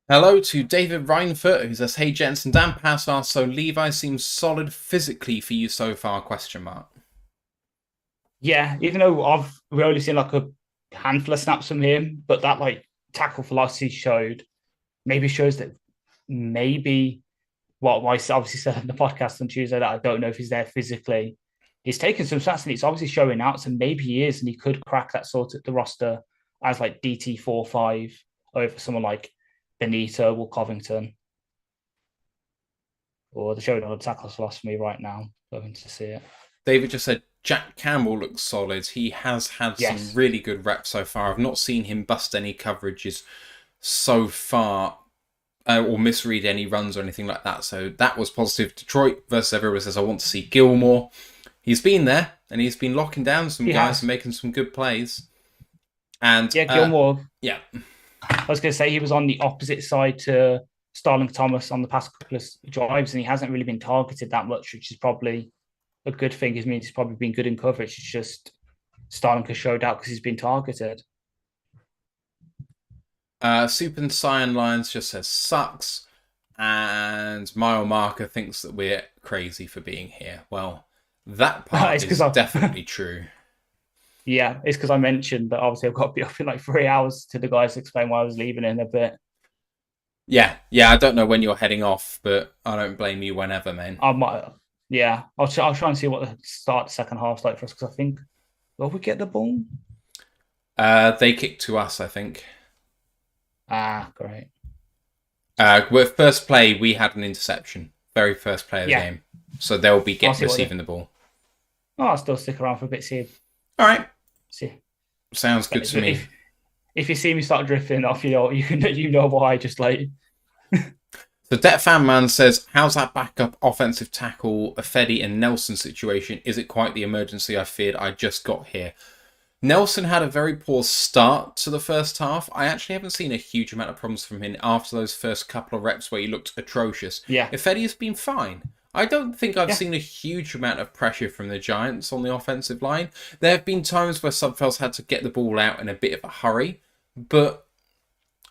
Hello to David Reinfurt, who says, "Hey Jensen, Dan Pass asked, so Levi seems solid physically for you so far, question mark." Yeah, even though we've only seen like a handful of snaps from him, but that like tackle velocity shows that maybe what I obviously said in the podcast on Tuesday that I don't know if he's there physically. He's taken some stats and it's obviously showing out, so maybe he is, and he could crack that sort of the roster as like DT 4-5 over someone like Benito or Covington. Or they're showing all the tackles for me right now. Loving to see it. David just said Jack Campbell looks solid. He has had some really good reps so far. I've not seen him bust any coverages so far or misread any runs or anything like that. So that was positive. Detroit versus everyone says, I want to see Gilmore. He's been there and he's been locking down some guys and making some good plays. And yeah, Gilmore. Yeah. I was going to say he was on the opposite side to Starling Thomas on the past couple of drives, and he hasn't really been targeted that much, which is probably a good thing. It means he's probably been good in coverage. It's just Starling has showed out because he's been targeted. Super and Cyan Lions just says sucks, and Mile Marker thinks that we're crazy for being here. Well, that part is definitely true. Yeah, it's because I mentioned that obviously I've got to be up in like 3 hours to the guys to explain why I was leaving in a bit. Yeah, I don't know when you're heading off, but I don't blame you whenever, man. I'll try and see what the start the second half's like for us, because I think, will we get the ball? They kicked to us, I think. Great. With first play, we had an interception. Very first play of the game. So they'll be receiving the ball. I'll still stick around for a bit, see. All right. See. Sounds good to me. If you see me start drifting off, you know why, just like... So Det Fan Man says, how's that backup offensive tackle, Fedi and Nelson situation? Is it quite the emergency I feared? I just got here. Nelson had a very poor start to the first half. I actually haven't seen a huge amount of problems from him after those first couple of reps where he looked atrocious. Yeah. Fedi has been fine. I don't think I've seen a huge amount of pressure from the Giants on the offensive line. There have been times where Subfel's had to get the ball out in a bit of a hurry, but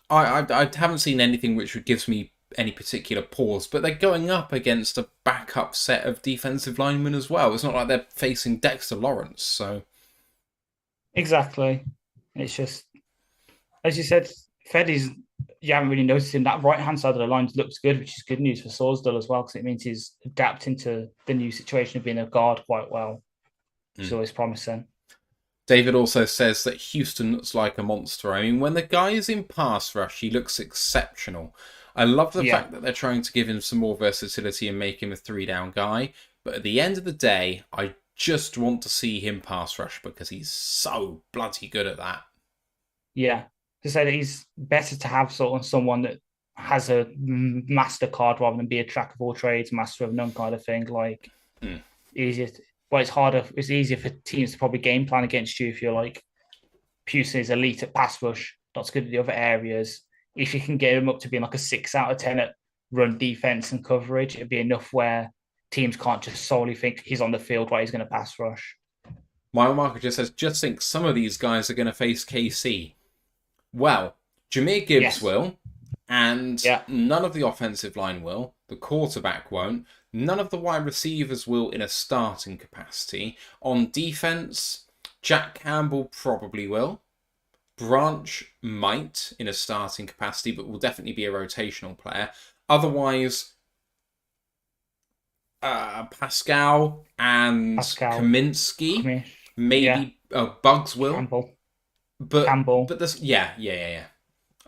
I haven't seen anything which gives me any particular pause. But they're going up against a backup set of defensive linemen as well. It's not like they're facing Dexter Lawrence, so... Exactly. It's just, as you said, Fedi's, you haven't really noticed him. That right-hand side of the line looks good, which is good news for Sorsdal as well, because it means he's adapting to the new situation of being a guard quite well, which is always promising. David also says that Houston looks like a monster. I mean, when the guy is in pass rush, he looks exceptional. I love the fact that they're trying to give him some more versatility and make him a 3-down guy. But at the end of the day, I just want to see him pass rush because he's so bloody good at that. Yeah. To say that he's better to have sort of someone that has a master card rather than be a jack of all trades, master of none kind of thing. Like Hmm. easier, but it's harder. It's easier for teams to probably game plan against you if you're like Putin is elite at pass rush, not so good at the other areas. If you can get him up to being like a 6 out of 10 at run defense and coverage, it'd be enough where teams can't just solely think he's on the field while he's going to pass rush. My marker just says, just think some of these guys are going to face KC. Well, Jameer Gibbs Yes. will, and Yeah. none of the offensive line will. The quarterback won't. None of the wide receivers will in a starting capacity. On defense, Jack Campbell probably will. Branch might in a starting capacity, but will definitely be a rotational player. Otherwise, Pascal and Pascal. Kaminsky, Yeah. maybe Bugs will, Campbell. but Campbell. this yeah.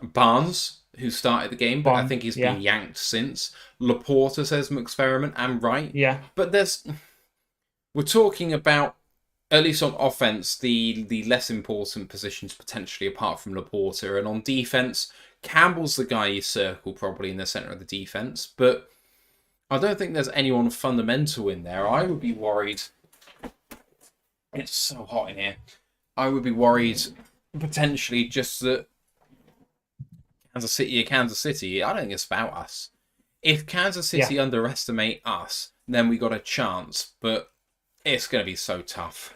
Barnes, who started the game, but I Bond. think he's been Yeah. yanked since. Laporta says experiment and right, Yeah. but we're talking about, at least on offense, the less important positions potentially apart from Laporta, and on defense, Campbell's the guy you circle probably in the center of the defense, but I don't think there's anyone fundamental in there. I would be worried. It's so hot in here. I would be worried potentially just that Kansas City are Kansas City. I don't think it's about us. If Kansas City underestimate us, then we got a chance, but it's going to be so tough.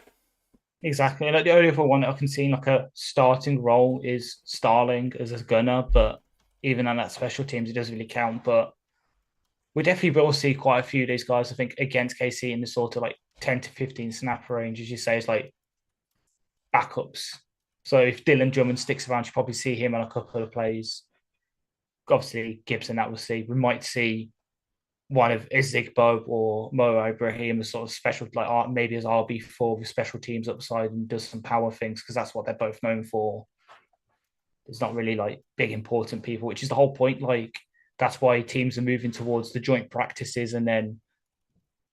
Exactly. And like the only other one that I can see in like a starting role is Starling as a gunner, but even on that special teams, it doesn't really count. But we definitely will see quite a few of these guys, I think, against KC in the sort of like 10 to 15 snap range, as you say, is like backups. So if Dylan Drummond sticks around, you probably see him on a couple of plays. Obviously, Gibson, that we'll see. We might see one of Izigbo or Mo Ibrahim as sort of special, like maybe as RB4 with special teams upside and does some power things because that's what they're both known for. It's not really like big important people, which is the whole point. Like that's why teams are moving towards the joint practices and then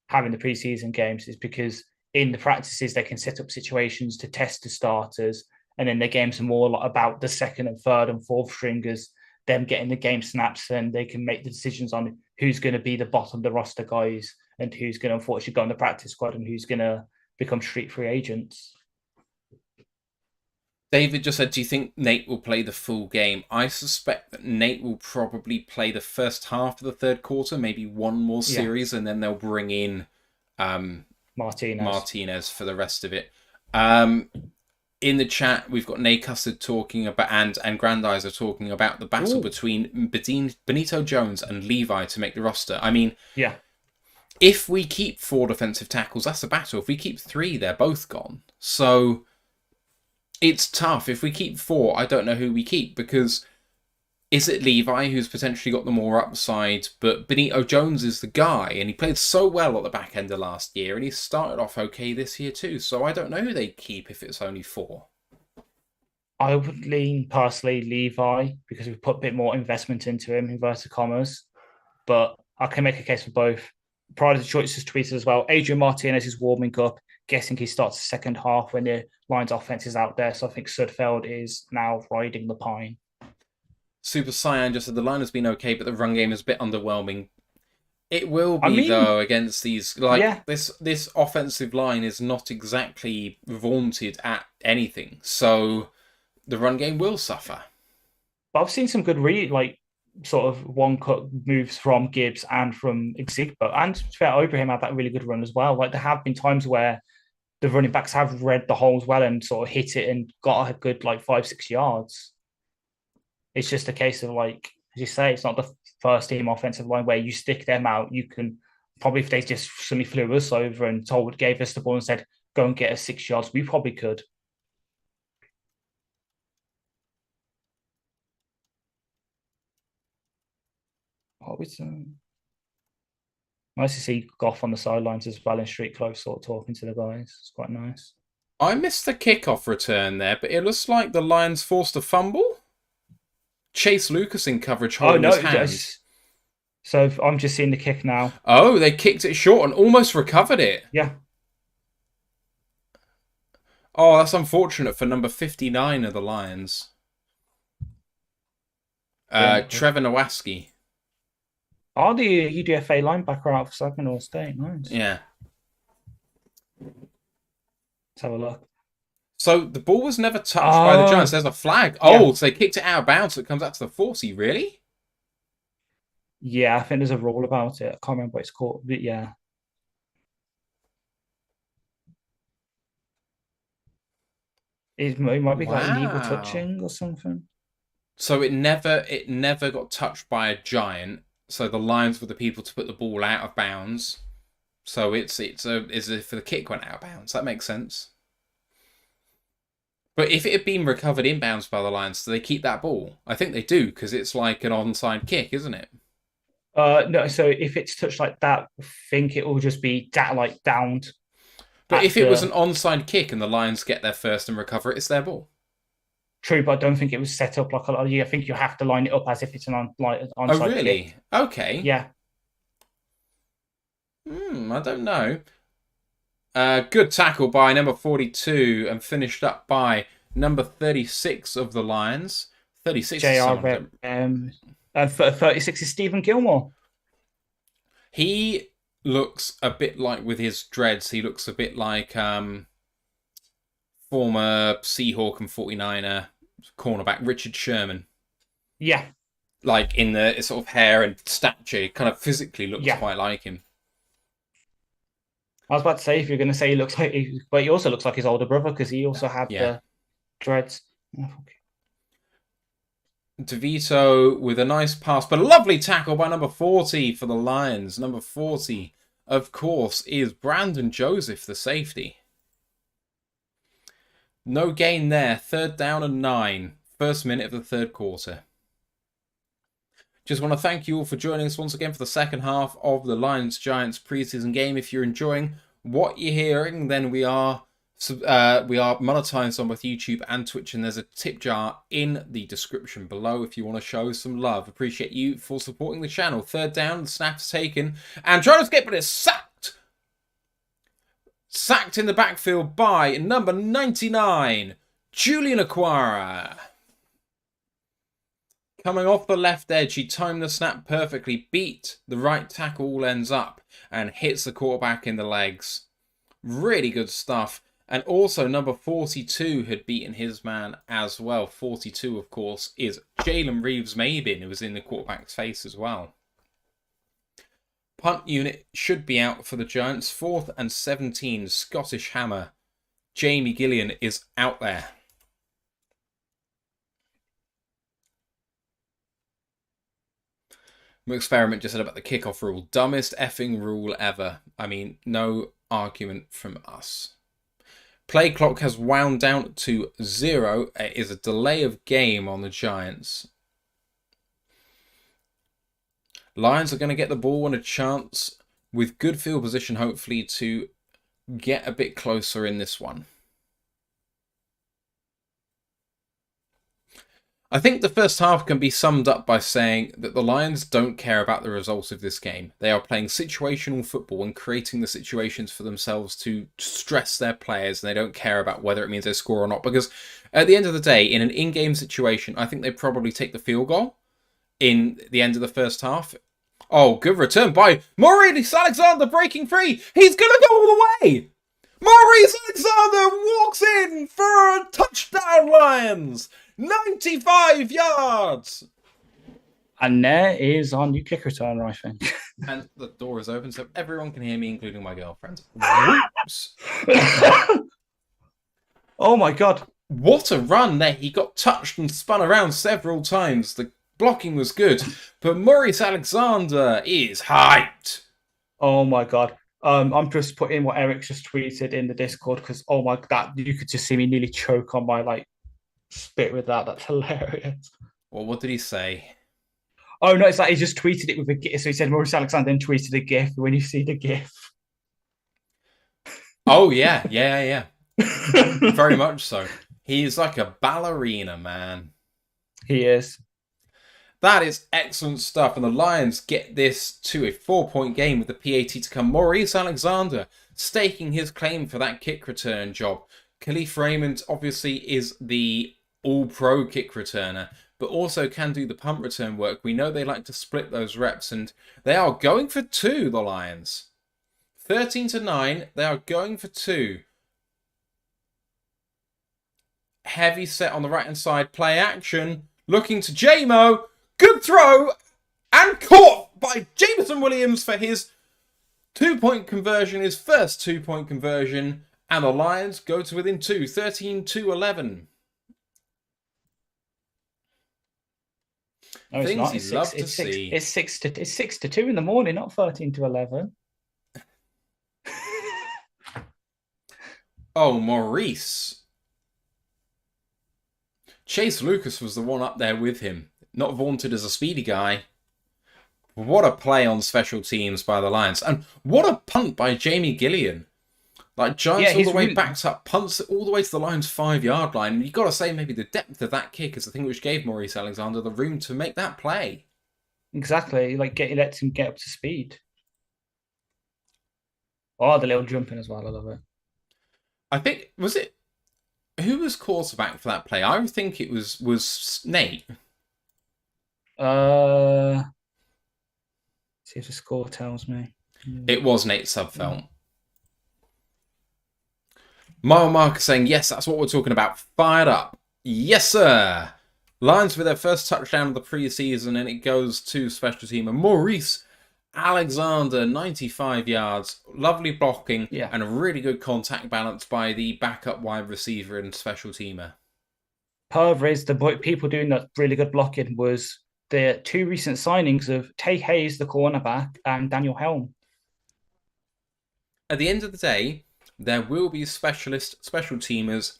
having the preseason games is because in the practices they can set up situations to test the starters, and then the games are more about the second and third and fourth stringers, them getting the game snaps, and they can make the decisions on who's going to be the bottom of the roster guys and who's going to unfortunately go in the practice squad and who's going to become street free agents. David just said, do you think Nate will play the full game? I suspect that Nate will probably play the first half of the third quarter, maybe one more series, and then they'll bring in Martinez for the rest of it. In the chat, we've got Nate Custard talking about, and Grandizer are talking about the battle between Benito Jones and Levi to make the roster. I mean, if we keep 4 defensive tackles, that's a battle. If we keep 3, they're both gone. So it's tough. If we keep 4, I don't know who we keep, because is it Levi who's potentially got the more upside, but Benito Jones is the guy, and he played so well at the back end of last year, and he started off okay this year too, so I don't know who they keep if it's only 4. I would lean personally Levi because we've put a bit more investment into him, inverted commas, but I can make a case for both. Pride of the Choice has tweeted as well. Adrian Martinez is warming up, guessing he starts the second half when the Lions offense is out there. So I think Sudfeld is now riding the pine. Super Cyan just said the line has been okay, but the run game is a bit underwhelming. It will be, though, against these. This offensive line is not exactly vaunted at anything. So the run game will suffer. But I've seen some good sort of one-cut moves from Gibbs and from Exigbo. And to be fair, Ibrahim had that really good run as well. Like there have been times where the running backs have read the holes well and sort of hit it and got a good 5-6 yards. It's just a case of as you say, it's not the first team offensive line where you stick them out. You can probably, if they just suddenly flew us over and gave us the ball and said, go and get us 6 yards, we probably could. Nice to see Goff on the sidelines as well in street clothes, sort of talking to the guys. It's quite nice. I missed the kickoff return there, but it looks like the Lions forced a fumble. Chase Lucas in coverage holding his hand. So I'm just seeing the kick now. Oh, they kicked it short and almost recovered it. Yeah. Oh, that's unfortunate for number 59 of the Lions. Yeah. Trevor Nowaski. Are the UDFA linebacker out for Saginaw State? Nice. Yeah. Let's have a look. So the ball was never touched by the Giants. Oh, There's a flag. yeah. Oh, so they kicked it out of bounds. So it comes out to the 40. Really? Yeah, I think there's a rule about it. I can't remember what it's called, but yeah. It might be like illegal Wow. touching or something. So it never got touched by a Giant. So the Lions were the people to put the ball out of bounds. So it's as if the kick went out of bounds. That makes sense. But if it had been recovered inbounds by the Lions, do they keep that ball? I think they do because it's like an onside kick, isn't it? No, so if it's touched like that, I think it will just be like downed But at if it was an the onside kick and the Lions get there first and recover it, it's their ball. true, but I don't think it was set up like a lot. I think you have to line it up as if it's like an Oh, onside really? kick. Okay. Yeah, I don't know. Good tackle by number 42 and finished up by number 36 of the Lions. 36 is JR. someone. 36 is Stephen Gilmore. He looks a bit like, with his dreads, he looks a bit like former Seahawk and 49er cornerback Richard Sherman. Yeah, Like in the sort of hair and stature, he kind of physically looks yeah. quite like him. I was about to say if you're going to say he looks like, but he also looks like his older brother because he also had Yeah. the dreads. Oh, DeVito with a nice pass, but a lovely tackle by number 40 for the Lions. Number 40, of course, is Brandon Joseph, the safety. No gain there. 3rd down and 9. First minute of the third quarter. Just want to thank you all for joining us once again for the second half of the Lions-Giants preseason game. If you're enjoying what you're hearing, then we are monetized on both YouTube and Twitch, and there's a tip jar in the description below if you want to show some love. Appreciate you for supporting the channel. 3rd down, the snap's taken, and trying to escape, but it's sacked. Sacked in the backfield by number 99, Julian Aquara. Coming off the left edge, he timed the snap perfectly, beat the right tackle all ends up, and hits the quarterback in the legs. Really good stuff. And also number 42 had beaten his man as well. 42, of course, is Jalen Reeves-Mabin, who was in the quarterback's face as well. Punt unit should be out for the Giants. 4th and 17, Scottish Hammer. Jamie Gillian is out there. Experiment just said about the kickoff rule. Dumbest effing rule ever. I mean, no argument from us. Play clock has wound down to 0. It is a delay of game on the Giants. Lions are going to get the ball and a chance with good field position, hopefully, to get a bit closer in this one. I think the first half can be summed up by saying that the Lions don't care about the results of this game. They are playing situational football and creating the situations for themselves to stress their players, and they don't care about whether it means they score or not. Because at the end of the day, in an in-game situation, I think they probably take the field goal in the end of the first half. Oh, good return by Maurice Alexander breaking free. He's going to go all the way. Maurice Alexander walks in for a touchdown, Lions. 95 yards! And there is our new kick returner, I think. And the door is open so everyone can hear me, including my girlfriend. Whoops. Oh my god. What a run there. He got touched and spun around several times. The blocking was good. But Maurice Alexander is hyped. Oh my god. I'm just putting what Eric's just tweeted in the Discord because oh my god, you could just see me nearly choke on my spit with that. That's hilarious. Well, what did he say? Oh no, it's like he just tweeted it with a GIF. So he said Maurice Alexander then tweeted a GIF when you see the GIF. Oh yeah. Very much so. He's like a ballerina, man. He is. That is excellent stuff. And the Lions get this to a 4-point game with the PAT to come. Maurice Alexander staking his claim for that kick return job. Khalif Raymond obviously is the all-pro kick returner. but also can do the punt return work. We know they like to split those reps, and they are going for two, the Lions. 13-9, they are going for two. Heavy set on the right-hand side, play action, looking to Jamo. Good throw, and caught by Jameson Williams for his 2-point conversion, his first 2-point conversion. And the Lions go to within two, 13-11. No, it's Things not. you love to see. It's 6-2 in the morning, not 13-11. Oh, Maurice. Chase Lucas was the one up there with him. Not vaunted as a speedy guy. What a play on special teams by the Lions. And what a punt by Jamie Gillian. Like, Giants all the way backed up, punts all the way to the Lions' 5-yard line. And you've got to say maybe the depth of that kick is the thing which gave Maurice Alexander the room to make that play. Exactly. Like, lets him get up to speed. Oh, the little jumping as well. I love it. I think, was it... Who was quarterback for that play? I think it was Nate. See if the score tells me. It was Nate Subfelt. Mile Marker saying, yes, that's what we're talking about. Fired up. Yes, sir. Lions with their first touchdown of the preseason, and it goes to special teamer Maurice Alexander, 95 yards. Lovely blocking and a really good contact balance by the backup wide receiver and special teamer. However, is the people doing that really good blocking was the two recent signings of Tay Hayes, the cornerback, and Daniel Helm. At the end of the day, there will be special teamers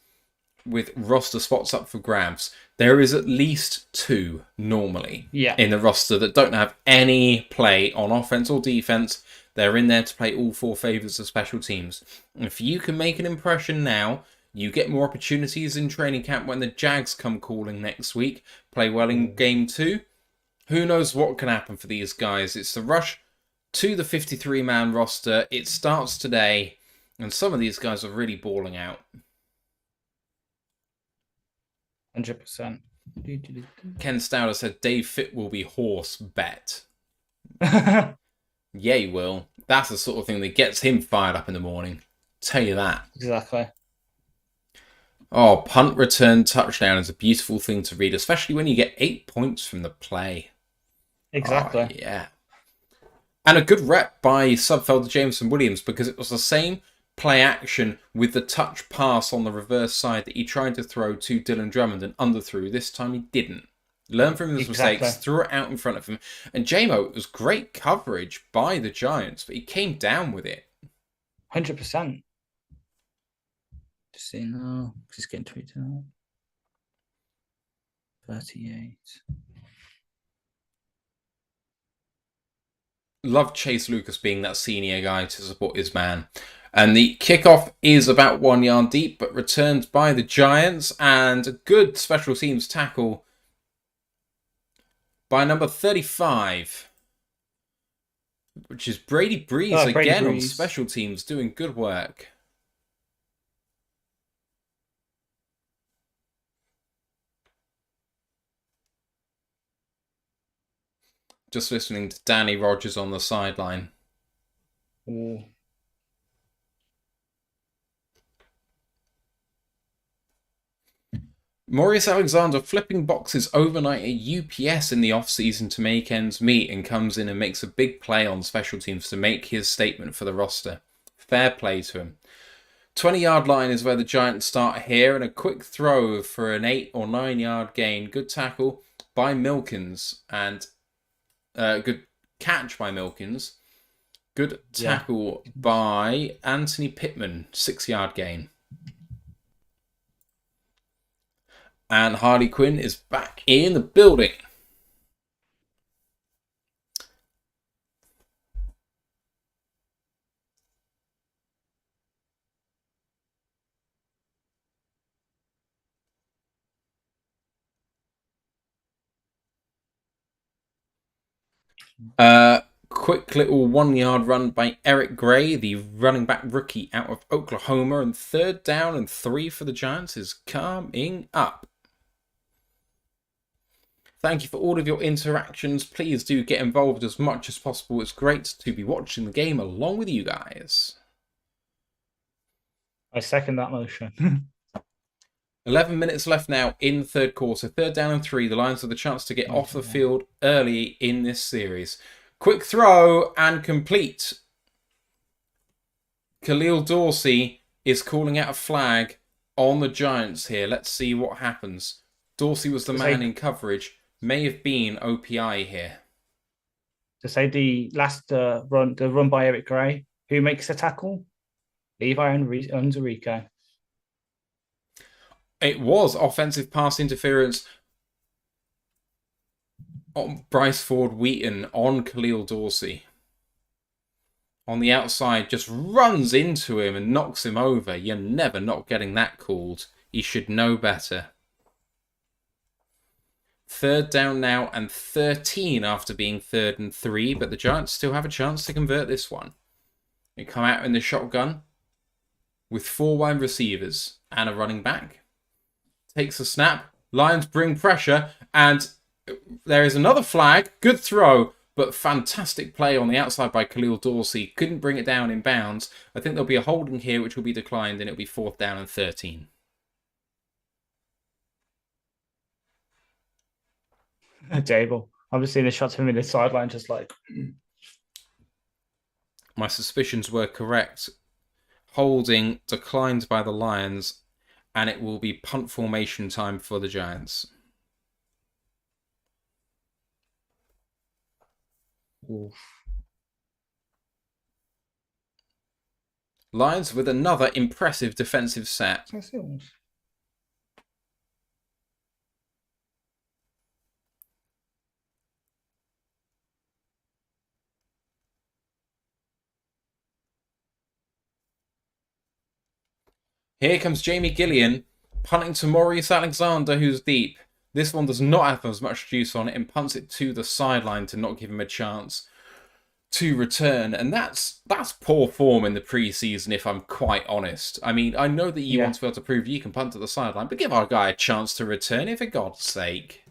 with roster spots up for grabs. There is at least two normally in the roster that don't have any play on offense or defense. They're in there to play all four favors of special teams. If you can make an impression now, you get more opportunities in training camp when the Jags come calling next week. Play well in game 2. Who knows what can happen for these guys? It's the rush to the 53-man roster. It starts today, and some of these guys are really balling out. 100%. Ken Stouter said Dave Fitt will be horse bet. Yeah, he will. That's the sort of thing that gets him fired up in the morning. Tell you that. Exactly. Oh, punt return touchdown is a beautiful thing to read, especially when you get 8 points from the play. Exactly. Oh, yeah. And a good rep by Subfeld to Jameson Williams, because it was the same play action with the touch pass on the reverse side that he tried to throw to Dylan Drummond and underthrew. This time he didn't. Learn from his mistakes, threw it out in front of him. And Jamo, it was great coverage by the Giants, but he came down with it. 100%. Just seeing now, he's getting tweeted out. 38. Love Chase Lucas being that senior guy to support his man. And the kickoff is about 1 yard deep, but returned by the Giants. And a good special teams tackle by number 35, which is Brady Breeze on special teams, doing good work. Just listening to Danny Rogers on the sideline. Ooh. Maurice Alexander flipping boxes overnight at UPS in the off-season to make ends meet, and comes in and makes a big play on special teams to make his statement for the roster. Fair play to him. 20-yard line is where the Giants start here, and a quick throw for an 8 or 9 yard gain. Good tackle by Milkins, and good catch by Milkins. Good tackle by Anthony Pittman, 6 yard gain. And Harley Quinn is back in the building. Quick little 1 yard run by Eric Gray, the running back rookie out of Oklahoma. And 3rd down and 3 for the Giants is coming up. Thank you for all of your interactions. Please do get involved as much as possible. It's great to be watching the game along with you guys. I second that motion. 11 minutes left now in the third quarter. 3rd down and 3. The Lions have the chance to get off the field early in this series. Quick throw and complete. Khalil Dorsey is calling out a flag on the Giants here. Let's see what happens. Dorsey was the man in coverage. May have been OPI here. To say the last run, the run by Eric Gray, who makes the tackle? Levi Onwuzurike. It was offensive pass interference on Bryce Ford Wheaton on Khalil Dorsey. On the outside, just runs into him and knocks him over. You're never not getting that called. You should know better. 3rd down now and 13 after being 3rd and 3, but the Giants still have a chance to convert this one. They come out in the shotgun with 4 wide receivers and a running back. Takes a snap. Lions bring pressure, and there is another flag. Good throw, but fantastic play on the outside by Khalil Dorsey. Couldn't bring it down in bounds. I think there'll be a holding here, which will be declined, and it'll be 4th down and 13. Dable. I'm just seeing the shots of him in the sideline, just like. My suspicions were correct. Holding declined by the Lions, and it will be punt formation time for the Giants. Oof. Lions with another impressive defensive set. Here comes Jamie Gillian, punting to Maurice Alexander, who's deep. This one does not have as much juice on it and punts it to the sideline to not give him a chance to return. And that's poor form in the preseason, if I'm quite honest. I mean, I know that you want to be able to prove you can punt to the sideline, but give our guy a chance to return, for God's sake.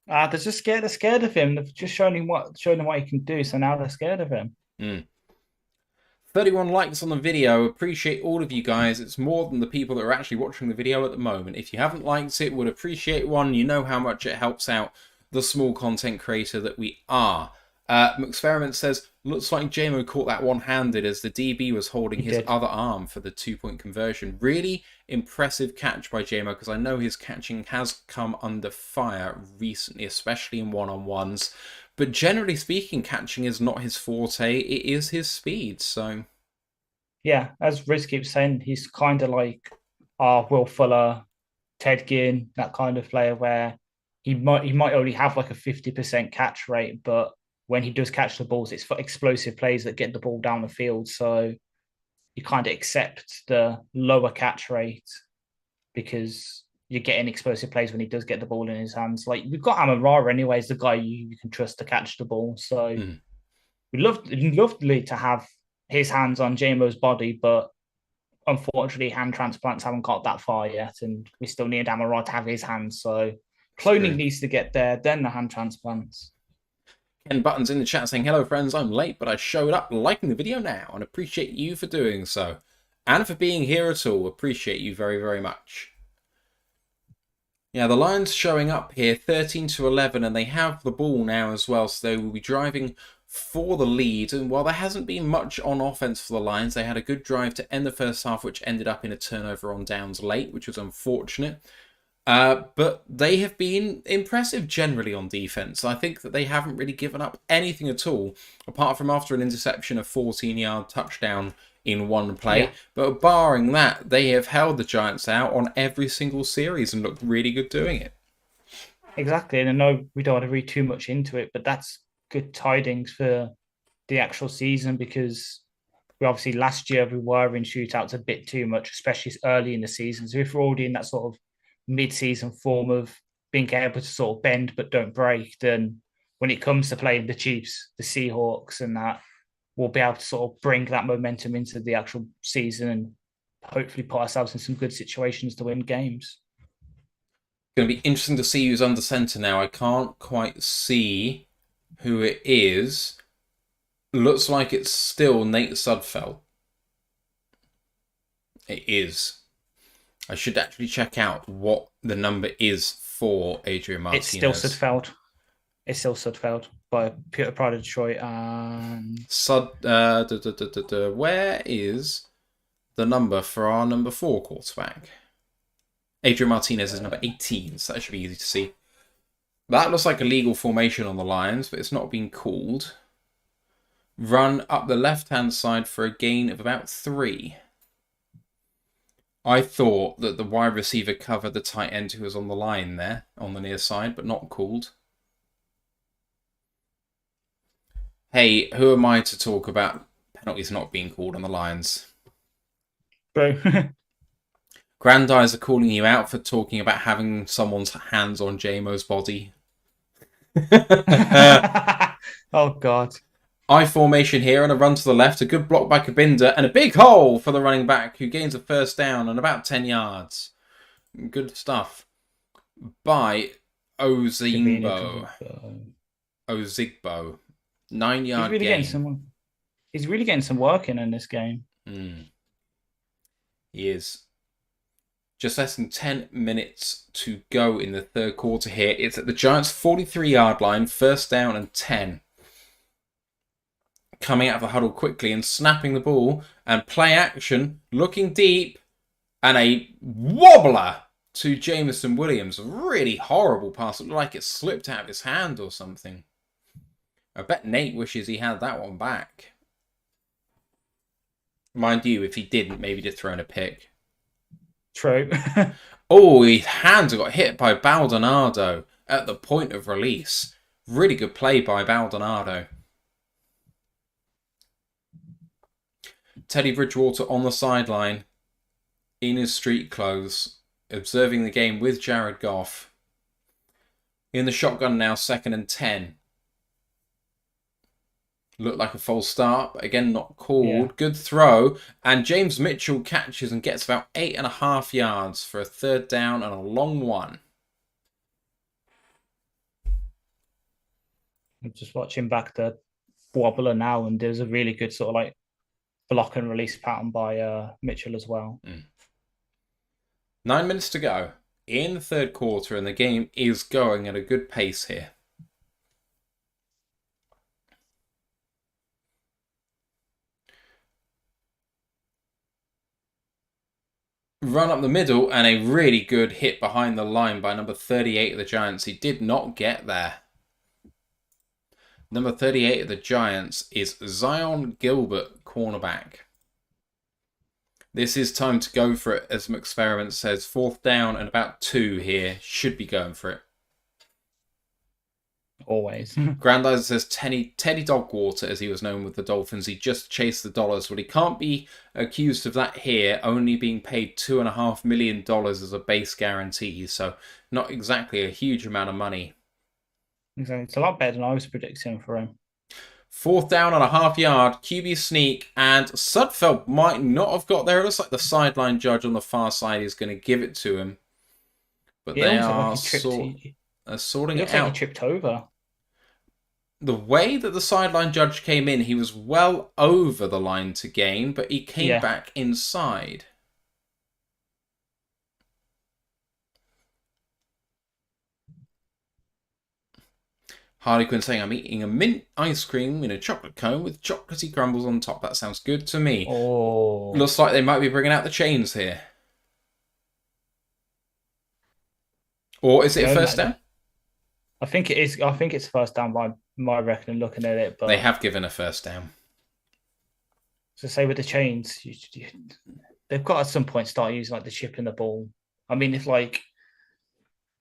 They're just scared. They're scared of him. They've just shown him what he can do, so now they're scared of him. 31 likes on the video. Appreciate all of you guys. It's more than the people that are actually watching the video at the moment. If you haven't liked it, would appreciate one. You know how much it helps out the small content creator that we are. McSperiment says, looks like JMO caught that one-handed as the DB was holding his other arm for the 2-point conversion. Really impressive catch by JMO, because I know his catching has come under fire recently, especially in one-on-ones. But generally speaking, catching is not his forte. It is his speed, so... Yeah, as Riz keeps saying, he's kind of like Will Fuller, Ted Ginn, that kind of player where he might only have like a 50% catch rate, but when he does catch the balls, it's for explosive plays that get the ball down the field. So you kind of accept the lower catch rate because you're getting explosive plays when he does get the ball in his hands. Like, we've got Amon-Ra anyways, the guy you can trust to catch the ball. So we'd lovely to have his hands on JMO's body, but unfortunately, hand transplants haven't got that far yet, and we still need Amon-Ra to have his hands. So cloning needs to get there, then the hand transplants. Ken Button's in the chat saying, hello friends, I'm late, but I showed up liking the video now and appreciate you for doing so. And for being here at all, appreciate you very, very much. Yeah, the Lions showing up here 13-11, and they have the ball now as well, so they will be driving for the lead. And while there hasn't been much on offense for the Lions, they had a good drive to end the first half, which ended up in a turnover on downs late, which was unfortunate. But they have been impressive generally on defense. I think that they haven't really given up anything at all, apart from after an interception, a 14-yard touchdown in one play. Yeah. But barring that, they have held the Giants out on every single series and looked really good doing it. Exactly. And I know we don't want to read too much into it, but that's good tidings for the actual season, because we obviously last year we were in shootouts a bit too much, especially early in the season. So if we're already in that sort of mid-season form of being able to sort of bend but don't break, then when it comes to playing the Chiefs, the Seahawks and that, we'll be able to sort of bring that momentum into the actual season and hopefully put ourselves in some good situations to win games. Going to be interesting to see who's under centre now. I can't quite see who it is. Looks like it's still Nate Sudfeld. It is. I should actually check out what the number is for Adrian Martinez. It's still Sudfeld. It's still Sudfeld by Peter Pride of Detroit and Where is the number for our number 4 quarterback? Adrian Martinez is number 18, so that should be easy to see. That looks like a legal formation on the Lions, but it's not been called. Run up the left-hand side for a gain of about 3. I thought that the wide receiver covered the tight end who was on the line there, on the near side, but not called. Hey, who am I to talk about penalties not being called on the Lions? Bro. Grandeyes are calling you out for talking about having someone's hands on JMO's body. Oh, God. I formation here and a run to the left. A good block by Kabinda and a big hole for the running back who gains a first down and about 10 yards. Good stuff. By Ozigbo. 9-yard gain. He's really getting some work in this game. He is. Just less than 10 minutes to go in the third quarter here. It's at the Giants' 43-yard line, first down and 10. Coming out of the huddle quickly and snapping the ball and play action, looking deep, and a wobbler to Jameson Williams. A really horrible pass. It looked like it slipped out of his hand or something. I bet Nate wishes he had that one back. Mind you, if he didn't, maybe he'd have thrown a pick. True. Oh, his hands got hit by Baldonado at the point of release. Really good play by Baldonado. Teddy Bridgewater on the sideline, in his street clothes, observing the game with Jared Goff. In the shotgun now, 2nd and 10. Looked like a false start, but again, not called. Yeah. Good throw. And James Mitchell catches and gets about 8.5 yards for a third down and a long one. I'm just watching back the wobbler now, and there's a really good sort of like block and release pattern by Mitchell as well. 9 minutes to go in the third quarter, and the game is going at a good pace here. Run up the middle and a really good hit behind the line by number 38 of the Giants. He did not get there. Number 38 of the Giants is Zion Gilbert, cornerback. This is time to go for it, as McExperiment says. 4th down and about 2 here. Should be going for it. Always. Grandizer says Teddy Dogwater, as he was known with the Dolphins. He just chased the dollars. Well, he can't be accused of that here, only being paid $2.5 million as a base guarantee. So not exactly a huge amount of money. Exactly. It's a lot better than I was predicting for him. 4th down and a half-yard, QB sneak, and Sudfeld might not have got there. It looks like the sideline judge on the far side is going to give it to him. But they are sorting it out. Like he tripped over. The way that the sideline judge came in, he was well over the line to gain, but he came back inside. Harley Quinn saying, I'm eating a mint ice cream in a chocolate cone with chocolatey crumbles on top. That sounds good to me. Oh. Looks like they might be bringing out the chains here. Or is it a first down? I think it is. I think it's first down by my reckoning, looking at it. But they have given a first down. So say with the chains, they've got at some point start using like the chip in the ball. I mean, if like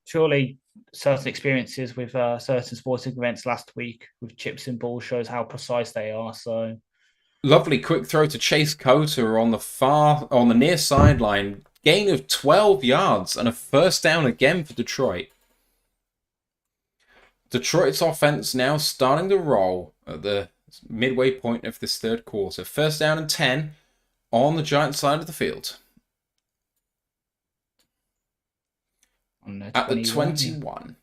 surely certain experiences with certain sporting events last week with chips in ball shows how precise they are. So lovely quick throw to Chase Coter on the near sideline. Gain of 12 yards and a first down again for Detroit. Detroit's offense now starting to roll at the midway point of this third quarter. First down and 10 on the Giants side of the field. On the At the 21. 21.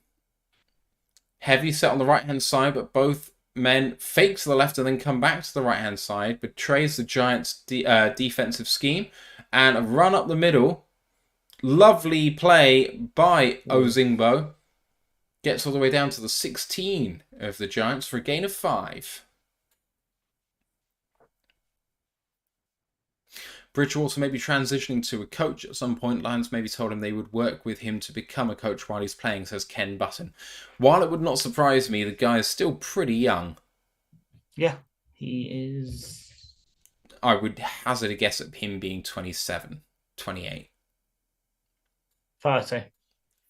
Heavy set on the right-hand side, but both men fake to the left and then come back to the right-hand side, betrays the Giants' defensive scheme, and a run up the middle. Lovely play by Ozingbo. Gets all the way down to the 16 of the Giants for a gain of 5. Bridgewater may be transitioning to a coach at some point. Lions maybe told him they would work with him to become a coach while he's playing, says Ken Button. While it would not surprise me, the guy is still pretty young. Yeah, he is. I would hazard a guess at him being 27, 28. 30.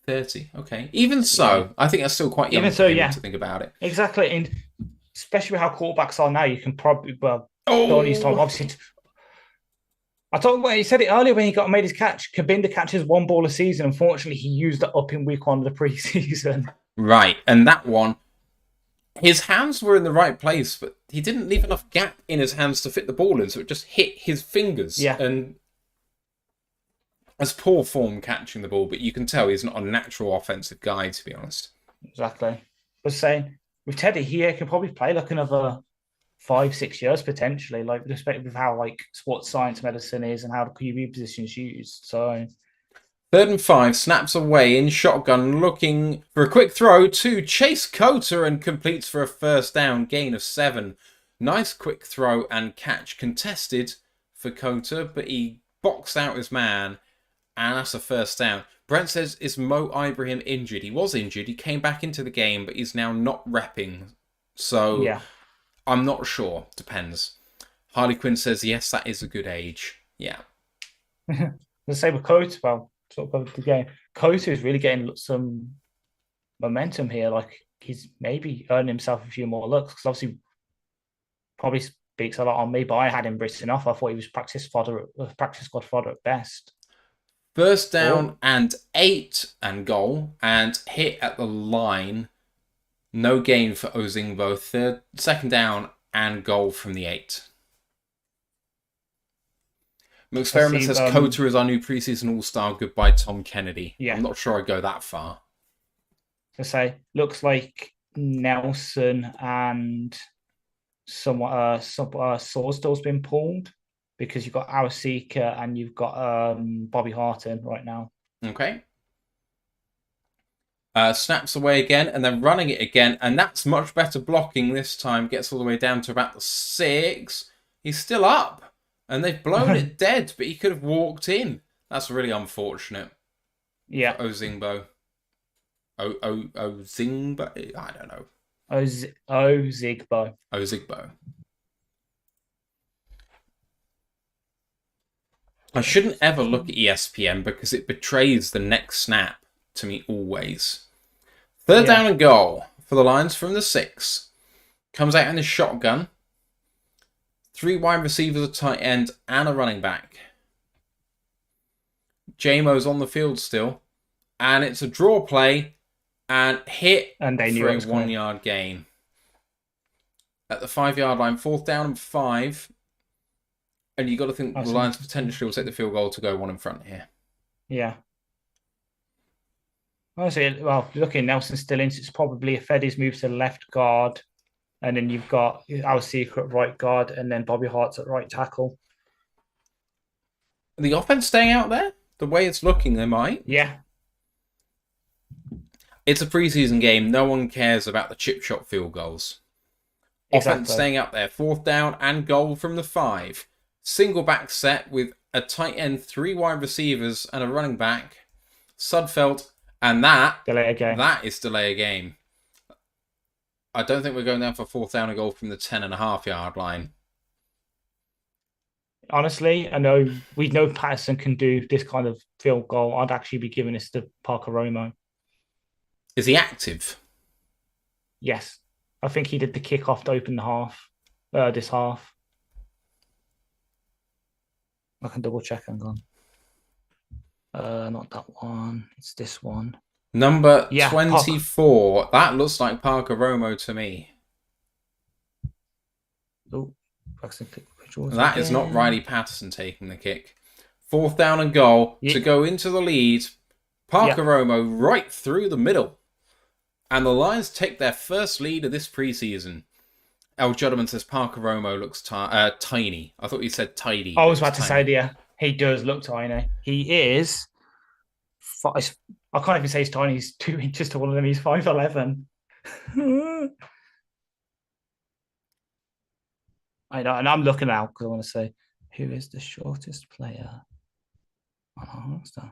30, okay. Even so, I think that's still quite young for him to think about it. Exactly, and especially with how quarterbacks are now, you can probably, obviously. I thought when he said it earlier when he made his catch. Kabinda catches 1 ball a season. Unfortunately, he used it up in week 1 of the preseason. Right, and that one, his hands were in the right place, but he didn't leave enough gap in his hands to fit the ball in, so it just hit his fingers. Yeah. And as poor form catching the ball, but you can tell he's not a natural offensive guy, to be honest. Exactly. But saying with Teddy here, can probably play like another 5-6 years potentially, like with respect with how like sports science medicine is and how the QB position is used. So 3rd and 5, snaps away in shotgun, looking for a quick throw to Chase Coter and completes for a first down, gain of 7. Nice quick throw and catch contested for Coter, but he boxed out his man, and that's a first down. Brent says, is Mo Ibrahim injured? He was injured. He came back into the game, but he's now not repping. So yeah. I'm not sure. Depends. Harley Quinn says, yes, that is a good age. Yeah. The same with Coates. Well, sort of the game. Coates is really getting some momentum here. Like he's maybe earned himself a few more looks because obviously probably speaks a lot on me. But I had him written off. I thought he was practice squad fodder at best. First down and 8 and goal and hit at the line. No gain for Ozingbo. Second down and goal from the 8. Experiment says Coter is our new preseason all-star. Goodbye, Tom Kennedy. Yeah. I'm not sure I'd go that far. To say, looks like Nelson and somewhat Sawstall's been pulled because you've got Awasika and you've got Bobby Harton right now. Okay. Snaps away again and then running it again, and that's much better blocking this time. Gets all the way down to about the 6. He's still up, and they've blown it dead, but he could have walked in. That's really unfortunate. Yeah. Ozingbo. Ozingbo? I don't know. Ozigbo. Ozigbo. I shouldn't ever look at ESPN because it betrays the next snap to me always. 3rd down and goal for the Lions from the 6. Comes out in the shotgun. 3 wide receivers, a tight end, and a running back. J-Mo's on the field still. And it's a draw play and hit and they for a 1-yard gain. At the 5-yard line, 4th down and 5. And you've got to think the Lions potentially will take the field goal to go 1 in front here. Yeah. Honestly, well, looking, Nelson's still in. So it's probably if Feddy's moved to left guard, and then you've got our secret right guard, and then Bobby Hart's at right tackle. The offense staying out there? The way it's looking, they might. Yeah. It's a preseason game. No one cares about the chip shot field goals. Exactly. Offense staying up there. 4th down and goal from the 5. Single back set with a tight end, 3 wide receivers, and a running back. Sudfeld. And that is delay a game. I don't think we're going down for 4th down and goal from the 10.5-yard line. Honestly, we know Patterson can do this kind of field goal. I'd actually be giving this to Parker Romo. Is he active? Yes. I think he did the kickoff to open the half. This half. I can double check. Hang on. Not that one. It's this one. Number 24. That looks like Parker Romo to me. Oh, that is not Riley Patterson taking the kick. 4th down and goal to go into the lead. Parker Romo right through the middle. And the Lions take their first lead of this preseason. El Juddman says Parker Romo looks tiny. I thought you said tidy. I was about to say, yeah, he does look tiny. He is. I can't even say he's tiny. He's 2 inches taller than me. He's 5'11". I know, and I'm looking out because I want to say who is the shortest player on our roster.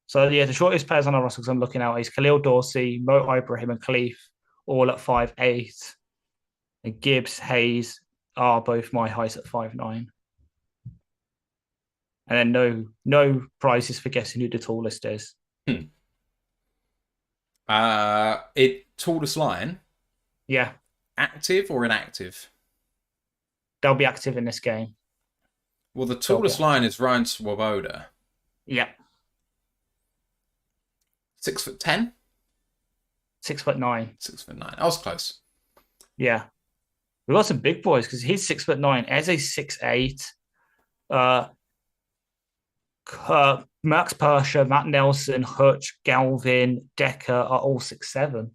So yeah, the shortest players on our roster because I'm looking out is Khalil Dorsey, Mo Ibrahim, and Khalif, all at 5'8". And Gibbs, Hayes are both my height at 5'9". And then no prizes for guessing who the tallest is. Tallest Lion? Yeah. Active or inactive? They'll be active in this game. Well, the tallest Lion is Ryan Swoboda. Yeah. 6'10"? 6'9". 6'9". I was close. Yeah. We've got some big boys because he's 6'9". Eze's 6'8". Max Persher, Matt Nelson, Hutch, Galvin, Decker are all 6'7".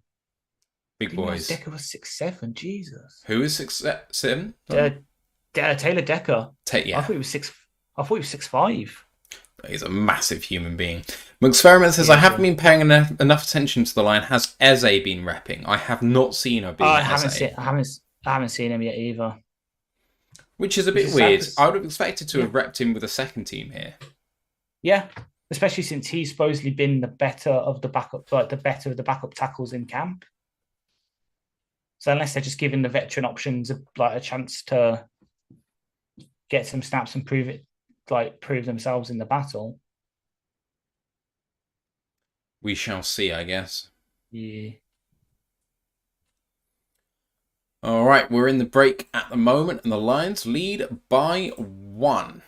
Big boys. Decker was 6'7". Jesus. Who is 6'7"? Taylor Decker. Yeah. I thought he was 6'5". He's a massive human being. McExperiment says, I haven't been paying enough attention to the line. Has Eze been repping? I have not seen her being Eze. I haven't seen him yet either. Which is a bit weird. I would have expected to have repped him with a second team here. Yeah, especially since he's supposedly been the better of the backup, like the better of the backup tackles in camp. So unless they're just giving the veteran options a chance to get some snaps and prove themselves in the battle. We shall see, I guess. Yeah. All right, we're in the break at the moment, and the Lions lead by 1.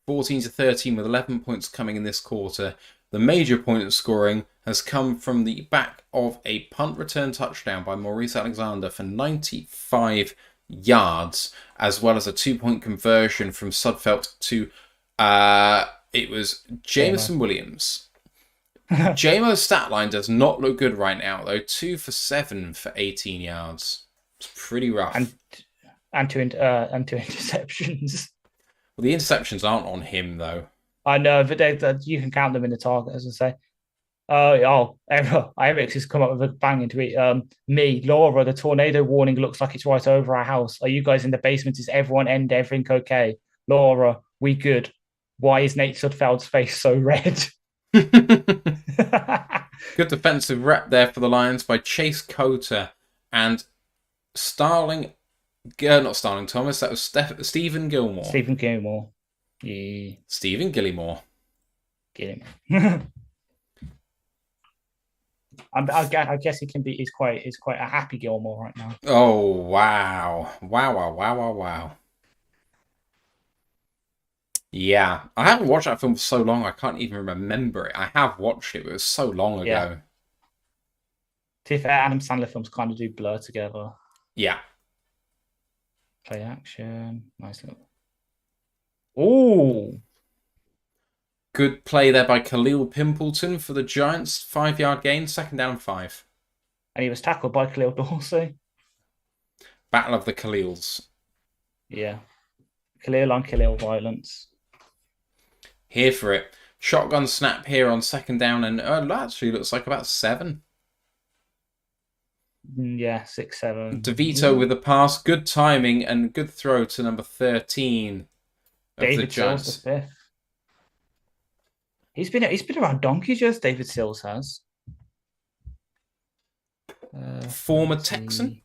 14-13 with 11 points coming in this quarter. The major point of scoring has come from the back of a punt return touchdown by Maurice Alexander for 95 yards, as well as a 2-point conversion from Sudfeld to it was Jameson Williams. JMO's stat line does not look good right now, though. 2 for 7 for 18 yards. It's pretty rough. And two interceptions. Well, the interceptions aren't on him, though. I know, but you can count them in the target, as I say. Eric's has come up with a banging tweet. Laura, the tornado warning looks like it's right over our house. Are you guys in the basement? Is everyone everything okay? Laura, we good. Why is Nate Sudfeld's face so red? Good defensive rep there for the Lions by Chase Coter and not Starling Thomas. That was Stephen Gilmore. Stephen Gilmore. Yeah. Stephen Gilmore. Get him. I guess he can be. He's quite a happy Gilmore right now. Oh wow! Yeah, I haven't watched that film for so long. I can't even remember it. I have watched it, but it was so long ago. Yeah. To be fair, Adam Sandler films kind of do blur together. Yeah. Play action. Nice little. Oh. Good play there by Khalil Pimpleton for the Giants. 5-yard gain, 2nd down and 5. And he was tackled by Khalil Dorsey. Battle of the Khalils. Yeah. Khalil on Khalil violence. Here for it. Shotgun snap here on 2nd down and actually looks like about 7. Yeah, 6-7. DeVito with the pass. Good timing and good throw to number 13 of David the Giants. Sills, the 5th. He's been around donkey's years, David Sills has. Former Texan?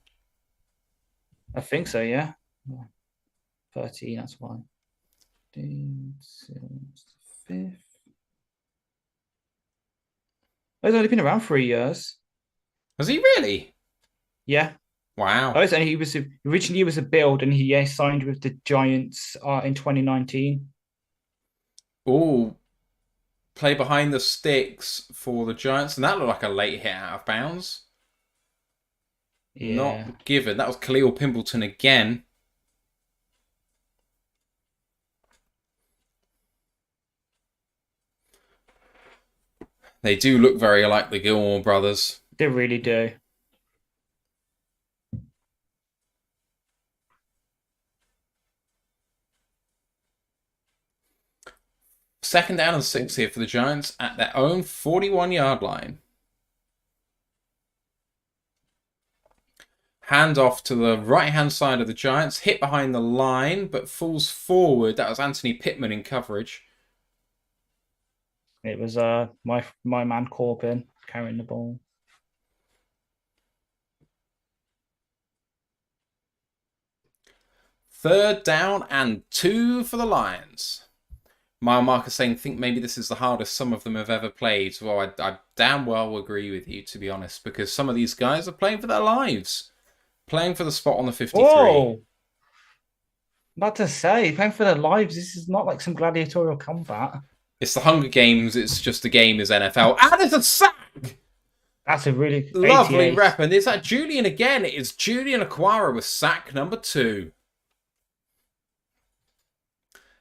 I think so, yeah. 13, that's why. David Sills, the 5th. He's only been around 3 years. Has he really? Yeah. Wow. And he was originally a build, and he signed with the Giants in 2019. Oh, play behind the sticks for the Giants, and that looked like a late hit out of bounds. Yeah. Not given. That was Khalil Pimpleton again. They do look very like the Gilmore brothers. They really do. Second down and 6 here for the Giants at their own 41-yard line. Hand off to the right-hand side of the Giants. Hit behind the line, but falls forward. That was Anthony Pittman in coverage. It was my man Corbin carrying the ball. Third down and 2 for the Lions. Mile Marker saying, think maybe this is the hardest some of them have ever played. Well, I damn well agree with you, to be honest, because some of these guys are playing for their lives. Playing for the spot on the 53. Whoa! Not to say, playing for their lives. This is not like some gladiatorial combat. It's the Hunger Games. It's just a game is NFL. And it's a sack! That's a really lovely 88. rep. And is that Julian again? It is Julian Aquara with sack number 2.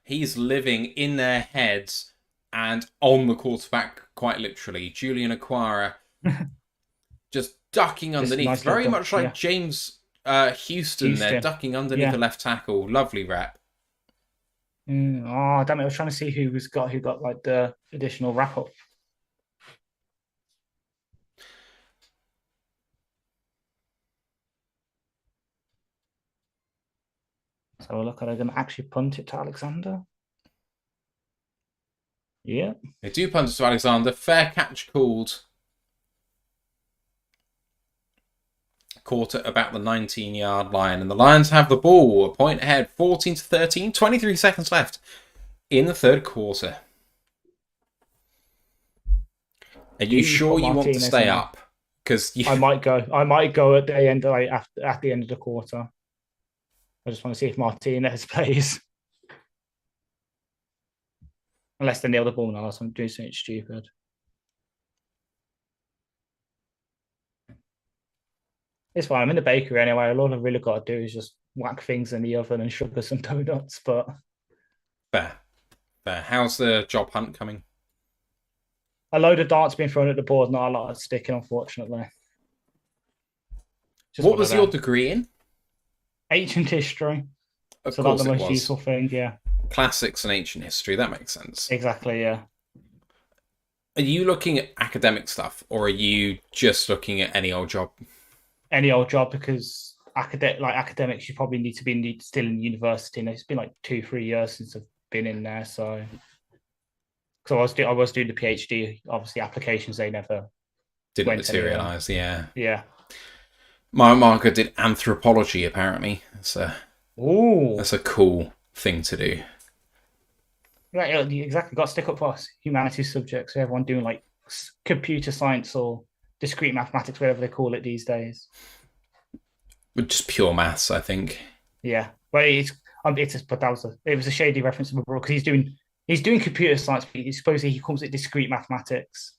He's living in their heads and on the quarterback, quite literally. Julian Aquara just ducking underneath. Nice very much like yeah. James Houston there, ducking underneath the left tackle. Lovely rep. Oh, damn it. I was trying to see who got like the additional wrap up. So look, are they going to actually punt it to Alexander? Yeah. They do punt it to Alexander. Fair catch called. Caught at about the 19-yard line. And the Lions have the ball. A point ahead, 14-13. 23 seconds left in the third quarter. Are you sure you want to stay up? Because I might go at the end, like at the end of the quarter. I just want to see if Martinez plays. Unless they nail the ball now, so I'm doing something stupid. It's fine. I'm in the bakery anyway. All I've really got to do is just whack things in the oven and sugar some donuts. But fair. How's the job hunt coming? A load of darts being thrown at the board, not a lot of sticking, unfortunately. What was your degree in? Ancient history. So that's the most useful thing, yeah. Classics and ancient history, that makes sense. Exactly, yeah. Are you looking at academic stuff, or are you just looking at any old job? Any old job, because academics, you probably need to be still in university. And it's been like 2-3 years since I've been in there, so I was doing the PhD. Obviously, applications they never didn't materialize. Yeah. My marker did anthropology. Apparently, that's a cool thing to do. Yeah, you exactly. Got to stick up for us humanities subjects. So everyone doing like computer science or discrete mathematics, whatever they call it these days. Just pure maths, I think. Yeah, but it was a shady reference to my brother because he's doing computer science, but supposedly he calls it discrete mathematics.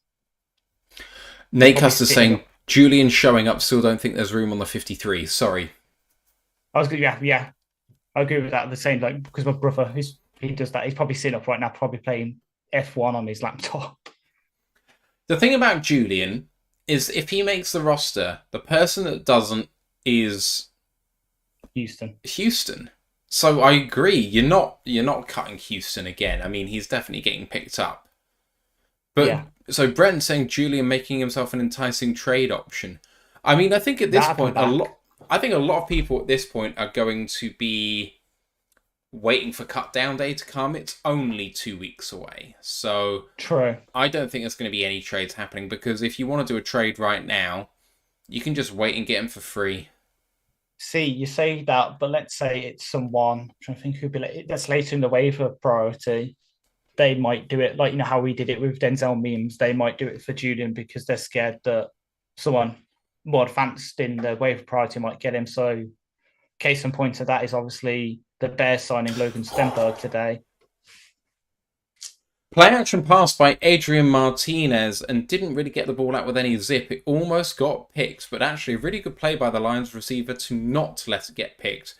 Nate Custer saying Julian showing up. Still don't think there's room on the 53. Sorry. I was good. Yeah. I agree with that. The same, like, because my brother, he does that. He's probably sitting up right now, probably playing F1 on his laptop. The thing about Julian is if he makes the roster, the person that doesn't is Houston. So I agree. You're not cutting Houston again. I mean, he's definitely getting picked up. But yeah. So Brent saying Julian making himself an enticing trade option. I mean, I think at this point a lot of people at this point are going to be waiting for cut down day to come. It's only 2 weeks away. So true. I don't think there's going to be any trades happening because if you want to do a trade right now, you can just wait and get him for free. See, you say that, but let's say it's someone, I'm trying to think who'd be that's later in the waiver priority. They might do it like, you know, how we did it with Denzel Mims. They might do it for Julian because they're scared that someone more advanced in the waiver priority might get him. So case in point of that is obviously the Bears signing Logan Stenberg today. Play action pass by Adrian Martinez and didn't really get the ball out with any zip. It almost got picked, but actually a really good play by the Lions receiver to not let it get picked.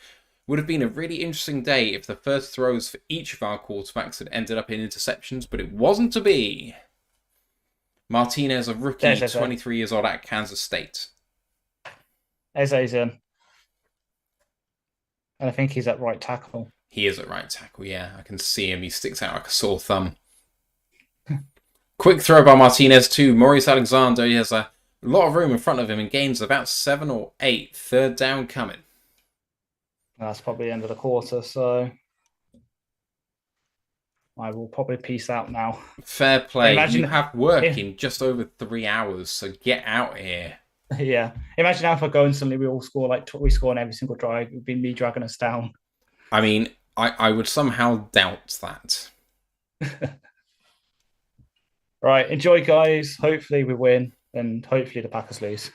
Would have been a really interesting day if the first throws for each of our quarterbacks had ended up in interceptions, but it wasn't to be. Martinez, a rookie, 23 years old at Kansas State. Eze's in. And I think he's at right tackle. He is at right tackle, yeah. I can see him. He sticks out like a sore thumb. Quick throw by Martinez to Maurice Alexander. He has a lot of room in front of him and gains about 7 or 8. Third down coming. That's probably the end of the quarter, so I will probably peace out now. Fair play. You have work in just over 3 hours, so get out here. Yeah. Imagine now if I go and suddenly we score on every single drive. It would be me dragging us down. I mean, I would somehow doubt that. Right. Enjoy, guys. Hopefully we win, and hopefully the Packers lose.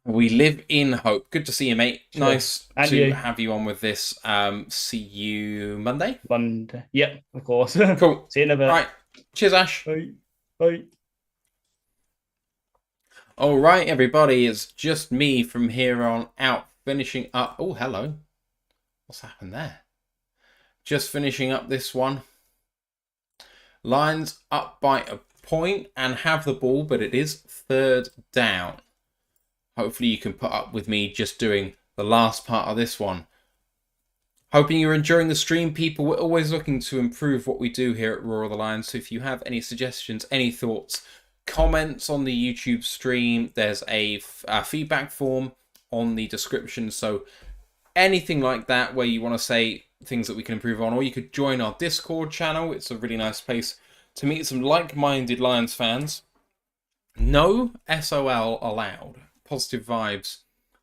We live in hope. Good to see you, mate. Sure. Nice and to have you on with this. See you Monday? Monday. Yep, of course. Cool. See you in a bit. All right. Cheers, Ash. Bye. Bye. All right, everybody. It's just me from here on out, finishing up. Oh, hello. What's happened there? Just finishing up this one. Lions up by a point and have the ball, but it is third down. Hopefully you can put up with me just doing the last part of this one. Hoping you're enjoying the stream, people. We're always looking to improve what we do here at Roar the Lions. So if you have any suggestions, any thoughts, comments on the YouTube stream, there's a feedback form on the description. So anything like that where you want to say things that we can improve on, or you could join our Discord channel. It's a really nice place to meet some like-minded Lions fans. No SOL allowed. Positive vibes,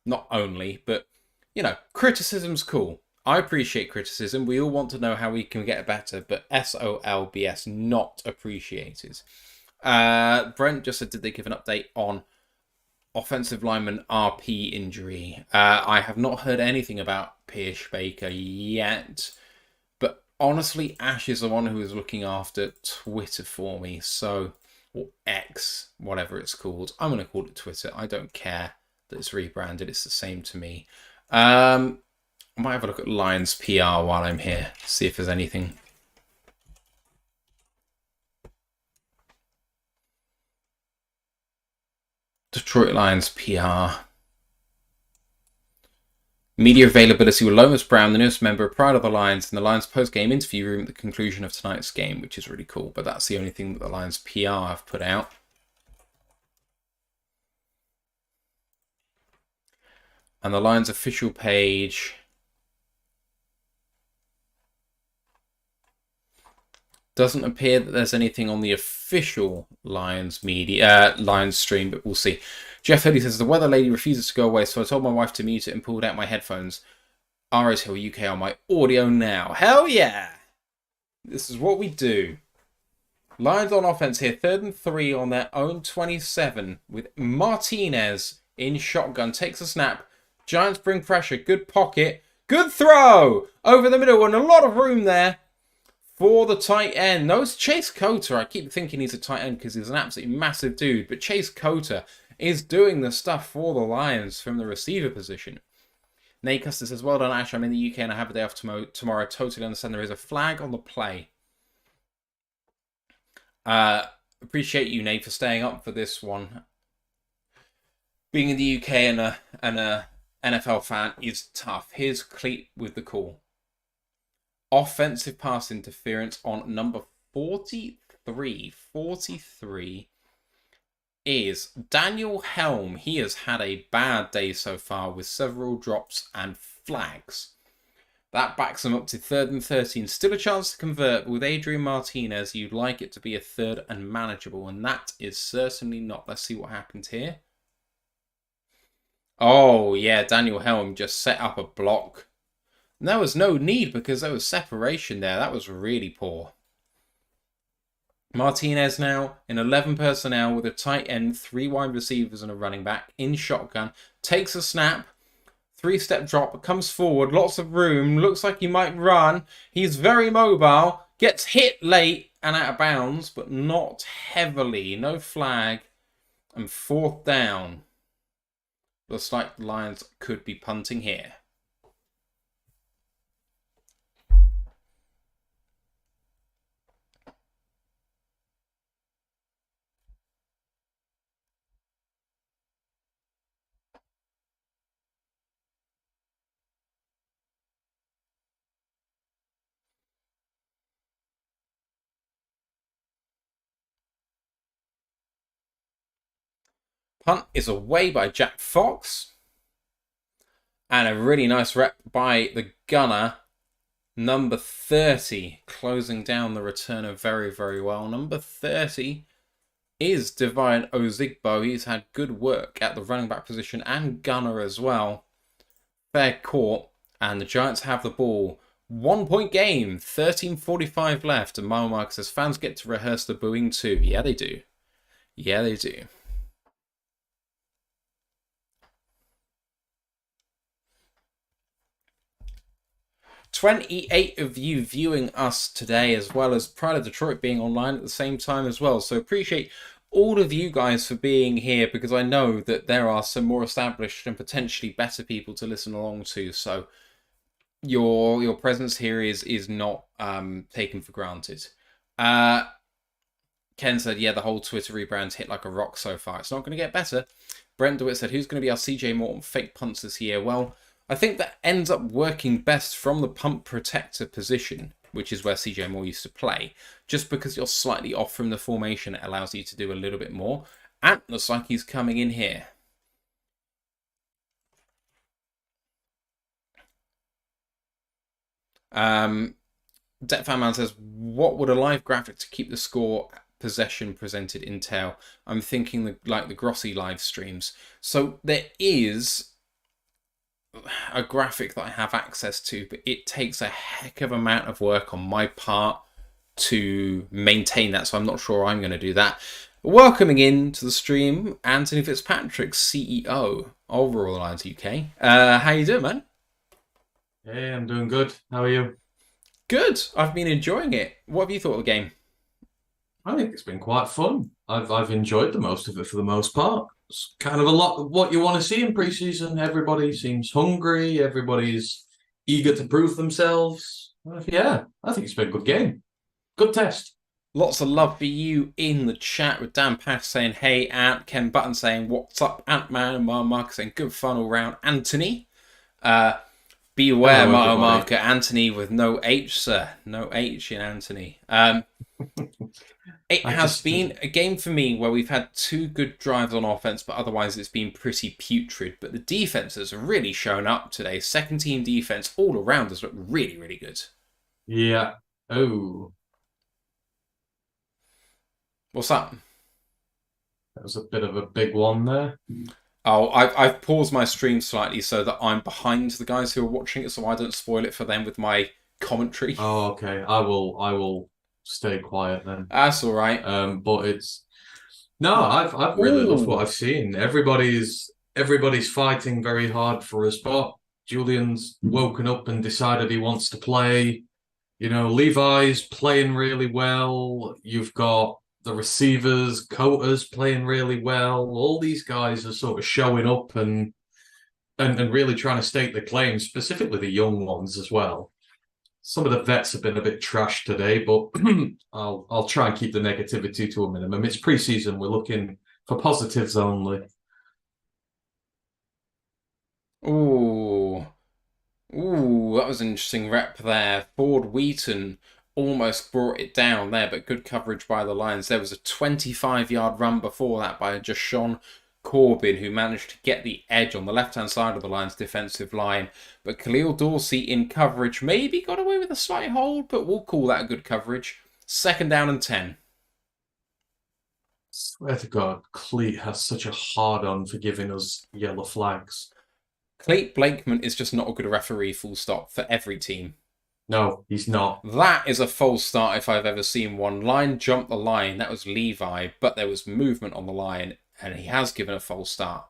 not only, but, you know, criticism's cool. I appreciate criticism. We all want to know how we can get better, but SOLBS not appreciated. Brent just said, did they give an update on offensive lineman RP injury? I have not heard anything about Pierce Baker yet, but honestly, Ash is the one who is looking after Twitter for me, so... or X, whatever it's called. I'm going to call it Twitter. I don't care that it's rebranded. It's the same to me. I might have a look at Lions PR while I'm here. See if there's anything. Detroit Lions PR. Media availability with Lomas Brown, the newest member of Pride of the Lions, in the Lions post-game interview room at the conclusion of tonight's game, which is really cool. But that's the only thing that the Lions PR have put out. And the Lions official page doesn't appear that there's anything on the official Lions media, Lions stream, but we'll see. Jeff Hoodie says, the weather lady refuses to go away, so I told my wife to mute it and pulled out my headphones. ROTL UK on my audio now. Hell yeah! This is what we do. Lions on offense here. 3rd and 3 on their own 27 with Martinez in shotgun. Takes a snap. Giants bring pressure. Good pocket. Good throw! Over the middle and a lot of room there for the tight end. No, it's Chase Coter. I keep thinking he's a tight end because he's an absolutely massive dude. But Chase Coter is doing the stuff for the Lions from the receiver position. Nate Custer says, well done, Ash. I'm in the UK and I have a day off tomorrow. Totally understand there is a flag on the play. Appreciate you, Nate, for staying up for this one. Being in the UK and a NFL fan is tough. Here's Cleat with the call. Offensive pass interference on number 43. 43 is Daniel Helm. He has had a bad day so far with several drops and flags. That backs him up to 3rd and 13. Still a chance to convert, but with Adrian Martinez, you'd like it to be a 3rd and manageable, and that is certainly not. Let's see what happened here. Oh, yeah, Daniel Helm just set up a block. And there was no need because there was separation there. That was really poor. Martinez now in 11 personnel with a tight end, 3 wide receivers and a running back in shotgun. Takes a snap. 3-step drop. Comes forward. Lots of room. Looks like he might run. He's very mobile. Gets hit late and out of bounds, but not heavily. No flag. And 4th down. Looks like the Lions could be punting here. Punt is away by Jack Fox. And a really nice rep by the gunner, number 30, closing down the returner very, very well. Number 30 is Divine Ozigbo. He's had good work at the running back position and gunner as well. Fair caught, and the Giants have the ball. 1 point game, 13:45 left, and Mile Mark says fans get to rehearse the booing too. Yeah, they do. Yeah, they do. "28 of you viewing us today, as well as Pride of Detroit being online at the same time as well. So appreciate all of you guys for being here, because I know that there are some more established and potentially better people to listen along to. So your presence here is not taken for granted. Ken said, yeah, the whole Twitter rebrand's hit like a rock so far. It's not going to get better. Brent DeWitt said, who's going to be our CJ Morton fake punts this year? Well, I think that ends up working best from the punt protector position, which is where CJ Moore used to play. Just because you're slightly off from the formation, it allows you to do a little bit more. And looks like he's coming in here. Debt Fan Man says, what would a live graphic to keep the score possession presented entail? I'm thinking like the Grossi live streams. So there is a graphic that I have access to, but it takes a heck of amount of work on my part to maintain that, so I'm not sure I'm going to do that. Welcoming in to the stream, Anthony Fitzpatrick, CEO of Royal Alliance UK. How you doing, man? Hey, I'm doing good. How are you? Good. I've been enjoying it. What have you thought of the game? I think it's been quite fun. I've enjoyed the most of it for the most part. It's kind of a lot of what you want to see in preseason. Everybody seems hungry. Everybody's eager to prove themselves. Yeah, I think it's been a good game. Good test. Lots of love for you in the chat, with Dan Pash saying, hey, Ant. Ken Button saying, what's up, Ant-Man? And Mark saying, good fun all round. Anthony. Beware, Hello, mile everybody. marker. Anthony with no H, sir. No H in Anthony. It has been a game for me where we've had two good drives on offense, but otherwise it's been pretty putrid. But the defense has really shown up today. Second team defense all around has looked really, really good. Yeah. Oh, What's up? that was a bit of a big one there. Oh, I've paused my stream slightly so that I'm behind the guys who are watching it, so I don't spoil it for them with my commentary. Oh, okay. I will stay quiet then. That's all right. But it's no, I've really loved what I've seen. Everybody's fighting very hard for a spot. Julian's woken up and decided he wants to play. You know, Levi's playing really well. You've got the receivers, Cota's playing really well. All these guys are sort of showing up and really trying to stake the claim, specifically the young ones as well. Some of the vets have been a bit trashed today, but I'll try and keep the negativity to a minimum. It's preseason. We're looking for positives only. Ooh, that was an interesting rep there. Ford Wheaton almost brought it down there, but good coverage by the Lions. There was a 25-yard run before that by Jashawn Corbin, who managed to get the edge on the left-hand side of the Lions' defensive line. But Khalil Dorsey in coverage maybe got away with a slight hold, but we'll call that a good coverage. 2nd down and 10. Swear to God, Cleat has such a hard-on for giving us yellow flags. Cleat Blakeman is just not a good referee, full stop, for every team. No, he's not. That is a false start if I've ever seen one. Line jumped the line. That was Levi, but there was movement on the line, and he has given a false start.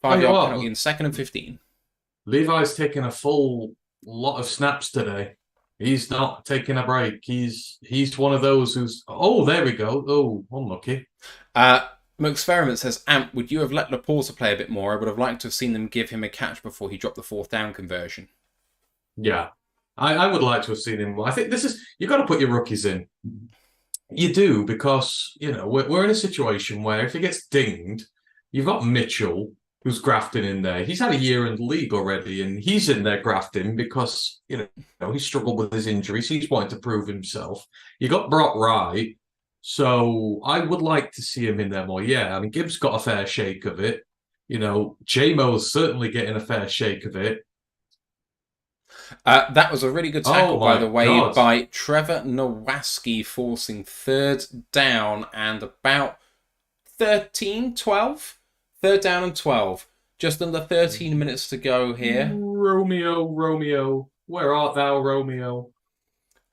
5-yard penalty in 2nd and 15. Levi's taking a full lot of snaps today. He's not taking a break. He's one of those who's... Oh, there we go. Oh, unlucky. Experiment says, Amp, would you have let Laporta play a bit more? I would have liked to have seen them give him a catch before he dropped the 4th down conversion. Yeah. I would like to have seen him. I think this is... You've got to put your rookies in. You do, because, you know, we're in a situation where if he gets dinged, you've got Mitchell, who's grafting in there. He's had a year in the league already, and he's in there grafting because, you know, he struggled with his injuries. He's wanting to prove himself. You got Brock Wright, So I would like to see him in there more. Yeah, I mean, Gibbs got a fair shake of it. You know, JMO's certainly getting a fair shake of it. That was a really good tackle, Oh by my the way, God. by Trevor Nowaski, forcing third down and about 12. Third down and 12. Just under 13 minutes to go here. Romeo, where art thou, Romeo?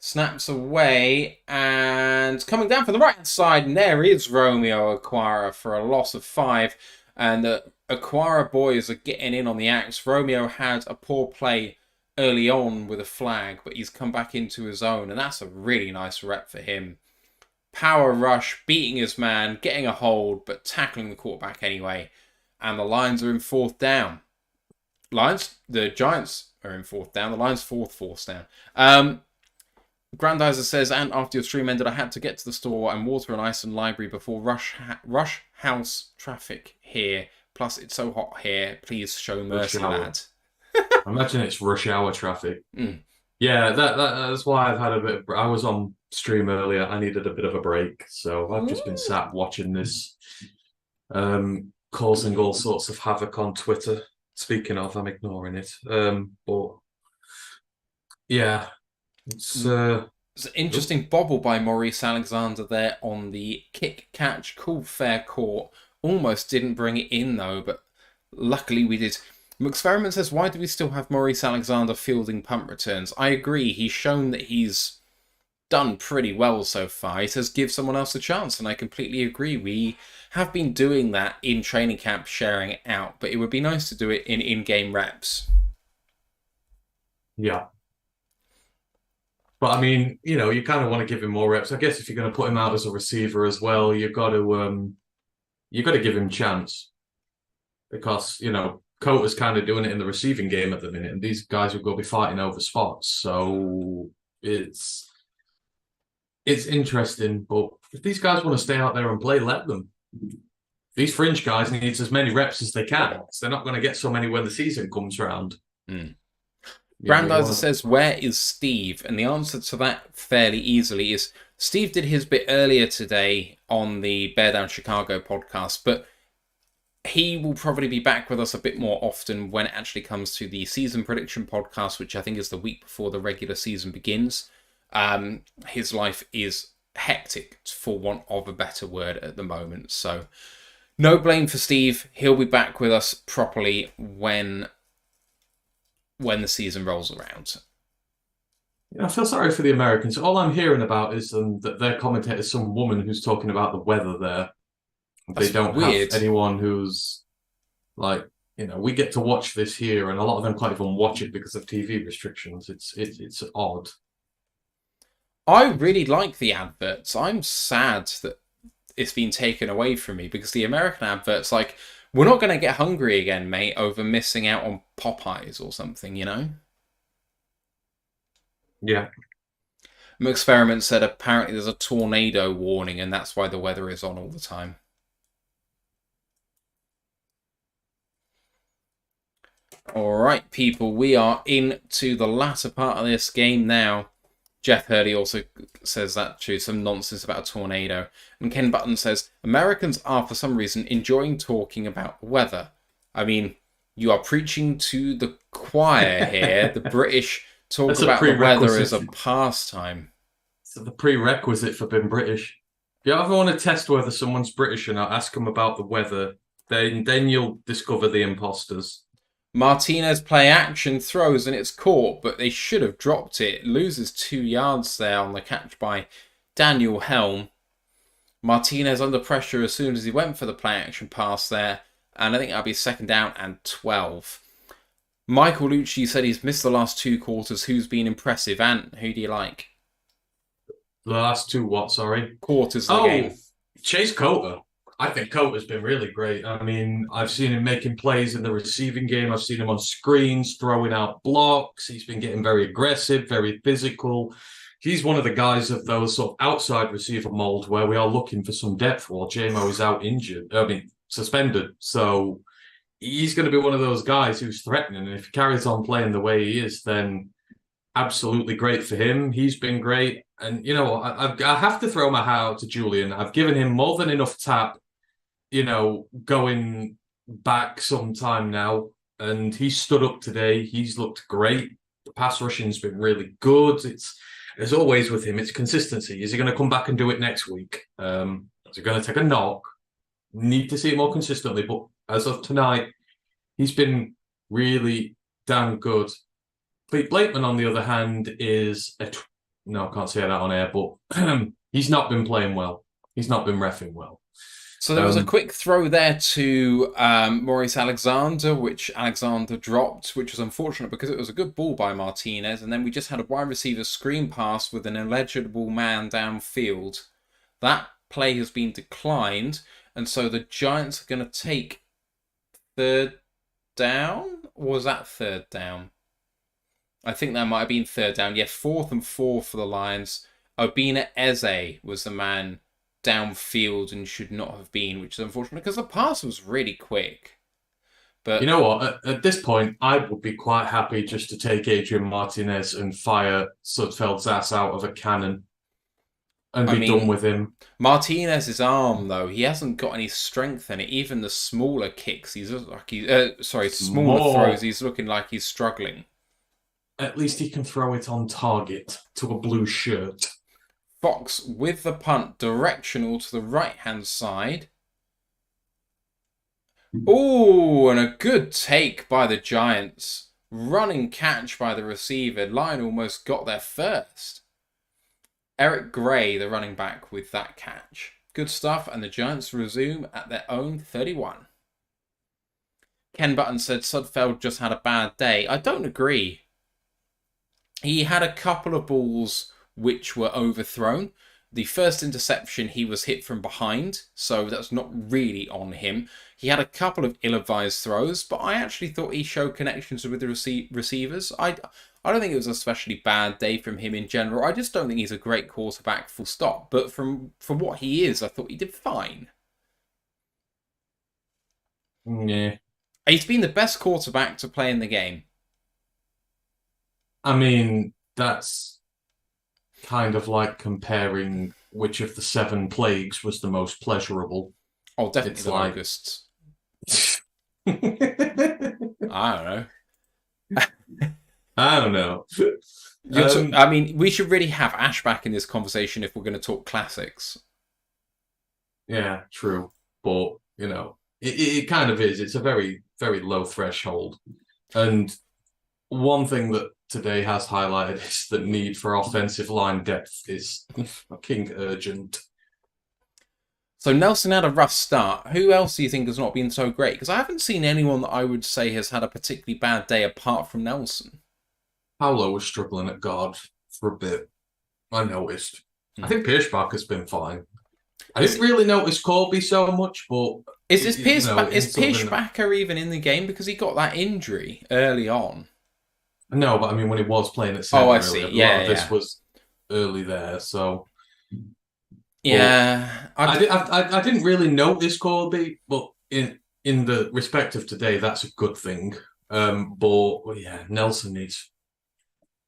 Snaps away and coming down from the right hand side, and there is Romeo Aquara for a loss of 5. And the Aquara boys are getting in on the axe. Romeo had a poor play early on with a flag, but he's come back into his own, and that's a really nice rep for him. Power rush, beating his man, getting a hold, but tackling the quarterback anyway. And the Lions are in 4th down. The Giants are in 4th down. The Lions 4th down. Grandizer says, and after your stream ended, I had to get to the store and water an ice and library before rush house traffic here. Plus, it's so hot here. Please show mercy, lad. I imagine it's rush hour traffic. Yeah, that's why I've had a bit. I was on stream earlier. I needed a bit of a break, so I've just been sat watching this, causing all sorts of havoc on Twitter. Speaking of, I'm ignoring it. But yeah. It's an interesting bobble by Maurice Alexander there on the kick catch. Cool, fair caught. Almost didn't bring it in though, but luckily we did. McExperiment says, why do we still have Maurice Alexander fielding punt returns? I agree. He's shown that he's done pretty well so far. He says, give someone else a chance, and I completely agree. We have been doing that in training camp, sharing it out, but it would be nice to do it in in-game reps. Yeah. But I mean, you know, you kind of want to give him more reps. I guess if you're going to put him out as a receiver as well, you've got to give him a chance, because you know Cota's kind of doing it in the receiving game at the minute, and these guys will go be fighting over spots. So it's interesting. But if these guys want to stay out there and play, let them. These fringe guys need as many reps as they can, because they're not going to get so many when the season comes round. Brandizer says, where is Steve? And the answer to that fairly easily is Steve did his bit earlier today on the Bear Down Chicago podcast, but he will probably be back with us a bit more often when it actually comes to the season prediction podcast, which I think is the week before the regular season begins. His life is hectic, for want of a better word, at the moment. So no blame for Steve. He'll be back with us properly when the season rolls around. I feel sorry for the Americans. All I'm hearing about is that their commentator is some woman who's talking about the weather there. They don't have anyone who's like, you know, we get to watch this here, and a lot of them can't even watch it because of TV restrictions. It's odd. I really like the adverts. I'm sad that it's been taken away from me, because the American adverts, like, we're not going to get hungry again, mate, over missing out on Popeyes or something, you know? Yeah. McExperiment said apparently there's a tornado warning, and that's why the weather is on all the time. Alright, people, we are into the latter part of this game now. Jeff Hurley also says that too, some nonsense about a tornado. And Ken Button says, Americans are for some reason enjoying talking about the weather. I mean, you are preaching to the choir here. The British talk about the weather as a pastime. So the prerequisite for being British. If you ever want to test whether someone's British or not, ask them about the weather. Then you'll discover the imposters. Martinez play action, throws, and it's caught, but they should have dropped it. Loses 2 yards there on the catch by Daniel Helm. Martinez under pressure as soon as he went for the play action pass there, and I think that'll be 2nd down and 12. Michael Lucci said he's missed the last 2 quarters. Who's been impressive? Ant, who do you like? The last 2 what, sorry? Quarters of the game. Chase Cota. I think Cota's been really great. I mean, I've seen him making plays in the receiving game. I've seen him on screens, throwing out blocks. He's been getting very aggressive, very physical. He's one of the guys of those sort of outside receiver mold where we are looking for some depth while JMO is out suspended. So he's going to be one of those guys who's threatening. And if he carries on playing the way he is, then absolutely great for him. He's been great. And, I have to throw my hat out to Julian. I've given him more than enough tap, going back some time now. And he stood up today. He's looked great. The pass rushing's been really good. It's, as always with him, it's consistency. Is he going to come back and do it next week? Is he going to take a knock? Need to see it more consistently. But as of tonight, he's been really damn good. Pete Blakeman, on the other hand, is no, I can't say that on air, but he's not been playing well. He's not been reffing well. So there was a quick throw there to Maurice Alexander, which Alexander dropped, which was unfortunate because it was a good ball by Martinez. And then we just had a wide receiver screen pass with an illegible man downfield. That play has been declined. And so the Giants are going to take third down? Or was that third down? I think that might have been third down. Yeah, 4th and 4 for the Lions. Obina Eze was the man downfield and should not have been, which is unfortunate because the pass was really quick. But you know what? At this point, I would be quite happy just to take Adrian Martinez and fire Sudfeld's ass out of a cannon and be done with him. Martinez's arm, though, he hasn't got any strength in it. Even the smaller kicks, smaller throws, he's looking like he's struggling. At least he can throw it on target to a blue shirt. Fox with the punt, directional to the right-hand side. Oh, and a good take by the Giants. Running catch by the receiver. Line almost got there first. Eric Gray, the running back, with that catch. Good stuff, and the Giants resume at their own 31. Ken Button said Sudfeld just had a bad day. I don't agree. He had a couple of balls which were overthrown. The first interception, he was hit from behind, so that's not really on him. He had a couple of ill-advised throws, but I actually thought he showed connections with the receivers. I don't think it was an especially bad day from him in general. I just don't think he's a great quarterback, full stop. But from what he is, I thought he did fine. Yeah. He's been the best quarterback to play in the game. I mean, that's kind of like comparing which of the 7 plagues was the most pleasurable. Oh, definitely the locusts. I don't know. I mean, we should really have Ash back in this conversation if we're going to talk classics. Yeah, true. But, it kind of is. It's a very, very low threshold. And one thing that today has highlighted is the need for offensive line depth is fucking urgent. So Nelson had a rough start. Who else do you think has not been so great? Because I haven't seen anyone that I would say has had a particularly bad day apart from Nelson. Paolo was struggling at guard for a bit. I noticed. I think Pierschbach has been fine. I didn't really notice Colby so much, but is Pierschbacher even in the game because he got that injury early on? No, but I mean when he was playing at center. Oh, I see. Yeah, this was early there, so yeah. I didn't really notice Colby, but in the respect of today, that's a good thing. But yeah, Nelson needs.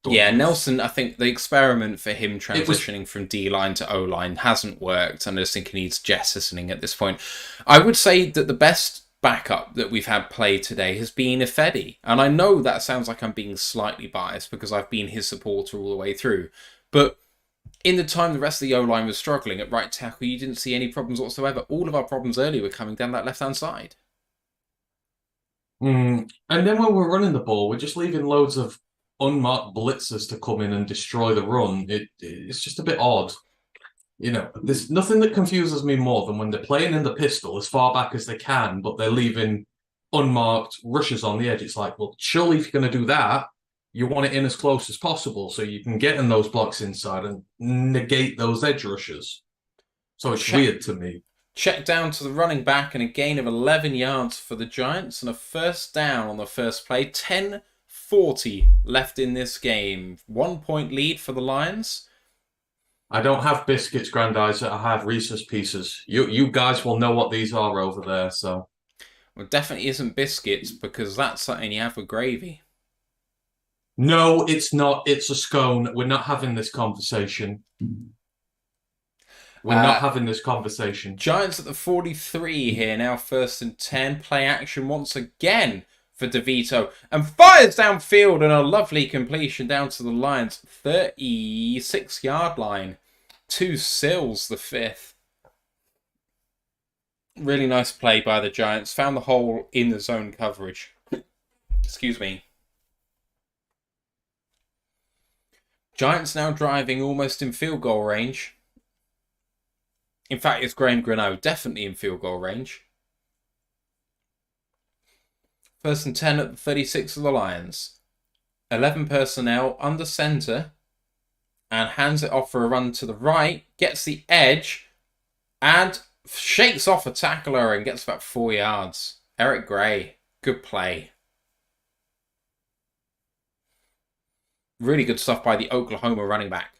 Yeah, Nelson, I think the experiment for him transitioning from D-line to O-line hasn't worked, and I just think he needs jettisoning at this point. I would say that the best backup that we've had play today has been Ifedi, and I know that sounds like I'm being slightly biased because I've been his supporter all the way through, but in the time the rest of the O-line was struggling at right tackle, you didn't see any problems whatsoever. All of our problems earlier were coming down that left-hand side. And then when we're running the ball, we're just leaving loads of unmarked blitzers to come in and destroy the run. It's just a bit odd. There's nothing that confuses me more than when they're playing in the pistol as far back as they can, but they're leaving unmarked rushes on the edge. It's like, well, surely if you're going to do that, you want it in as close as possible so you can get in those blocks inside and negate those edge rushes. So it's weird to me. Check down to the running back and a gain of 11 yards for the Giants and a first down on the first play. 10:40 left in this game. 1 point lead for the Lions. I don't have biscuits, Grandizer. I have Reese's Pieces. You guys will know what these are over there, so. Well, it definitely isn't biscuits because that's something you have with gravy. No, it's not. It's a scone. We're not having this conversation. We're not having this conversation. Giants at the 43 here, now 1st and 10. Play action once again for DeVito. And fires downfield and a lovely completion down to the Lions' 36-yard line. 2 Sills, the 5th. Really nice play by the Giants. Found the hole in the zone coverage. Excuse me. Giants now driving almost in field goal range. In fact, it's Graham Gano, definitely in field goal range. 1st and 10 at the 36 of the Lions. 11 personnel under centre. And hands it off for a run to the right. Gets the edge. And shakes off a tackler and gets about 4 yards. Eric Gray, good play. Really good stuff by the Oklahoma running back.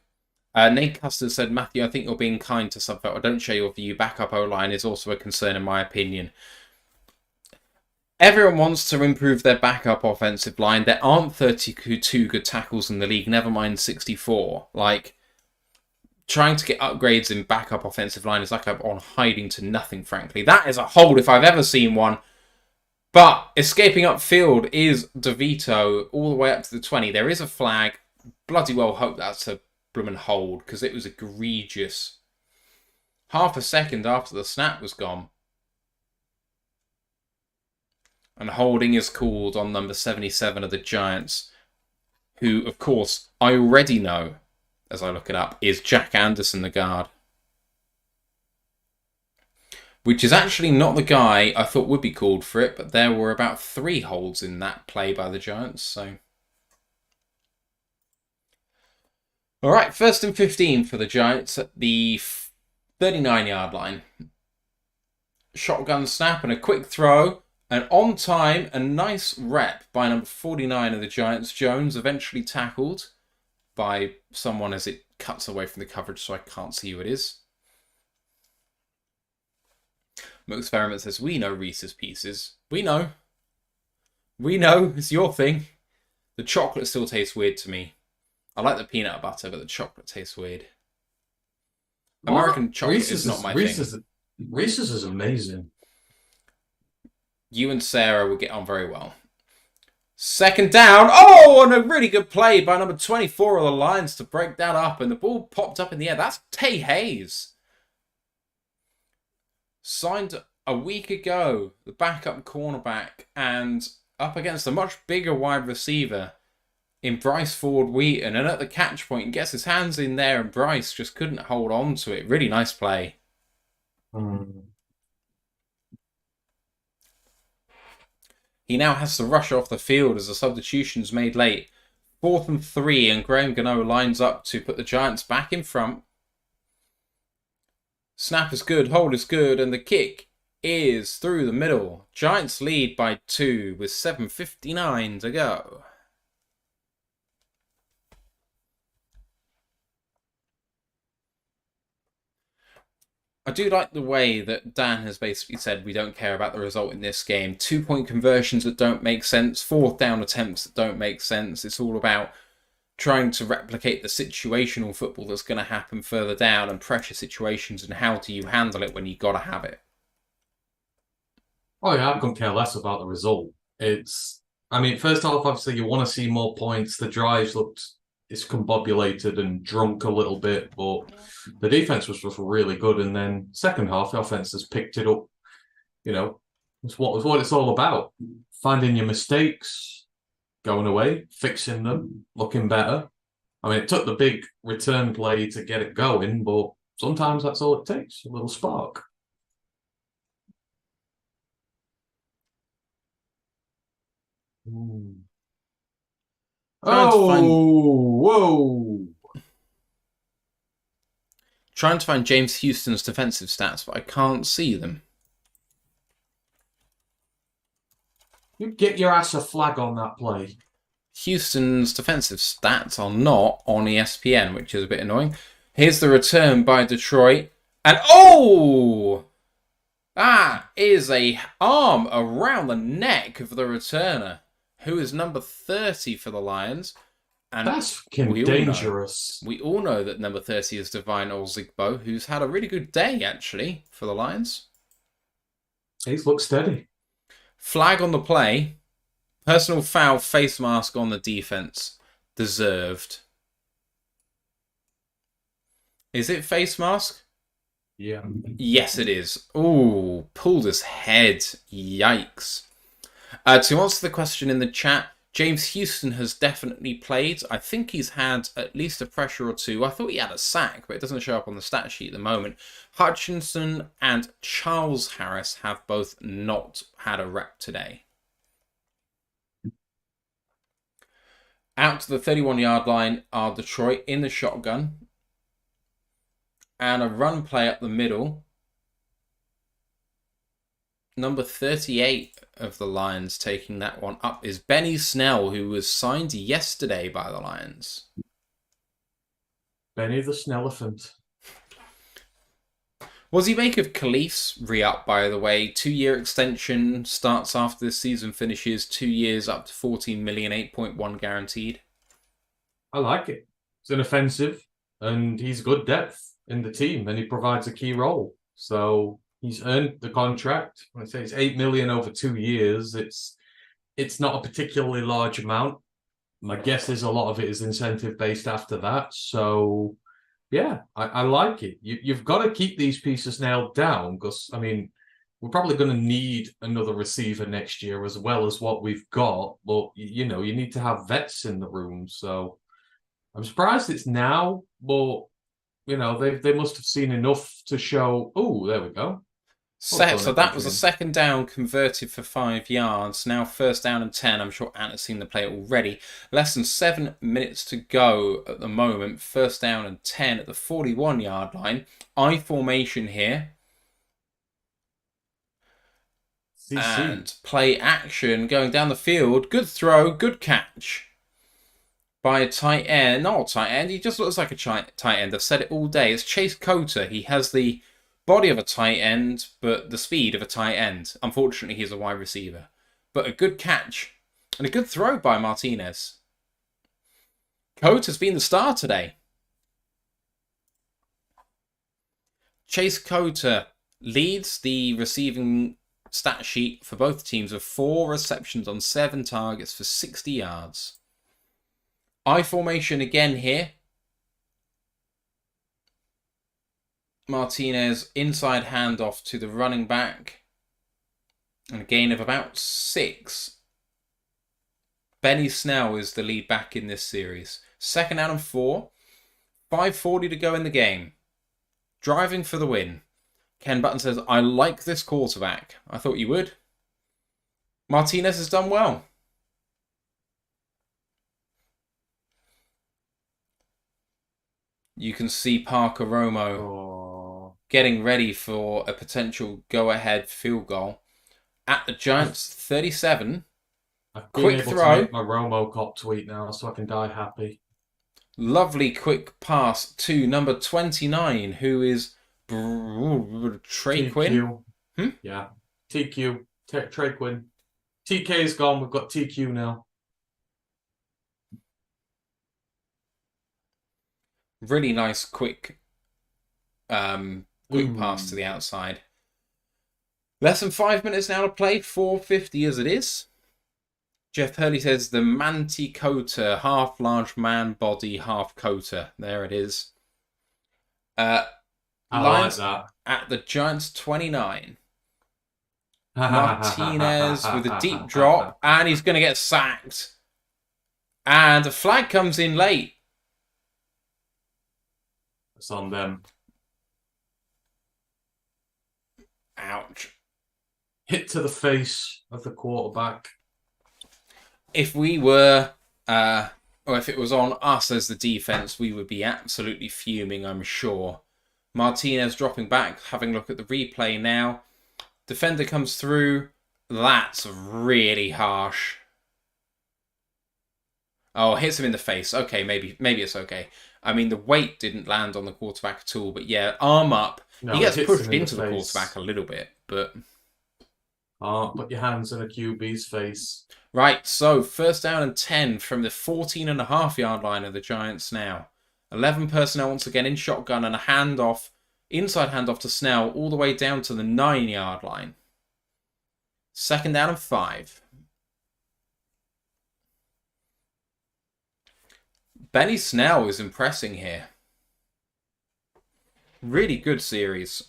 Nate Custer said, Matthew, I think you're being kind to Subfelt. I don't share your view. Backup O-line is also a concern in my opinion. Everyone wants to improve their backup offensive line. There aren't 32 good tackles in the league, never mind 64. Like, trying to get upgrades in backup offensive line is like I'm on hiding to nothing, frankly. That is a hold if I've ever seen one. But escaping upfield is DeVito all the way up to the 20. There is a flag. Bloody well hope that's a bloomin' hold because it was egregious. Half a second after the snap was gone. And holding is called on number 77 of the Giants, who, of course, I already know, as I look it up, is Jack Anderson, the guard. Which is actually not the guy I thought would be called for it, but there were about 3 holds in that play by the Giants, so... Alright, 1st and 15 for the Giants at the 39-yard line. Shotgun snap and a quick throw. And on time, a nice rep by number 49 of the Giants. Jones eventually tackled by someone as it cuts away from the coverage, so I can't see who it is. Mo Experiment says, we know Reese's Pieces. We know. We know. It's your thing. The chocolate still tastes weird to me. I like the peanut butter, but the chocolate tastes weird. American chocolate is not my thing. Reese's is amazing. You and Sarah will get on very well. 2nd down. Oh, and a really good play by number 24 of the Lions to break that up. And the ball popped up in the air. That's Tay Hayes. Signed a week ago. The backup cornerback. And up against a much bigger wide receiver in Bryce Ford Wheaton. And at the catch point, he gets his hands in there. And Bryce just couldn't hold on to it. Really nice play. He now has to rush off the field as the substitution's made late. 4th and 3, and Graham Gano lines up to put the Giants back in front. Snap is good, hold is good, and the kick is through the middle. Giants lead by 2 with 7:59 to go. I do like the way that Dan has basically said we don't care about the result in this game. 2-point conversions that don't make sense, 4th down attempts that don't make sense. It's all about trying to replicate the situational football that's going to happen further down and pressure situations and how do you handle it when you got to have it. Oh yeah, I couldn't care less about the result. I mean, first off, obviously you want to see more points. The drives looked discombobulated and drunk a little bit, but the defense was just really good. And then second half, the offense has picked it up. You know, it's what it's all about. Finding your mistakes, going away, fixing them, looking better. I mean, it took the big return play to get it going, but sometimes that's all it takes, a little spark. Whoa! Trying to find James Houston's defensive stats, but I can't see them. You get your ass a flag on that play. Houston's defensive stats are not on ESPN, which is a bit annoying. Here's the return by Detroit. And oh! That is a arm around the neck of the returner, who is number 30 for the Lions. And that's fucking dangerous. We all know that number 30 is Divine Olzigbo, who's had a really good day, actually, for the Lions. He's looked steady. Flag on the play. Personal foul, face mask on the defense. Deserved. Is it face mask? Yeah. Yes, it is. Ooh, pulled his head. Yikes. To answer the question in the chat, James Houston has definitely played. I think he's had at least a pressure or two. I thought he had a sack, but it doesn't show up on the stat sheet at the moment. Hutchinson and Charles Harris have both not had a rep today. Out to the 31-yard line are Detroit in the shotgun. And a run play up the middle. Number 38 of the Lions taking that one up is Benny Snell, who was signed yesterday by the Lions. Benny the Snellephant. What do you make of Khalif's re-up, by the way? 2-year extension, starts after this season finishes, 2 years up to 14 million, 8.1 guaranteed. I like it. It's an offensive, and he's good depth in the team, and he provides a key role. So he's earned the contract. When I say it's 8 million over 2 years, it's not a particularly large amount. My guess is a lot of it is incentive based after that. So yeah, I like it. You've got to keep these pieces nailed down because, I mean, we're probably going to need another receiver next year as well as what we've got. But, you know, you need to have vets in the room. So I'm surprised it's now, but, you know, they must have seen enough to show, oh, there we go. So that was a second down converted for 5 yards. Now first down and 10. I'm sure Ant has seen the play already. Less than 7 minutes to go at the moment. First down and 10 at the 41-yard line. I formation here. And play action going down the field. Good throw, good catch by a tight end. Not a tight end, he just looks like a tight end. I've said it all day. It's Chase Coter. He has the body of a tight end, but the speed of a tight end. Unfortunately, he's a wide receiver. But a good catch and a good throw by Martinez. Coter's been the star today. Chase Coter leads the receiving stat sheet for both teams with 4 receptions on 7 targets for 60 yards. I formation again here. Martinez inside handoff to the running back. And a gain of about 6. Benny Snell is the lead back in this series. Second down and 4. 5:40 to go in the game. Driving for the win. Ken Button says, I like this quarterback. I thought you would. Martinez has done well. You can see Parker Romo getting ready for a potential go-ahead field goal at the Giants 37. I've been able to make my Romo cop tweet now so I can die happy. Lovely quick pass to number 29, who is Trey Quinn. Yeah, TQ, Trey Quinn. TK's gone, we've got TQ now. Really nice quick pass to the outside. Less than 5 minutes now to play, 4:50 as it is. Jeff Hurley says the Manticota, half large man body, half Cota. There it is. I like that. At the Giants 29. Martinez with a deep drop, and he's going to get sacked. And the flag comes in late. It's on them. Ouch. Hit to the face of the quarterback. If we were, or if it was on us as the defense, we would be absolutely fuming, I'm sure. Martinez dropping back, having a look at the replay now. Defender comes through. That's really harsh. Oh, hits him in the face. Okay, maybe it's okay. I mean, the weight didn't land on the quarterback at all, but yeah, arm up. No, he gets pushed into the quarterback a little bit, but Put your hands in a QB's face. Right, so first down and 10 from the 14.5-yard line of the Giants now. 11 personnel once again in shotgun and a handoff, inside handoff to Snell all the way down to the 9-yard line. Second down and 5. Benny Snell is impressing here. Really good series.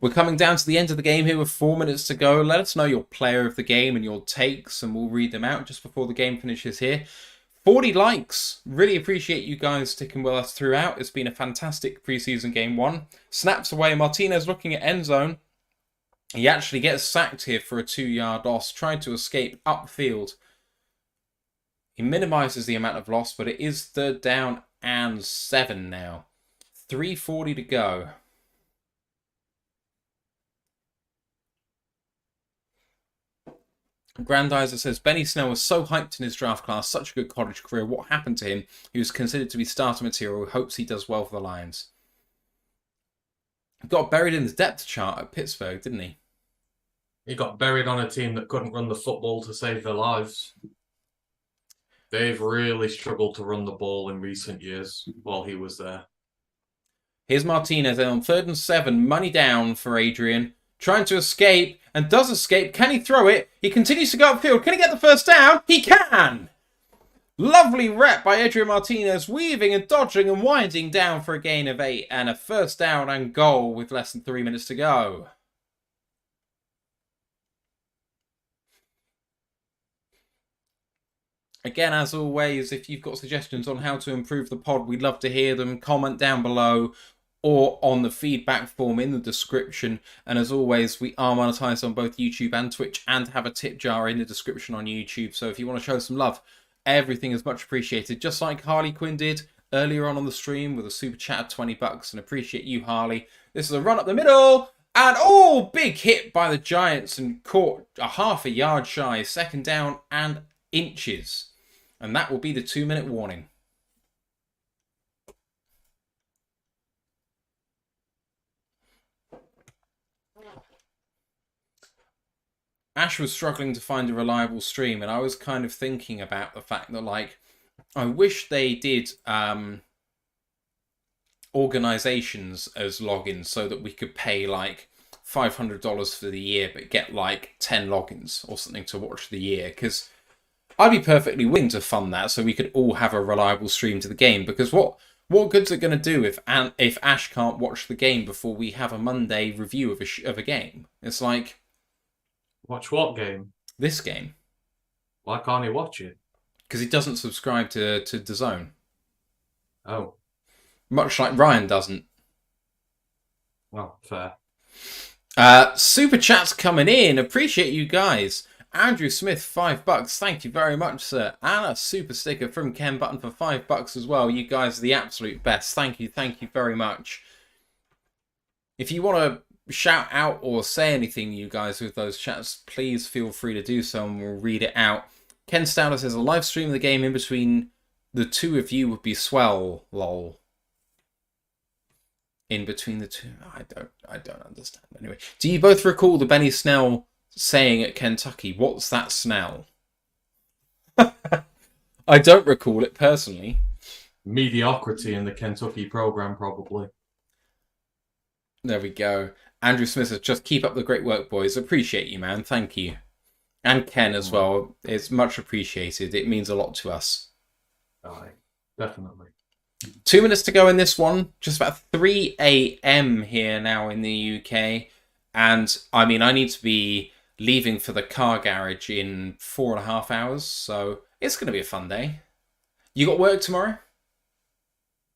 We're coming down to the end of the game here with 4 minutes to go. Let us know your player of the game and your takes, and we'll read them out just before the game finishes here. 40 likes. Really appreciate you guys sticking with us throughout. It's been a fantastic preseason game 1. Snaps away. Martinez looking at end zone. He actually gets sacked here for a 2-yard loss. Tried to escape upfield. He minimises the amount of loss, but it is 3rd down and 7 now. 3:40 to go. Grandizer says, Benny Snell was so hyped in his draft class, such a good college career. What happened to him? He was considered to be starter material. Hopes he does well for the Lions. Got buried in the depth chart at Pittsburgh, didn't he? He got buried on a team that couldn't run the football to save their lives. They've really struggled to run the ball in recent years while he was there. Here's Martinez on 3rd and 7. Money down for Adrian. Trying to escape, and does escape. Can he throw it? He continues to go upfield. Can he get the first down? He can! Lovely rep by Adrian Martinez, weaving and dodging and winding down for a gain of 8 and a first down and goal with less than 3 minutes to go. Again, as always, if you've got suggestions on how to improve the pod, we'd love to hear them. Comment down below or on the feedback form in the description. And as always, we are monetized on both YouTube and Twitch and have a tip jar in the description on YouTube. So if you want to show some love, everything is much appreciated. Just like Harley Quinn did earlier on the stream with a super chat of $20. And appreciate you, Harley. This is a run up the middle. And big hit by the Giants and caught a half a yard shy. 2nd down and inches. And that will be the 2-minute warning. Ash was struggling to find a reliable stream, and I was kind of thinking about the fact that, like, I wish they did organizations as logins so that we could pay, like, $500 for the year, but get, like, 10 logins or something to watch the year, because I'd be perfectly willing to fund that so we could all have a reliable stream to the game, because what good's it going to do if Ash can't watch the game before we have a Monday review of a game? It's like... Watch what game? This game. Why can't he watch it? Because he doesn't subscribe to DAZN. Oh. Much like Ryan doesn't. Well, fair. Super chats coming in. Appreciate you guys. Andrew Smith, $5. Thank you very much, sir. And a super sticker from Ken Button for $5 as well. You guys are the absolute best. Thank you very much. If you want to shout out or say anything, you guys, with those chats, please feel free to do so and we'll read it out. Ken Stouter says, a live stream of the game in between the two of you would be swell, lol. In between the two? I don't understand. Anyway, do you both recall the Benny Snell saying at Kentucky, what's that smell? I don't recall it personally. Mediocrity in the Kentucky program, probably. There we go. Andrew Smith says, just keep up the great work, boys. Appreciate you, man. Thank you. And Ken as well. It's much appreciated. It means a lot to us. Aye, definitely. 2 minutes to go in this one. Just about 3 a.m. here now in the UK. And, I mean, I need to be leaving for the car garage in 4.5 hours. So, it's going to be a fun day. You got work tomorrow?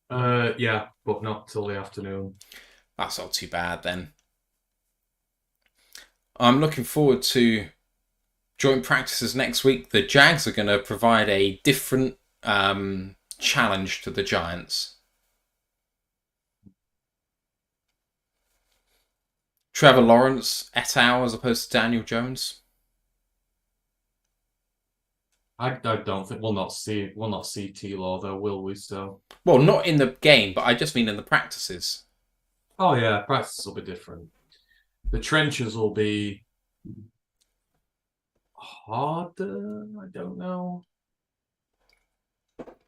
Yeah, but not till the afternoon. That's not too bad then. I'm looking forward to joint practices next week. The Jags are going to provide a different challenge to the Giants. Trevor Lawrence et al. As opposed to Daniel Jones. I don't think we'll not see T-Law though, will we? So Well, not in the game, but I just mean in the practices. Oh yeah, practice will be different. The trenches will be harder. I don't know.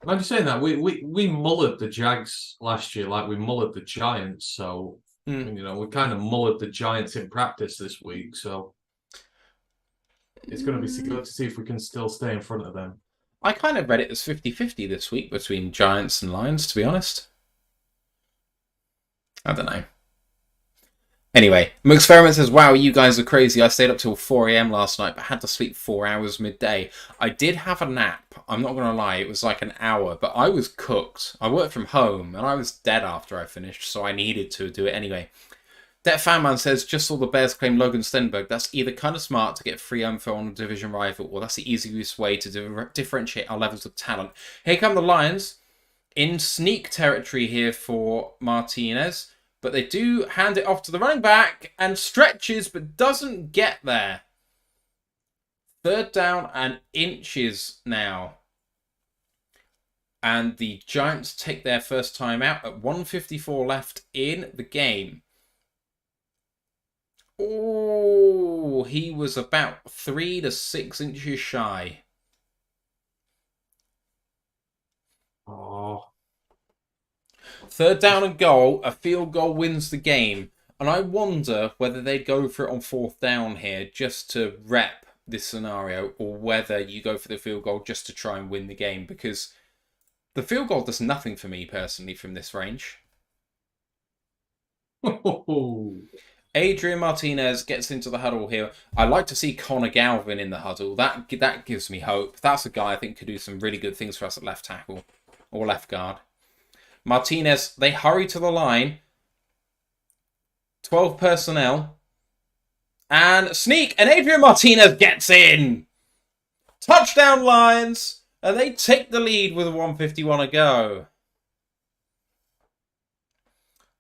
I'm just saying that we mullered the Jags last year, like we mullered the Giants. So Mm. we kind of mullered the Giants in practice this week. So it's going to be good to see if we can still stay in front of them. I kind of read it as 50-50 this week between Giants and Lions, to be honest. I don't know. Anyway, Experiment says, wow, you guys are crazy. I stayed up till 4 a.m. last night, but had to sleep 4 hours midday. I did have a nap. I'm not going to lie. It was like an hour, but I was cooked. I worked from home, and I was dead after I finished, so I needed to do it anyway. Det Fanman says, just saw the Bears claim Logan Stenberg. That's either kind of smart to get free info on a division rival, or that's the easiest way to differentiate our levels of talent. Here come the Lions in sneak territory here for Martinez. But they do hand it off to the running back and stretches, but doesn't get there. 3rd down and inches now. And the Giants take their first time out at 1:54 left in the game. Oh, he was about 3 to 6 inches shy. Oh. 3rd down and goal, a field goal wins the game. And I wonder whether they'd go for it on 4th down here just to rep this scenario, or whether you go for the field goal just to try and win the game. Because the field goal does nothing for me personally from this range. Adrian Martinez gets into the huddle here. I like to see Connor Galvin in the huddle. That gives me hope. That's a guy I think could do some really good things for us at left tackle or left guard. Martinez, they hurry to the line. 12 personnel. And sneak. And Adrian Martinez gets in. Touchdown Lions. And they take the lead with 1:51 to go.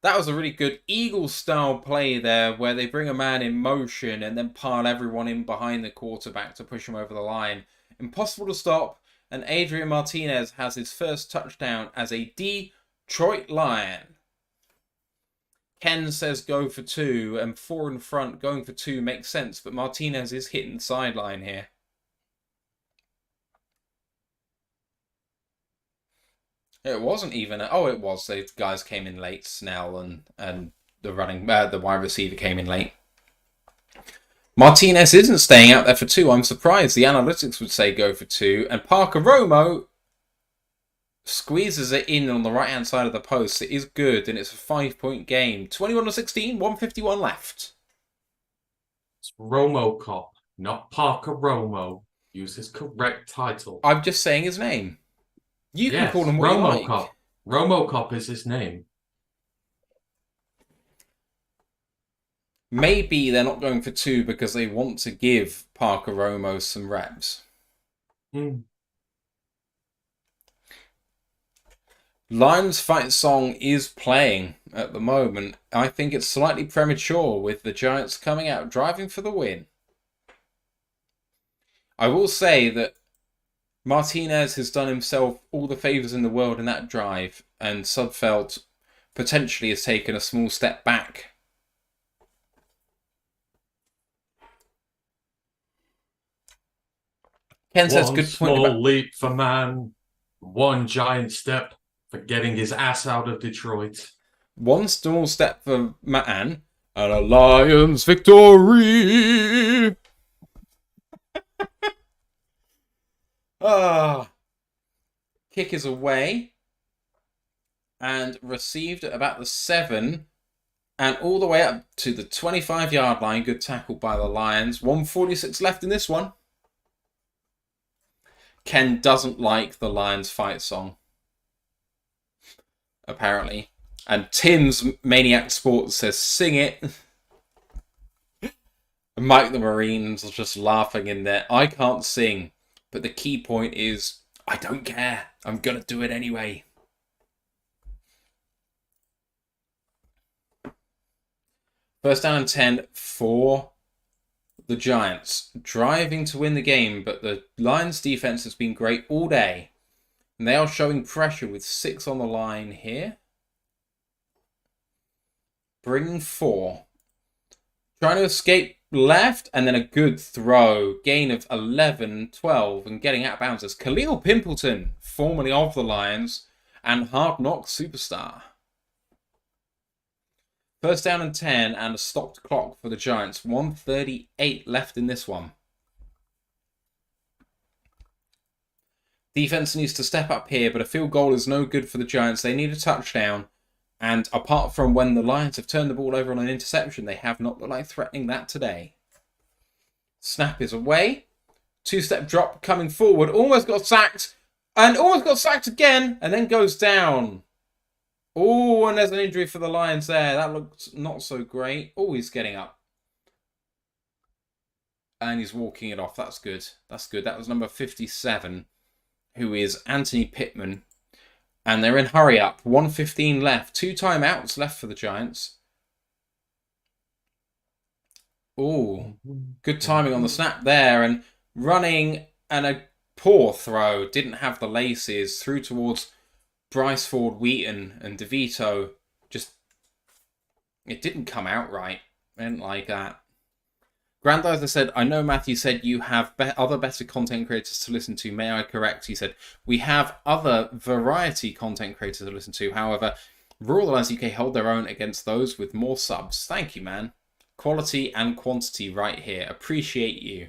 That was a really good Eagle-style play there, where they bring a man in motion and then pile everyone in behind the quarterback to push him over the line. Impossible to stop. And Adrian Martinez has his first touchdown as a Detroit Lion. Ken says go for 2, and 4 in front going for 2 makes sense, but Martinez is hitting the sideline here. It wasn't even. It was. The guys came in late. Snell and the wide receiver came in late. Martinez isn't staying out there for 2. I'm surprised. The analytics would say go for 2, and Parker Romo squeezes it in on the right-hand side of the post. It is good, and it's a 5-point game. 21-16, 1:51 left. It's Romo Cop, not Parker Romo. Use his correct title. I'm just saying his name. You can Yes, call him what you like. Cop. Romo Cop is his name. Maybe they're not going for 2 because they want to give Parker Romo some reps. Lions Fight Song is playing at the moment. I think it's slightly premature with the Giants coming out driving for the win. I will say that Martinez has done himself all the favours in the world in that drive, and Sudfeld potentially has taken a small step back. Ken says good point One about small leap for man, one giant step for getting his ass out of Detroit. One small step for man and a Lions victory. Kick is away and received at about the 7 and all the way up to the 25-yard line. Good tackle by the Lions. 1:46 left in this one. Ken doesn't like the Lions Fight Song, apparently. And Tim's Maniac Sports says, sing it. And Mike the Marine's just laughing in there. I can't sing, but the key point is, I don't care. I'm going to do it anyway. First down and 10 for the Giants. Driving to win the game, but the Lions defense has been great all day. And they are showing pressure with 6 on the line here. bringing 4. Trying to escape left, and then a good throw. Gain of 11, 12, and getting out of bounds as Khalil Pimpleton, formerly of the Lions, and Hard Knock superstar. First down and 10, and a stopped clock for the Giants. 1:38 left in this one. Defense needs to step up here, but a field goal is no good for the Giants. They need a touchdown. And apart from when the Lions have turned the ball over on an interception, they have not looked like threatening that today. Snap is away. 2-step drop coming forward. Almost got sacked. And almost got sacked again. And then goes down. Oh, and there's an injury for the Lions there. That looks not so great. Oh, he's getting up. And he's walking it off. That's good. That's good. That was number 57, who is Anthony Pittman. And they're in hurry up. 1:15 left. 2 timeouts left for the Giants. Oh, good timing on the snap there. And running, and a poor throw. Didn't have the laces. Through towards Bryce Ford Wheaton and DeVito. Just, it didn't come out right. I didn't like that. Grandizer said, I know Matthew said you have other better content creators to listen to. May I correct? He said, we have other variety content creators to listen to. However, Rural Alliance UK hold their own against those with more subs. Thank you, man. Quality and quantity right here. Appreciate you.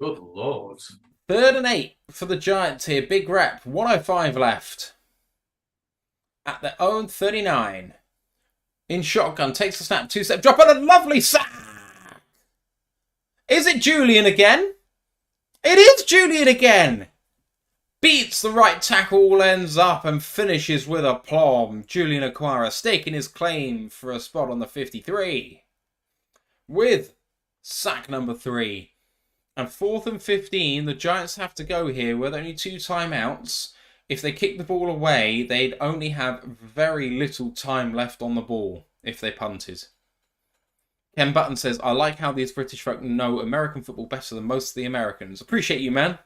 Good Lord. 3rd and 8 for the Giants here. Big rep. 1:05 left. At their own 39. In shotgun, takes the snap, 2-step drop, and a lovely sack! Is it Julian again? It is Julian again! Beats the right tackle, ends up, and finishes with a plum. Julian Aquara staking his claim for a spot on the 53. With sack number 3. And 4th and 15, the Giants have to go here with only 2 timeouts. If they kick the ball away, they'd only have very little time left on the ball if they punted. Ken Button says, I like how these British folk know American football better than most of the Americans. Appreciate you, man.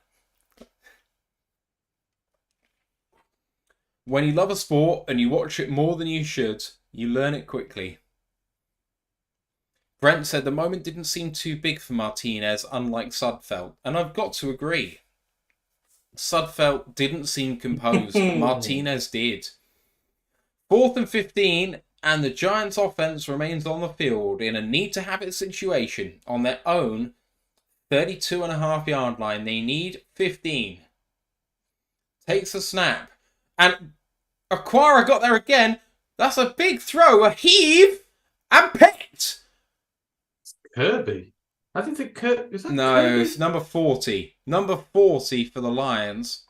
When you love a sport and you watch it more than you should, you learn it quickly. Brent said the moment didn't seem too big for Martinez, unlike Sudfeld. And I've got to agree. Sudfeld didn't seem composed, but Martinez did. 4th and 15, and the Giants' offense remains on the field in a need-to-have-it situation on their own 32.5-yard line. They need 15. Takes a snap. And Aquara got there again. That's a big throw, a heave, and picked. Kirby. I didn't think Kirby... Is that No, Kirby? it's number 40. Number 40 for the Lions.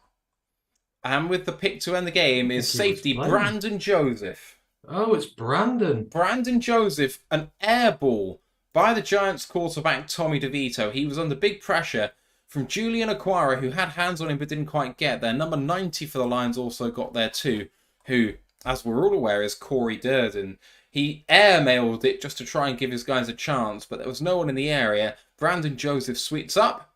And with the pick to end the game is safety Brandon Joseph. Oh, it's Brandon. Brandon Joseph, an air ball by the Giants quarterback Tommy DeVito. He was under big pressure from Julian Aquara, who had hands on him but didn't quite get there. Number 90 for the Lions also got there too, who, as we're all aware, is Corey Durden. He airmailed it just to try and give his guys a chance, but there was no one in the area. Brandon Joseph sweeps up,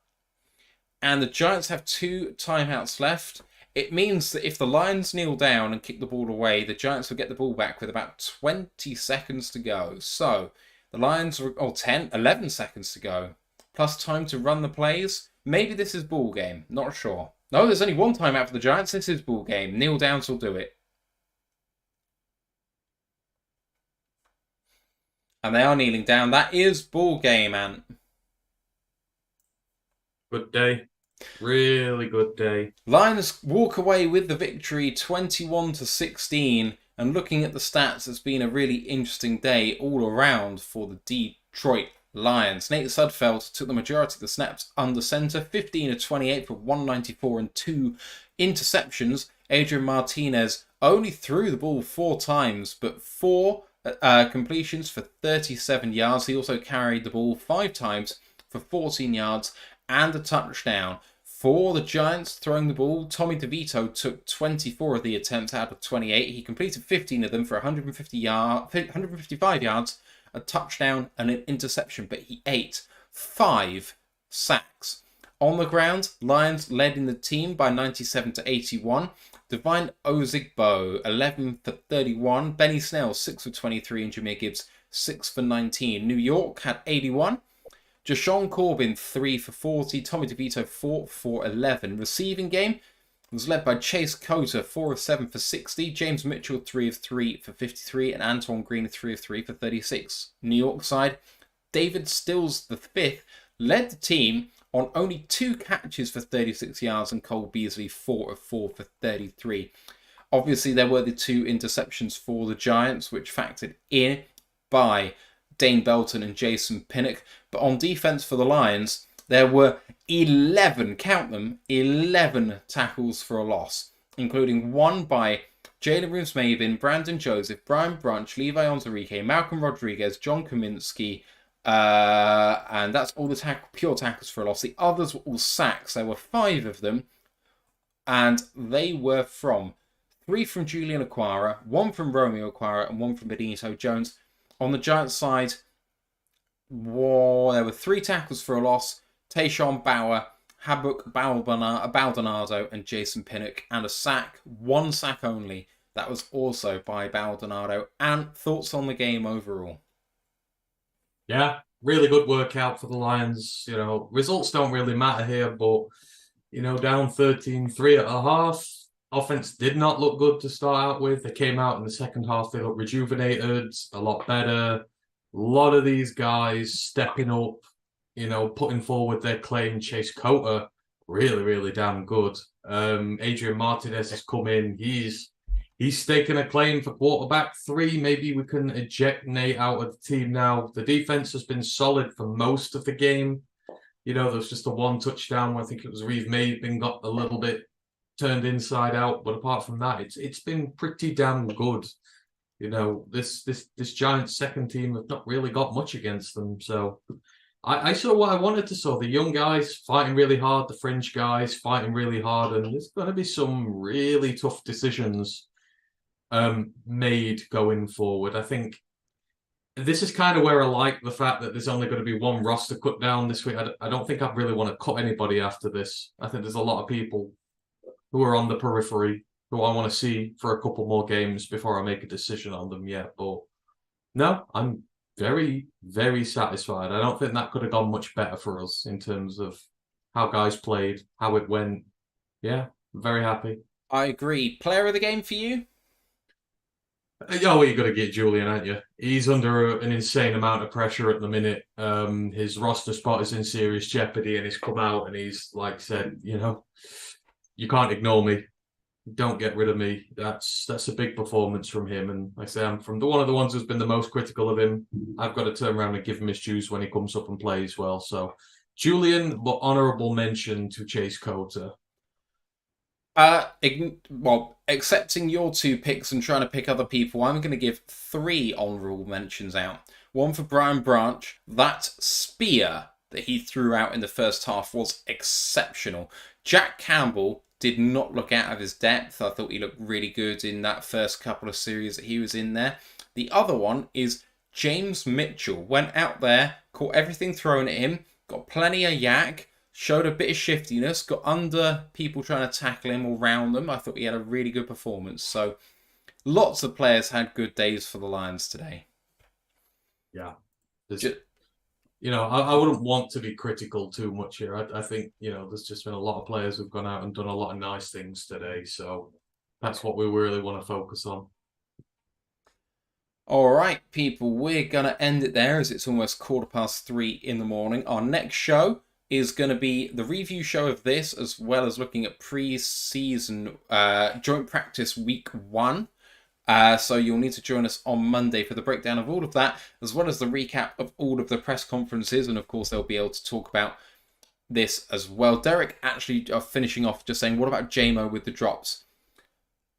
and the Giants have 2 timeouts left. It means that if the Lions kneel down and kick the ball away, the Giants will get the ball back with about 20 seconds to go. So, the Lions, 11 seconds to go, plus time to run the plays. Maybe this is ball game, not sure. No, there's only 1 timeout for the Giants. This is ball game. Kneel downs will do it. And they are kneeling down. That is ball game, Ant. Good day. Really good day. Lions walk away with the victory 21-16. And looking at the stats, it's been a really interesting day all around for the Detroit Lions. Nate Sudfeld took the majority of the snaps under center. 15 of 28 for 194 and 2 interceptions. Adrian Martinez only threw the ball 4 times, but 4 completions for 37 yards. He also carried the ball 5 times for 14 yards and a touchdown. For the Giants throwing the ball, Tommy DeVito took 24 of the attempts out of 28. He completed 15 of them for 155 yards, a touchdown and an interception, but he ate 5 sacks. On the ground, Lions led in the team by 97 to 81. Divine Ozigbo, 11 for 31. Benny Snell, 6 for 23. And Jameer Gibbs, 6 for 19. New York had 81. Jashawn Corbin, 3 for 40. Tommy DeVito, 4 for 11. Receiving game was led by Chase Cota, 4 of 7 for 60. James Mitchell, 3 of 3 for 53. And Antoine Green, 3 of 3 for 36. New York side, David Stills, the 5th, led the team on only 2 catches for 36 yards, and Cole Beasley, 4 of 4 for 33. Obviously, there were the 2 interceptions for the Giants, which factored in by Dane Belton and Jason Pinnock. But on defense for the Lions, there were 11, count them, 11 tackles for a loss, including 1 by Jalen Reeves-Maybin, Brandon Joseph, Brian Brunch, Levi Onwuzurike, Malcolm Rodriguez, John Kaminsky, and that's all the pure tackles for a loss. The others were all sacks. There were 5 of them, and they were 3 from Julian Okwara, 1 from Romeo Okwara, and 1 from Benito Jones. On the Giants side, there were 3 tackles for a loss: Tayshawn Bauer, Habuk Baldonado, and Jason Pinnock, and a sack, 1 sack only. That was also by Baldonado. And thoughts on the game overall? Yeah, really good workout for the Lions. Results don't really matter here, but, down 13-3 at a half. Offense did not look good to start out with. They came out in the second half, they looked rejuvenated, a lot better. A lot of these guys stepping up, putting forward their claim. Chase Cota, really, really damn good. Adrian Martinez has come in. He's staking a claim for quarterback 3. Maybe we can eject Nate out of the team now. The defense has been solid for most of the game. There was just a 1 touchdown. I think it was Reeves-Maybin got a little bit turned inside out, but apart from that, it's been pretty damn good. This Giants second team have not really got much against them. So I saw what I wanted to saw. The young guys fighting really hard, the fringe guys fighting really hard, and there's going to be some really tough decisions made going forward. I think this is kind of where I like the fact that there's only going to be 1 roster cut down this week. I don't think I really want to cut anybody after this. I think there's a lot of people who are on the periphery who I want to see for a couple more games before I make a decision on them yet. But no, I'm very, very satisfied. I don't think that could have gone much better for us in terms of how guys played, how it went. Yeah, very happy. I agree. Player of the game for you? Oh, you're going to get Julian, aren't you? He's under an insane amount of pressure at the minute. His roster spot is in serious jeopardy, and he's come out and he's said, you can't ignore me. Don't get rid of me. That's a big performance from him. And like I say, I'm from one of the ones who's been the most critical of him. I've got to turn around and give him his dues when he comes up and plays well. So, Julian, but honourable mention to Chase Cota. Accepting your 2 picks and trying to pick other people, I'm going to give 3 honourable mentions out. 1 for Brian Branch. That spear that he threw out in the first half was exceptional. Jack Campbell did not look out of his depth. I thought he looked really good in that first couple of series that he was in there. The other one is James Mitchell. Went out there, caught everything thrown at him, got plenty of yak, showed a bit of shiftiness, got under people trying to tackle him or round them. I thought he had a really good performance. So lots of players had good days for the Lions today. Yeah. I wouldn't want to be critical too much here. I think, there's just been a lot of players who've gone out and done a lot of nice things today. So that's what we really want to focus on. All right, people, we're going to end it there as it's almost 3:15 in the morning. Our next show is going to be the review show of this, as well as looking at pre-season joint practice week 1. So you'll need to join us on Monday for the breakdown of all of that, as well as the recap of all of the press conferences. And of course, they'll be able to talk about this as well. Derek actually finishing off just saying, what about JMO with the drops?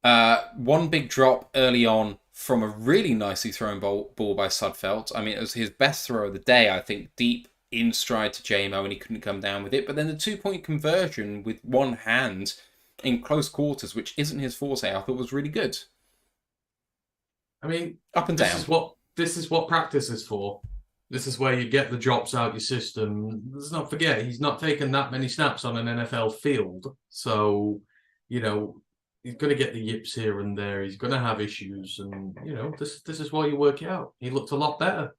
1 big drop early on from a really nicely thrown ball by Sudfeld. I mean, it was his best throw of the day, I think, deep in stride to JMO, and he couldn't come down with it. But then the 2-point conversion with 1 hand in close quarters, which isn't his forte, I thought was really good. I mean, up and down. This is what practice is for. This is where you get the drops out your system. Let's not forget, he's not taken that many snaps on an NFL field. So, you know, he's going to get the yips here and there. He's going to have issues. And, you know, this is why you work it out. He looked a lot better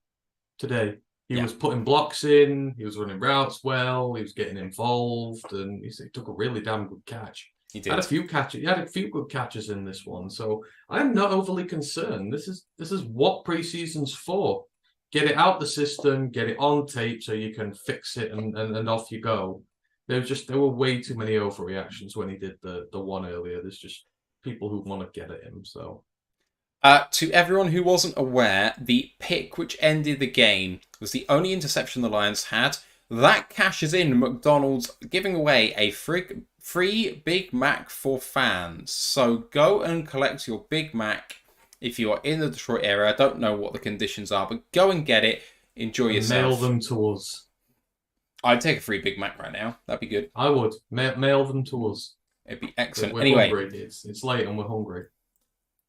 today. He was putting blocks in. He was running routes well. He was getting involved. And he took a really damn good catch. He did. Had a few catches. He had a few good catches in this one. So I'm not overly concerned. This is what preseason's for. Get it out the system, get it on tape so you can fix it and off you go. There were way too many overreactions when he did the one earlier. There's just people who want to get at him. So to everyone who wasn't aware, the pick which ended the game was the only interception the Lions had. That cashes in McDonald's giving away a free Big Mac for fans. So go and collect your Big Mac. If you are in the Detroit area, I don't know what the conditions are, but go and get it. Enjoy yourself. Mail them to us. I'd take a free Big Mac right now. That'd be good. I would. Mail them to us. It'd be excellent. We're anyway, hungry. It's late and we're hungry.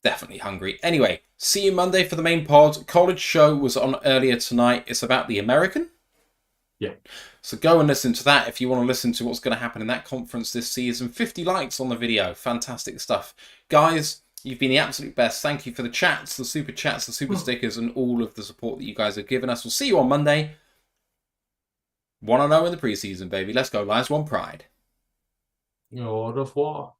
Definitely hungry. Anyway, see you Monday for the main pod. College show was on earlier tonight. It's about the American. Yeah. So go and listen to that if you want to listen to what's going to happen in that conference this season. 50 likes on the video. Fantastic stuff. Guys, you've been the absolute best. Thank you for the chats, the super chats, the super stickers, and all of the support that you guys have given us. We'll see you on Monday. 1-0 in the preseason, baby. Let's go, Lions. One pride. Au revoir.